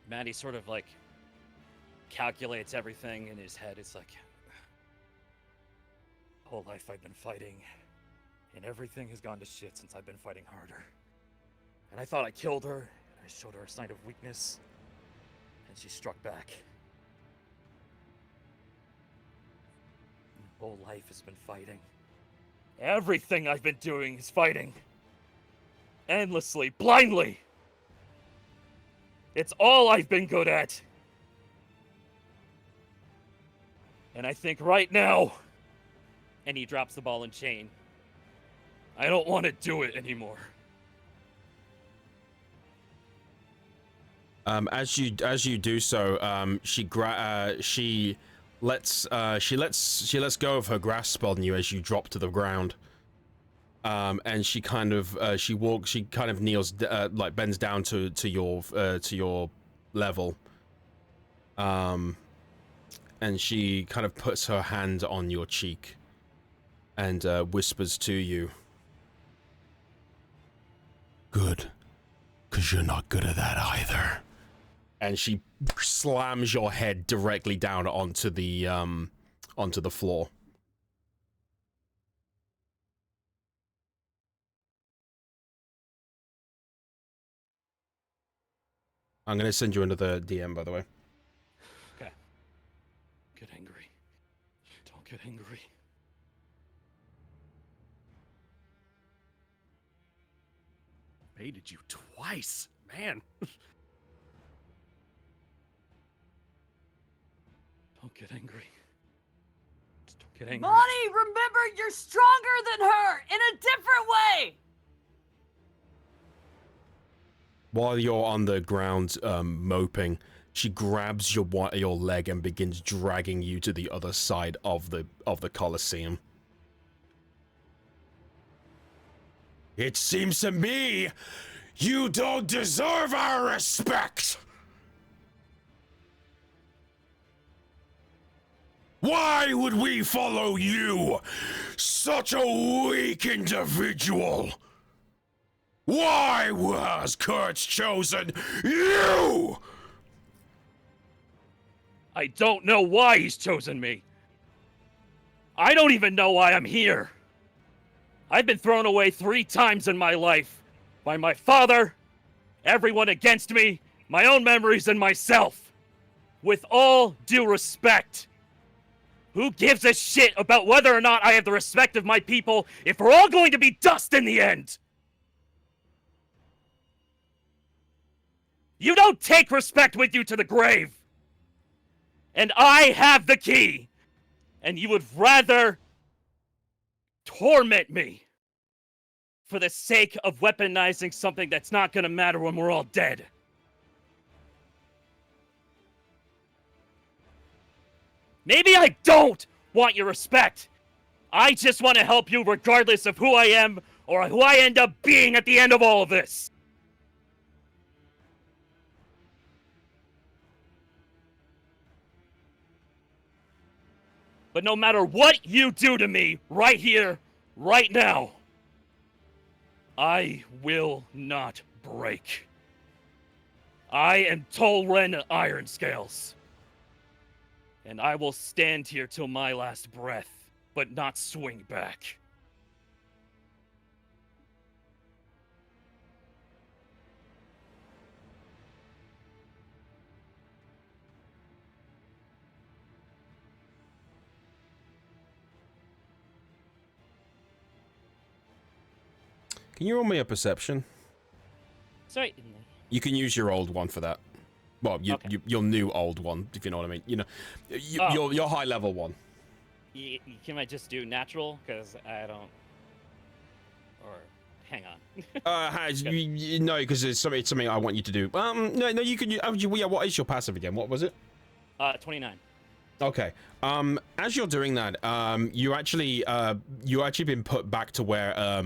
Maddie sort of like calculates everything in his head. It's like, whole life I've been fighting, and everything has gone to shit since I've been fighting harder. And I thought I killed her, and I showed her a sign of weakness, and she struck back. Whole life has been fighting. Everything I've been doing is fighting. Endlessly, blindly. It's all I've been good at. And I think right now, and he drops the ball and chain, I don't want to do it anymore. As you do so, she lets go of her grasp on you as you drop to the ground. And she kind of kneels, like bends down to your level. And she kind of puts her hand on your cheek and whispers to you, "Good, 'cause you're not good at that either." And she slams your head directly down onto the floor. I'm gonna send you another DM, by the way. Okay. Get angry. Don't get angry. Baited you twice, man. Don't get angry. Just don't get angry. Bonnie, remember, you're stronger than her in a different way. While you're on the ground moping, she grabs your leg and begins dragging you to the other side of the Colosseum. It seems to me you don't deserve our respect. Why would we follow you, such a weak individual? Why has Kurtz chosen you? I don't know why he's chosen me. I don't even know why I'm here. I've been thrown away 3 times in my life. By my father, everyone against me, my own memories, and myself. With all due respect, who gives a shit about whether or not I have the respect of my people if we're all going to be dust in the end? You don't take respect with you to the grave. And I have the key. And you would rather torment me for the sake of weaponizing something that's not gonna matter when we're all dead. Maybe I don't want your respect. I just want to help you regardless of who I am or who I end up being at the end of all of this. But no matter what you do to me right here, right now, I will not break. I am Tolren Ironscales. And I will stand here till my last breath, but not swing back. Can you roll me a perception? Certainly. You can use your old one for that. Well, your new old one, if you know what I mean. You know, your high level one. Can I just do natural? Because I don't. Or hang on. No, because it's something I want you to do. No, you can. Yeah, what is your passive again? What was it? 29. Okay. As you're doing that, you actually been put back to where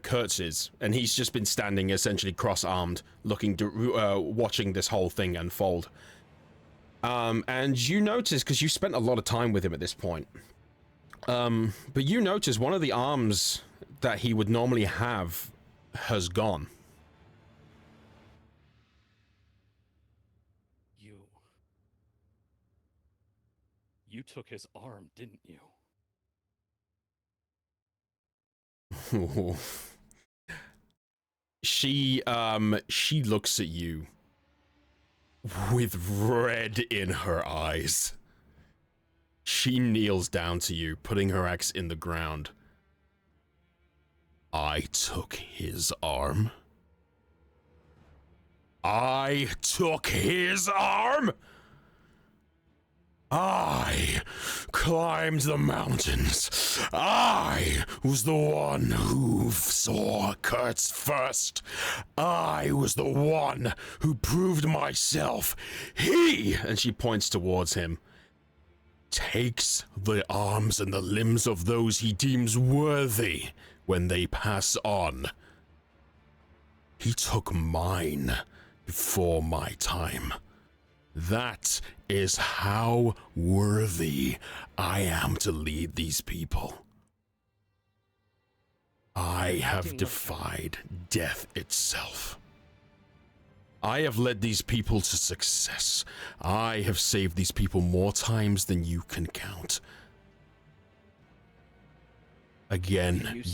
Kurtz is, and he's just been standing essentially cross-armed, looking watching this whole thing unfold. And you notice, because you spent a lot of time with him at this point, but you notice one of the arms that he would normally have has gone. You took his arm, didn't you? She looks at you with red in her eyes. She kneels down to you, putting her axe in the ground. I took his arm. I took his arm! I climbed the mountains. I was the one who saw Kurtz first. I was the one who proved myself. He, and she points towards him, takes the arms and the limbs of those he deems worthy when they pass on. He took mine before my time. That is how worthy I am to lead these people. I have defied death itself. I have led these people to success. I have saved these people more times than you can count. Again,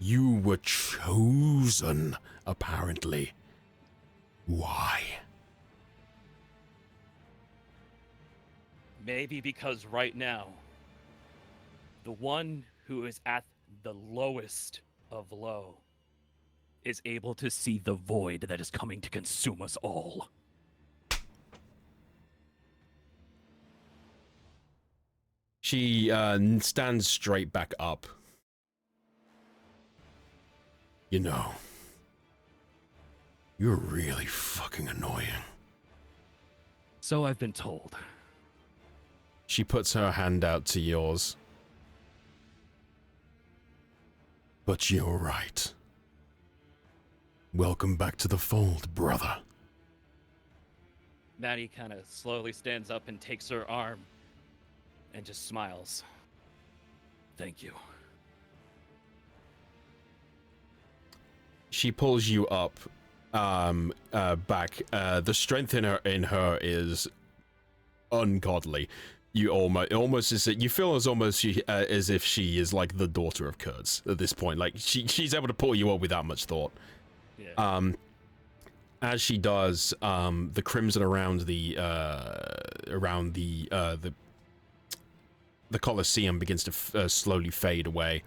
you were chosen, apparently. Why? Maybe because right now, the one who is at the lowest of low is able to see the void that is coming to consume us all. She stands straight back up. You know, you're really fucking annoying. So I've been told. She puts her hand out to yours. But you're right. Welcome back to the fold, brother. Maddie kind of slowly stands up and takes her arm and just smiles. Thank you. She pulls you up, back. The strength in her is ungodly. You almost is you feel as almost as if she is like the daughter of Kurtz at this point. Like she's able to pull you up without much thought. Yeah. As she does, the crimson around the Colosseum begins to slowly fade away.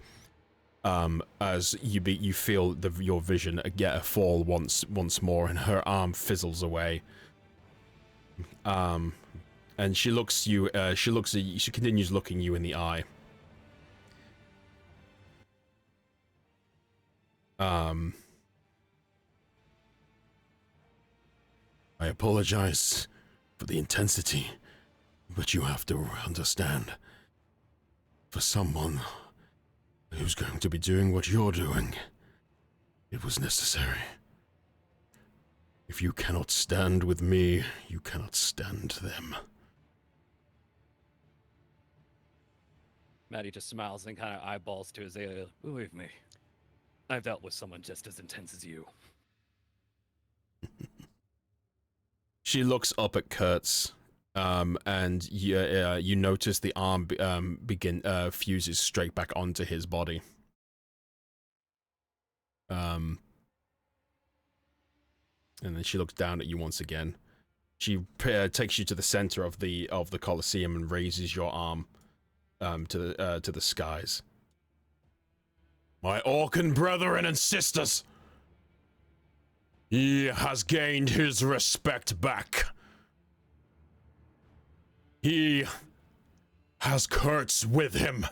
As you feel your vision get a fall once more, and her arm fizzles away. And she looks you. She continues looking you in the eye. I apologize for the intensity, but you have to understand. For someone who's going to be doing what you're doing, it was necessary. If you cannot stand with me, you cannot stand them. Maddie just smiles and kind of eyeballs to Azalea. Believe me, I've dealt with someone just as intense as you. She looks up at Kurtz, and you notice the arm fuses straight back onto his body. And then she looks down at you once again. She takes you to the center of the Colosseum and raises your arm to the skies. My Orcan brethren and sisters, he has gained his respect back. He has Kurtz with him.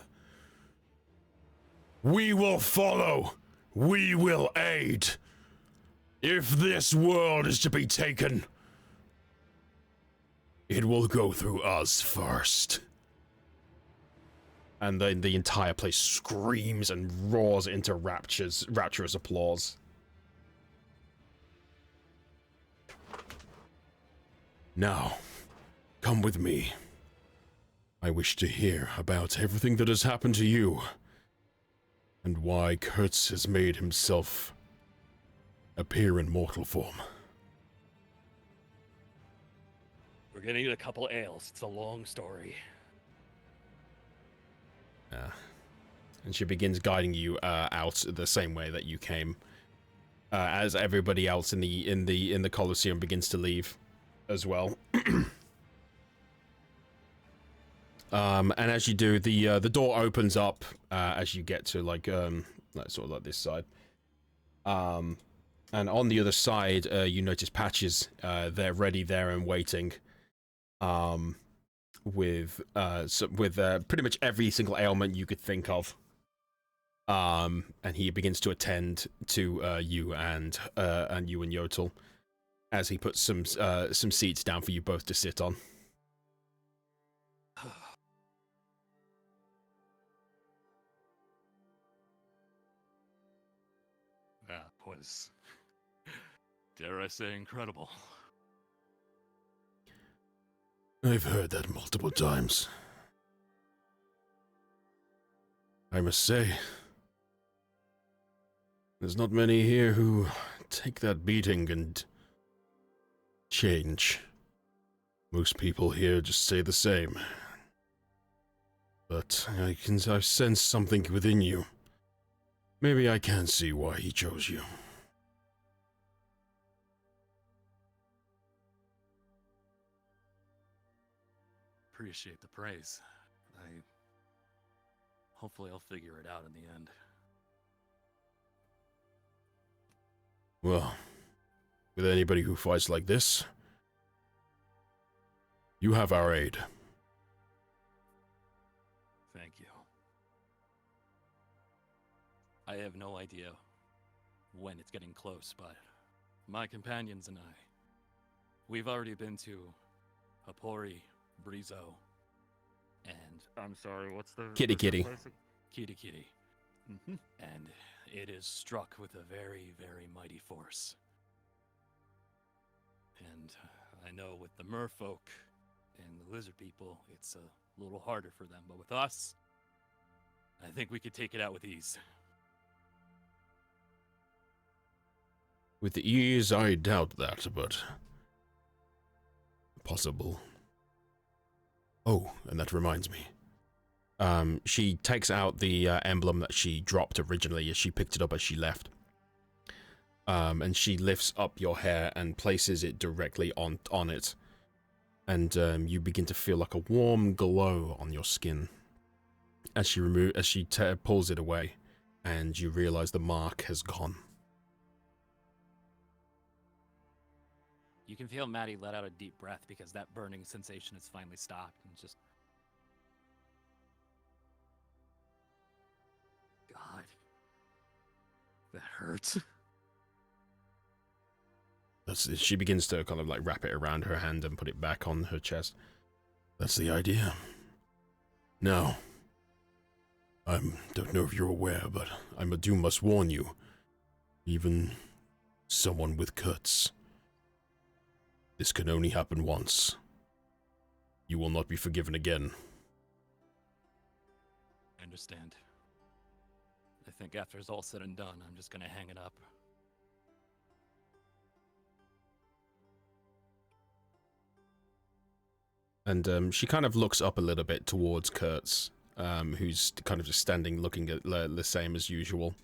We will follow. We will aid. If this world is to be taken, it will go through us first. And then the entire place screams and roars into rapturous applause. Now, come with me. I wish to hear about everything that has happened to you, and why Kurtz has made himself appear in mortal form. We're gonna need a couple ales. It's a long story. And she begins guiding you out the same way that you came, as everybody else in the Colosseum begins to leave as well. And as you do, the door opens up as you get to like sort of like this side. And on the other side, you notice Patches. They're ready there and waiting. With pretty much every single ailment you could think of. And he begins to attend to you and Yotel as he puts some seats down for you both to sit on. That was, dare I say, incredible. I've heard that multiple times. I must say, there's not many here who take that beating and change. Most people here just stay the same. But I've sensed something within you. Maybe I can see why he chose you. Appreciate the praise. Hopefully I'll figure it out in the end. Well, with anybody who fights like this, you have our aid. Thank you. I have no idea when it's getting close, but my companions and I, we've already been to Apori, Brizo, and I'm sorry, what's the Kitty what's the Kitty. place? Kitty Kitty. And it is struck with a very, very mighty force. And I know with the merfolk and the lizard people, it's a little harder for them, but with us, I think we could take it out with ease. With ease, I doubt that, but possible. Oh, and that reminds me. She takes out the emblem that she dropped originally as she picked it up as she left. And she lifts up your hair and places it directly on it. And you begin to feel like a warm glow on your skin as she pulls it away, and you realize the mark has gone. You can feel Maddie let out a deep breath because that burning sensation has finally stopped and just. God. That hurts. She begins to kind of like wrap it around her hand and put it back on her chest. That's the idea. Now, I don't know if you're aware, but I must warn you. Even someone with cuts. This can only happen once. You will not be forgiven again. I understand. I think after it's all said and done, I'm just gonna hang it up. And she kind of looks up a little bit towards Kurtz, who's kind of just standing looking at the same as usual.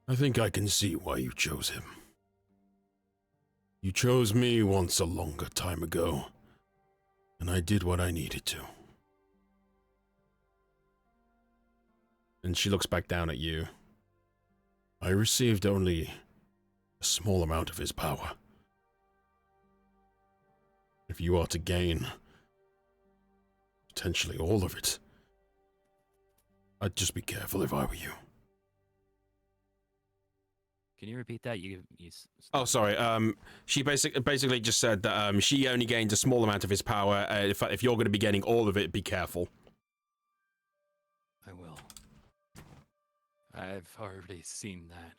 I think I can see why you chose him. You chose me once a longer time ago, and I did what I needed to. And she looks back down at you. I received only a small amount of his power. If you are to gain potentially all of it, I'd just be careful if I were you. Can you repeat that? Oh, sorry. She basically just said that she only gained a small amount of his power. If you're going to be gaining all of it, be careful. I will. I've already seen that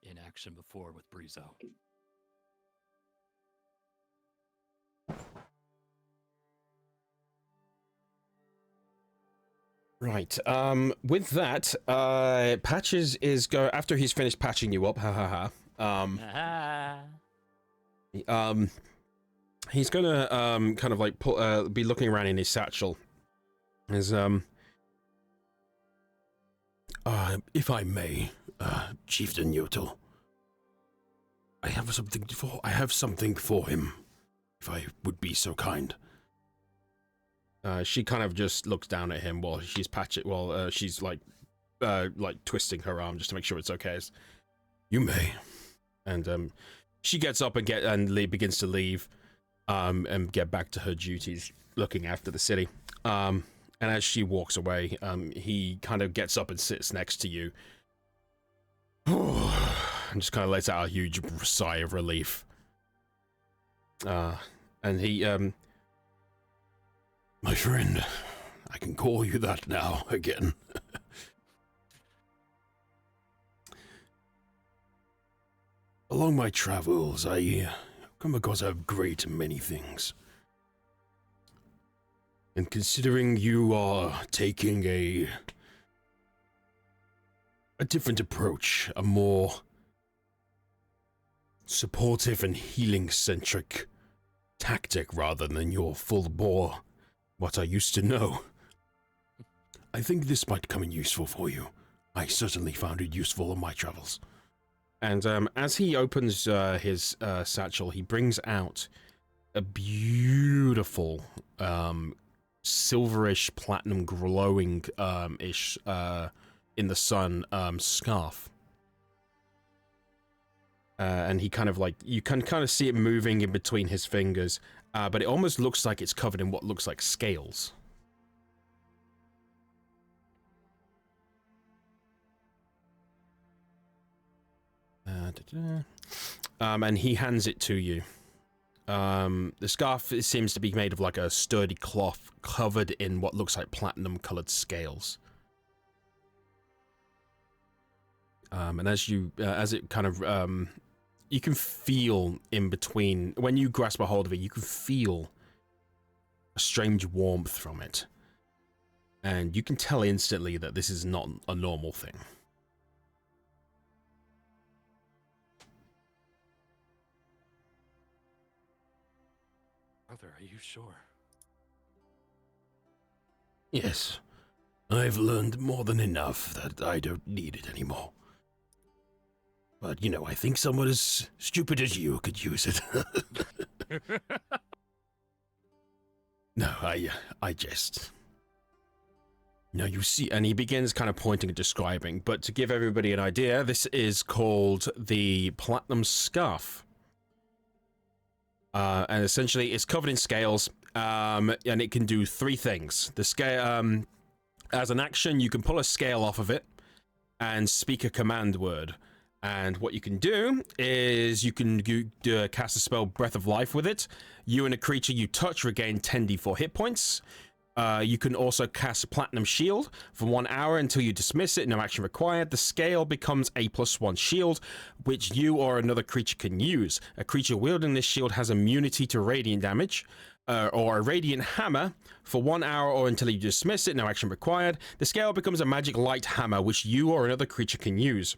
in action before with Brizo. Right. With that, Patches is after he's finished patching you up. He's gonna kind of like be looking around in his satchel. As if I may, Chieftain Yotel, I have something for him, if I would be so kind. She kind of just looks down at him while she's she's like twisting her arm just to make sure it's okay. You may. And she gets up and begins to leave and get back to her duties, looking after the city. And as she walks away, he kind of gets up and sits next to you. And just kind of lets out a huge sigh of relief. And he, my friend, I can call you that now again. Along my travels, I come across a great many things. And considering you are taking a different approach, a more supportive and healing-centric tactic rather than your full-bore what I used to know, I think this might come in useful for you. I certainly found it useful on my travels. And as he opens his satchel, he brings out a beautiful silverish, platinum glowing ish in the sun scarf. And he kind of like, you can kind of see it moving in between his fingers, but it almost looks like it's covered in what looks like scales. And he hands it to you. The scarf seems to be made of like a sturdy cloth covered in what looks like platinum colored scales. And as it kind of, you can feel in between, when you grasp a hold of it, you can feel a strange warmth from it. And you can tell instantly that this is not a normal thing. Brother, are you sure? Yes. I've learned more than enough that I don't need it anymore. But, you know, I think someone as stupid as you could use it. No, I jest. Now you see, and he begins kind of pointing and describing, but to give everybody an idea, this is called the Platinum Scarf. And essentially it's covered in scales, and it can do three things. The scale, as an action, you can pull a scale off of it and speak a command word. And what you can do is you can cast a spell Breath of Life with it. You and a creature you touch regain 10d4 hit points. You can also cast Platinum Shield for 1 hour until you dismiss it, no action required. The scale becomes a +1 shield, which you or another creature can use. A creature wielding this shield has immunity to radiant damage, or a radiant hammer for 1 hour or until you dismiss it, no action required. The scale becomes a magic light hammer, which you or another creature can use.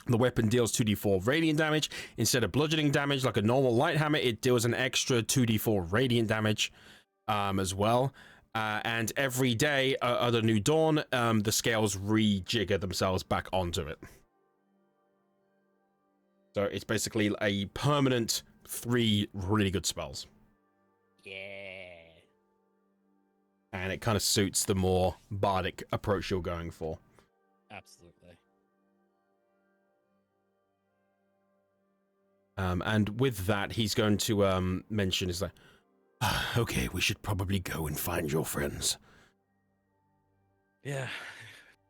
The weapon deals 2d4 radiant damage. Instead of bludgeoning damage like a normal light hammer, it deals an extra 2d4 radiant damage as well. And every day at a new dawn, the scales rejigger themselves back onto it. So it's basically a permanent 3 really good spells. Yeah. And it kind of suits the more bardic approach you're going for. Absolutely. And with that, he's going to mention is like, okay, we should probably go and find your friends. Yeah,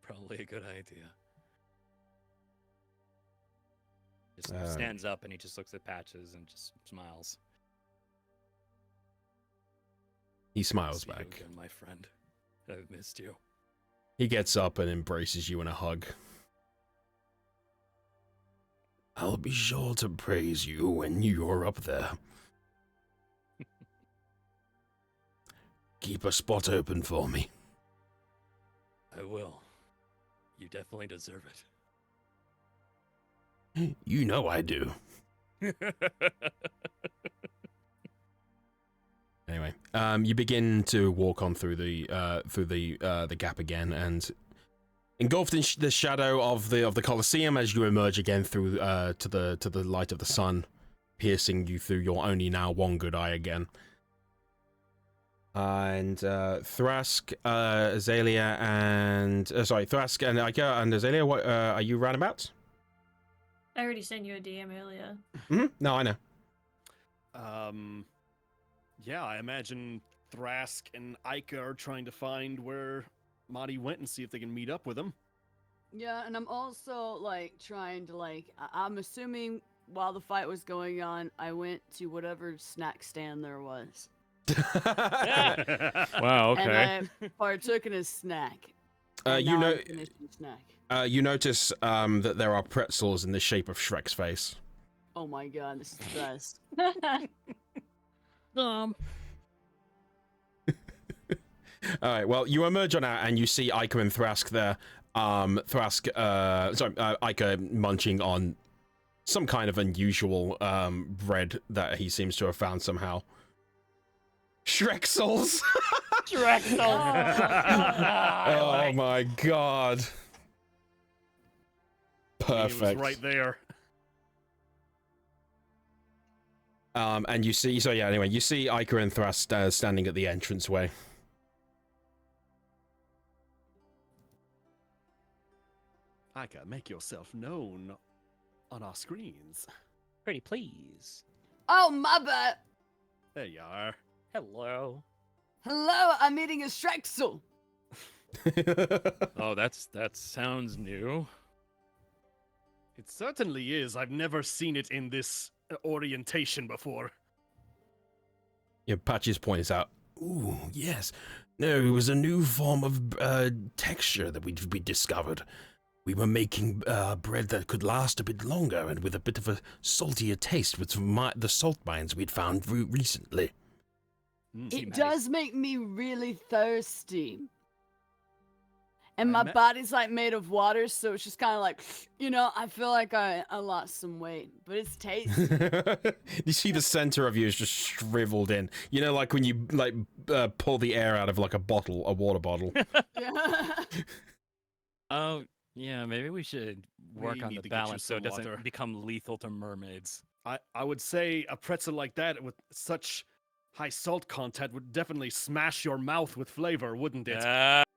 probably a good idea. Just stands up and he just looks at Patches and just smiles. He smiles See you back. again, my friend. I've missed you. He gets up and embraces you in a hug. I'll be sure to praise you when you're up there. Keep a spot open for me. I will. You definitely deserve You know I do. it. Anyway, you begin to walk on through the gap again, and engulfed in the shadow of the Colosseum as you emerge again through to the light of the sun, piercing you through your only now one good eye again. And Thrask, Azalea, and Thrask and Ica and Azalea, what are you roundabout? I already sent you a DM earlier. No, I know. Yeah, I imagine Thrask and Ica are trying to find where Madi went and see if they can meet up with him. Yeah, and I'm also like trying to I'm assuming while the fight was going on, I went to whatever snack stand there was. Wow, okay. And I partook in a snack. And You now know, I'm finishing snack. you notice that there are pretzels in the shape of Shrek's face. Oh my god, this is the best. All right, well, you emerge on out and you see Ica and Thrask there. Ica munching on some kind of unusual bread that he seems to have found somehow. Shrexels! Oh my god. Perfect. He was right there. And you see, anyway, you see Ica and Thrask standing at the entranceway. Ica, make yourself known on our screens. Pretty please. Oh, my bad. There you are. Hello. Hello, I'm eating a Shrexel. Oh, that sounds new. It certainly is. I've never seen it in this orientation before. Yeah, Patches points out. Ooh, yes. No, it was a new form of texture that we discovered. We were making bread that could last a bit longer and with a bit of a saltier taste with the salt mines we'd found recently. It does make me really thirsty. And I my me- body's like made of water, so it's just kind of like, I feel like I lost some weight, but it's tasty. You see the center of you is just shriveled in. You know, like when you pull the air out of like a water bottle. Oh, yeah, maybe we should work We on need the to get you balance so it some doesn't water. become lethal to mermaids. I would say a pretzel like that with such high salt content would definitely smash your mouth with flavor, wouldn't it? That's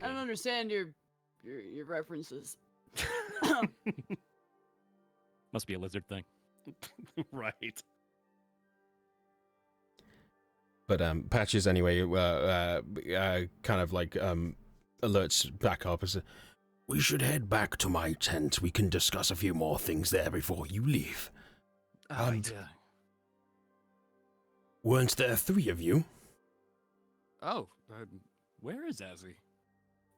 I don't good. understand your references. Must be a lizard thing. Right. But Patches anyway kind of like alerts back up as we should head back to my tent. We can discuss a few more things there before you leave. Yeah. Weren't there 3 of you? Oh, where is Azzy?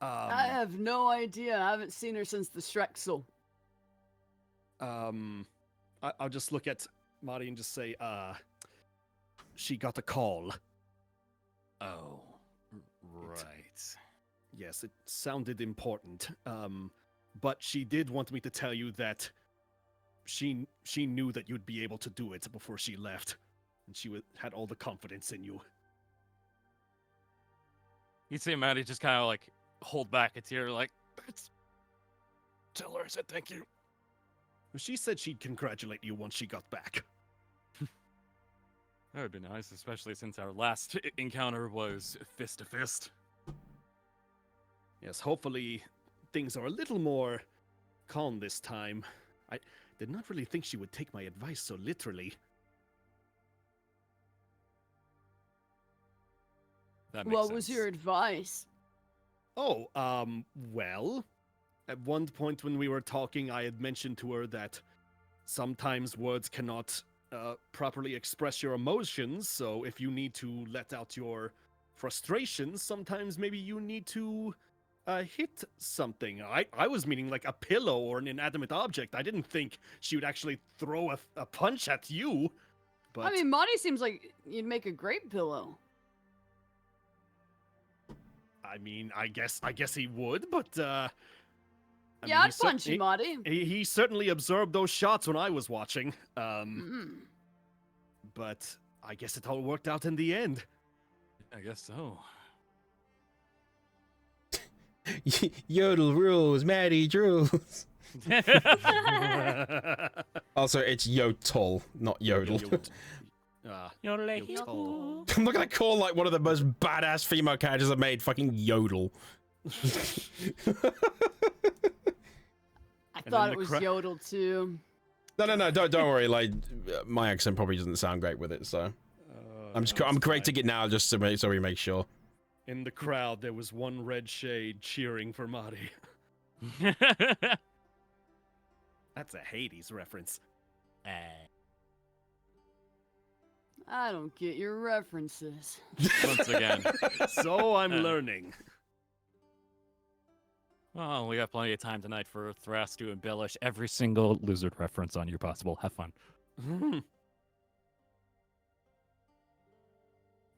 I have no idea. I haven't seen her since the Shrexel. I'll just look at Madi and just say, she got a call. Oh, right. Yes, it sounded important. But she did want me to tell you that she knew that you'd be able to do it before she left, and she had all the confidence in you. You see Maddie just kind of like hold back a tear, like, tell her I said thank you. She said she'd congratulate you once she got back. That would be nice, especially since our last encounter was fist to fist. Yes, hopefully things are a little more calm this time. I did not really think she would take my advice so literally. That makes What sense. was your advice? Oh, well, at one point when we were talking, I had mentioned to her that sometimes words cannot properly express your emotions, so if you need to let out your frustrations, sometimes maybe you need to hit something. I was meaning like a pillow or an inanimate object. I didn't think she would actually throw a punch at you, but... I mean, Monty seems like you'd make a great pillow. I mean, I guess he would, but I mean, Yeah, he I'd punch you, he- Monty. He certainly observed those shots when I was watching. But I guess it all worked out in the end. I guess so. Yodel rules, Maddie drools. Also, it's Yotel, not Yodel. Yotel. I'm not gonna call like one of the most badass female characters I've made fucking Yodel. I then thought the it was cra- Yodel too. No, don't worry. Like, my accent probably doesn't sound great with it, so I'm correcting it now just to make sure. In the crowd, there was one red shade cheering for Marty. That's a Hades reference. I don't get your references. Once again. So I'm learning. Well, we got plenty of time tonight for Thras to embellish every single lizard reference on you possible. Have fun.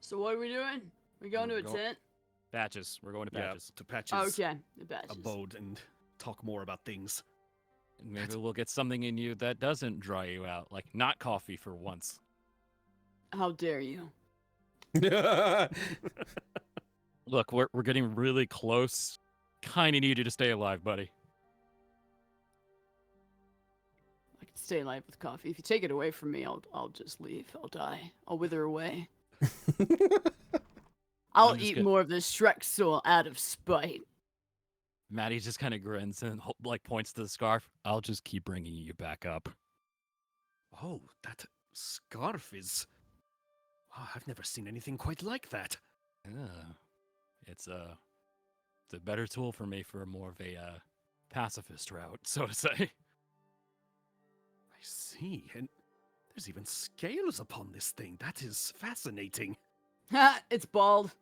So what are we doing? We going to a tent? Patches. We're going to Yeah, Patches. to Patches' Okay, the badges. abode and talk more about things. And maybe we'll get something in you that doesn't dry you out. Like, not coffee for once. How dare you? Look, we're getting really close. Kinda need you to stay alive, buddy. I can stay alive with coffee. If you take it away from me, I'll just leave. I'll die. I'll wither away. I'll I'm just eat gonna- more of this Shrek soul out of spite. Maddie just kind of grins and like points to the scarf. I'll just keep bringing you back up. Oh, that scarf is... Oh, I've never seen anything quite like that. It's a better tool for me for more of a pacifist route, so to say. I see, and there's even scales upon this thing. That is fascinating. Ha! It's bald.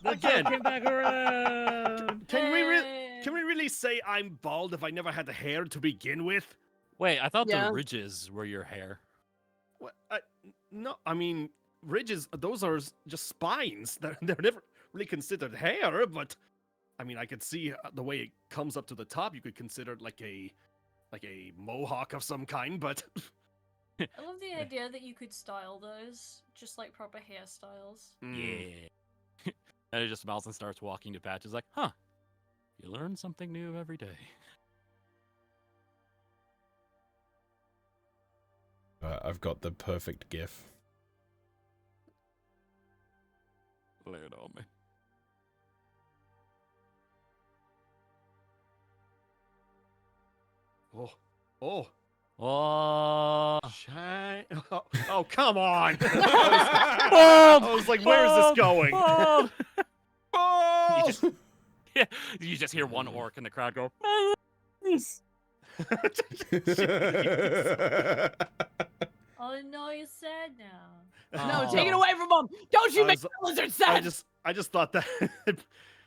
Again, back around. can we really say I'm bald if I never had the hair to begin with? Wait, I thought Yeah. the ridges were your hair. What? No, I mean ridges. Those are just spines. They're never really considered hair, but I mean I could see the way it comes up to the top. You could consider it like a mohawk of some kind, but I love the idea that you could style those, just like proper hairstyles. Yeah. And it just smiles and starts walking to Patches like, huh, you learn something new every day. I've got the perfect gif. Lay it on me. oh, Oh, shine. Oh, come on. Bold! I was like, where is this going? Bold! Oh! You just hear one orc in the crowd go, Oh no, you're sad now. No, Oh. take it away from him! Don't you I make was- the lizard sad! I just thought that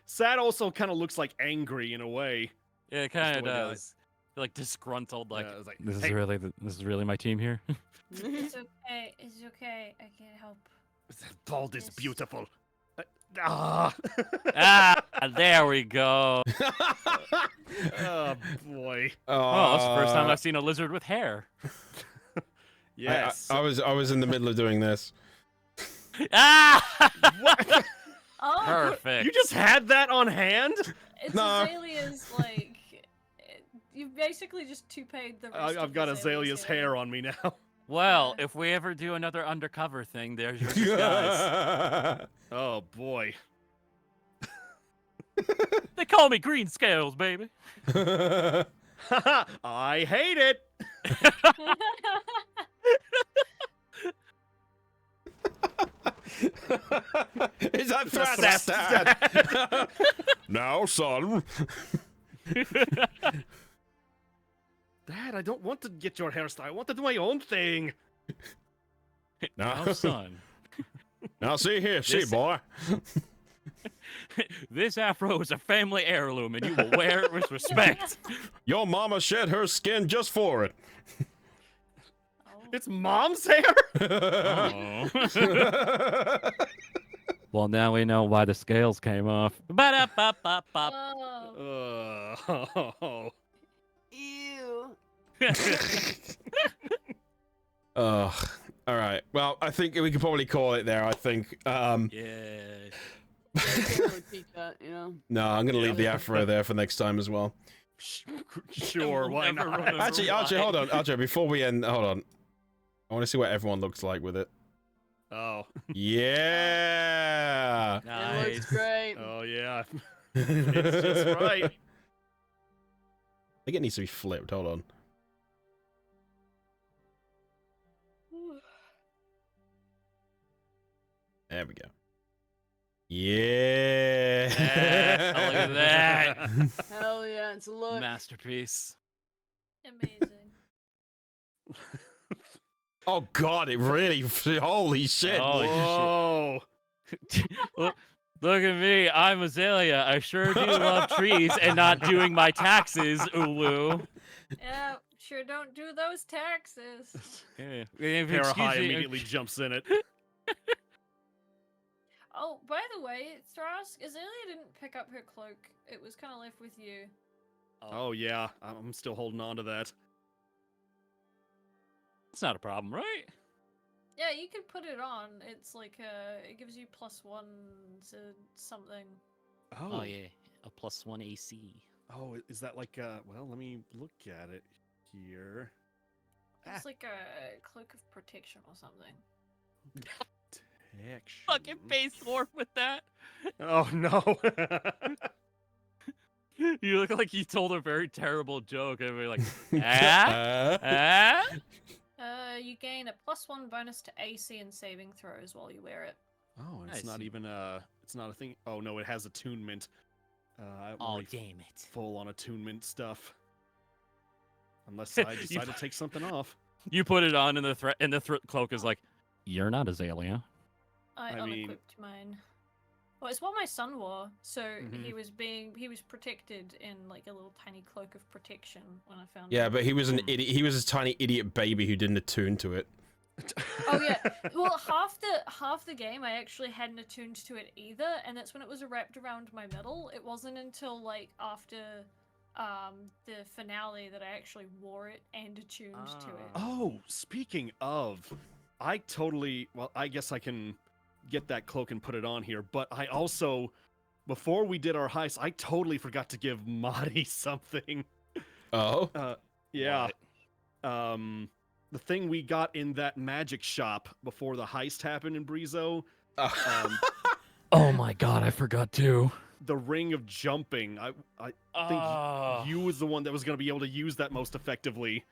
sad also kind of looks like angry in a way. Yeah, it kind of the way they, like- does. Like disgruntled, like, Yeah, it was like, this is "Hey." really my team here. It's okay. It's okay. I can't help. Bald is Yes. beautiful. Ah. Ah, there we go. Oh boy. Oh, that's the first time I've seen a lizard with hair. Yes. I was in the middle of doing this. Ah! What? Oh, Perfect. You just had that on hand? it's No. Azalea's like. You've basically just toupeed the rest I've of got Azalea's Azalea's hair on me now. Well, Yeah. if we ever do another undercover thing, there's your disguise. Oh boy. They call me Green Scales, baby. I hate it. Is that threat, Dad? Now, son. Dad, I don't want to get your hairstyle. I want to do my own thing. Now, son. Now, see here, see, This- boy. This afro is a family heirloom, and you will wear it with respect. Your mama shed her skin just for it. It's Mom's hair? Oh. Well, now we know why the scales came off. Ba-da-ba-ba-ba. Oh. Oh. Ew. Ugh. All right. Well, I think we could probably call it there. I think. Yeah. Can't really peek that, you know. No, I'm gonna leave the afro there for next time as well. Sure, We'll why never not? remember Actually, why. hold on, Archer. Before we end, hold on. I want to see what everyone looks like with it. Oh. Yeah. It Nice. looks great. Oh, yeah. it's It's just right. I think it needs to be flipped. Hold on. There we go. Yeah. Yeah, look at that. Hell yeah, it's a look. Masterpiece. Amazing. Oh God! It really. Holy shit! Holy Whoa. Look at me. I'm Azalea. I sure do love trees and not doing my taxes. Ulu. Yeah, sure don't do those taxes. Yeah. If Para excuse High me, immediately jumps in it. Oh, by the way, Thrask, Azalea didn't pick up her cloak. It was kind of left with you. Oh, yeah. I'm still holding on to that. It's not a problem, right? Yeah, you can put it on. It's like it gives you +1 to something. Oh yeah, a +1 AC. Oh, is that like well, let me look at it here. It's like a cloak of protection or something. Protection. Fucking face warp with that. Oh no. You look like you told a very terrible joke and we're like, ah? Ah? You gain a +1 bonus to AC and saving throws while you wear it. Oh, I it's not see. even it's not a thing. Oh no, it has attunement. I'm Oh already damn it! full on attunement stuff. Unless I You decide to take something off. You put it on and the cloak is like, you're not I Azalea. I mean- unequipped mine. Well, it's what my son wore, so Mhm. he was protected in like a little tiny cloak of protection when I found Yeah, him. but he was an idiot. He was a tiny idiot baby who didn't attune to it. Oh yeah. Well, half the game I actually hadn't attuned to it either, and that's when it was wrapped around my middle. It wasn't until like after the finale that I actually wore it and attuned to it. Oh, speaking of, I guess I can get that cloak and put it on here, but I also, before we did our heist, I totally forgot to give Madi something. Oh. Yeah. The thing we got in that magic shop before the heist happened in Brizo, Oh my god, I forgot too. the ring of jumping. I think you was the one that was going to be able to use that most effectively.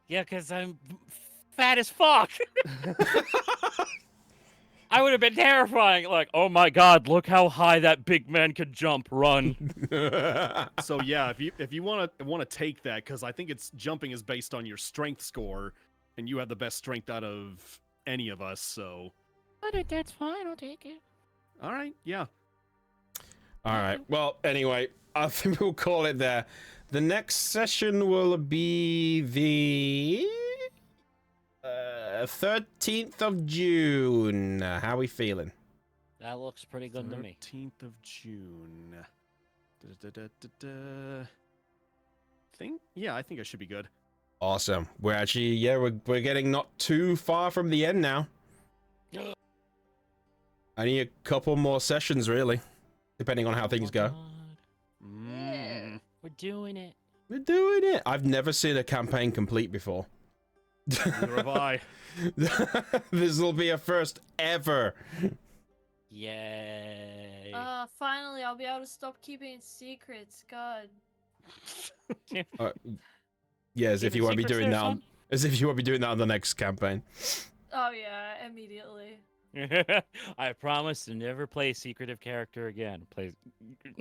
Yeah, because I'm fat as fuck. I would have been terrifying. Like, oh my god, look how high that big man could jump. Run. So yeah, if you want to take that, because I think it's jumping is based on your strength score, and you have the best strength out of any of us. So But that's fine. I'll take it. all right, yeah. All right. Well, anyway, I think we'll call it there. The next session will be the 13th of June. How are we feeling? That looks pretty good to me. 13th of June. I think I should be good. Awesome. We're actually, yeah, we're getting not too far from the end now. I need a couple more sessions, really, depending on how things go. Mm. We're doing it. We're doing it. I've never seen a campaign complete before. Neither have I. This will be a first ever. Yay. Finally, I'll be able to stop keeping secrets. God. Yeah, as if Keeping you won't be secrets doing there, that. son? As if you won't be doing that on the next campaign. Oh yeah, immediately. I promise to never play a secretive character again. Play.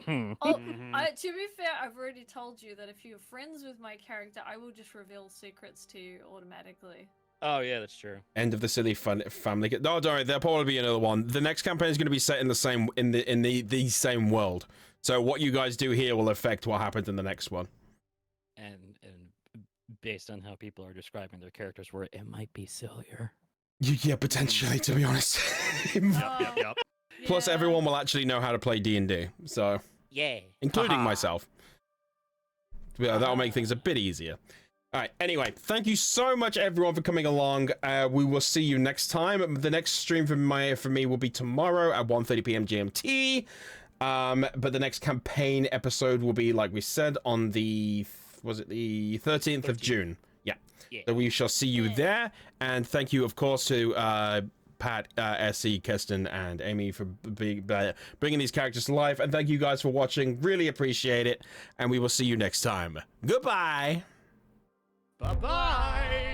Oh, Mhm. to be fair, I've already told you that if you're friends with my character, I will just reveal secrets to you automatically. Oh yeah, that's true. End of the silly family. No, don't worry, there'll probably be another one. The next campaign is going to be set in the same world. So what you guys do here will affect what happens in the next one. And based on how people are describing their characters, where it might be sillier. Yeah, potentially, to be honest. Oh, Plus, yeah. everyone will actually know how to play D&D, so Yeah. including Haha. myself. Yeah, that'll make things a bit easier. All right. Anyway, thank you so much, everyone, for coming along. We will see you next time. The next stream for me will be tomorrow at 1:30 p.m. GMT. But the next campaign episode will be, like we said, on the 13th of June. Yeah. So we shall see you there. And thank you, of course, to Pat, SE, Kirsten, and Amy for bringing these characters to life. And thank you guys for watching. Really appreciate it. And we will see you next time. Goodbye. Bye-bye!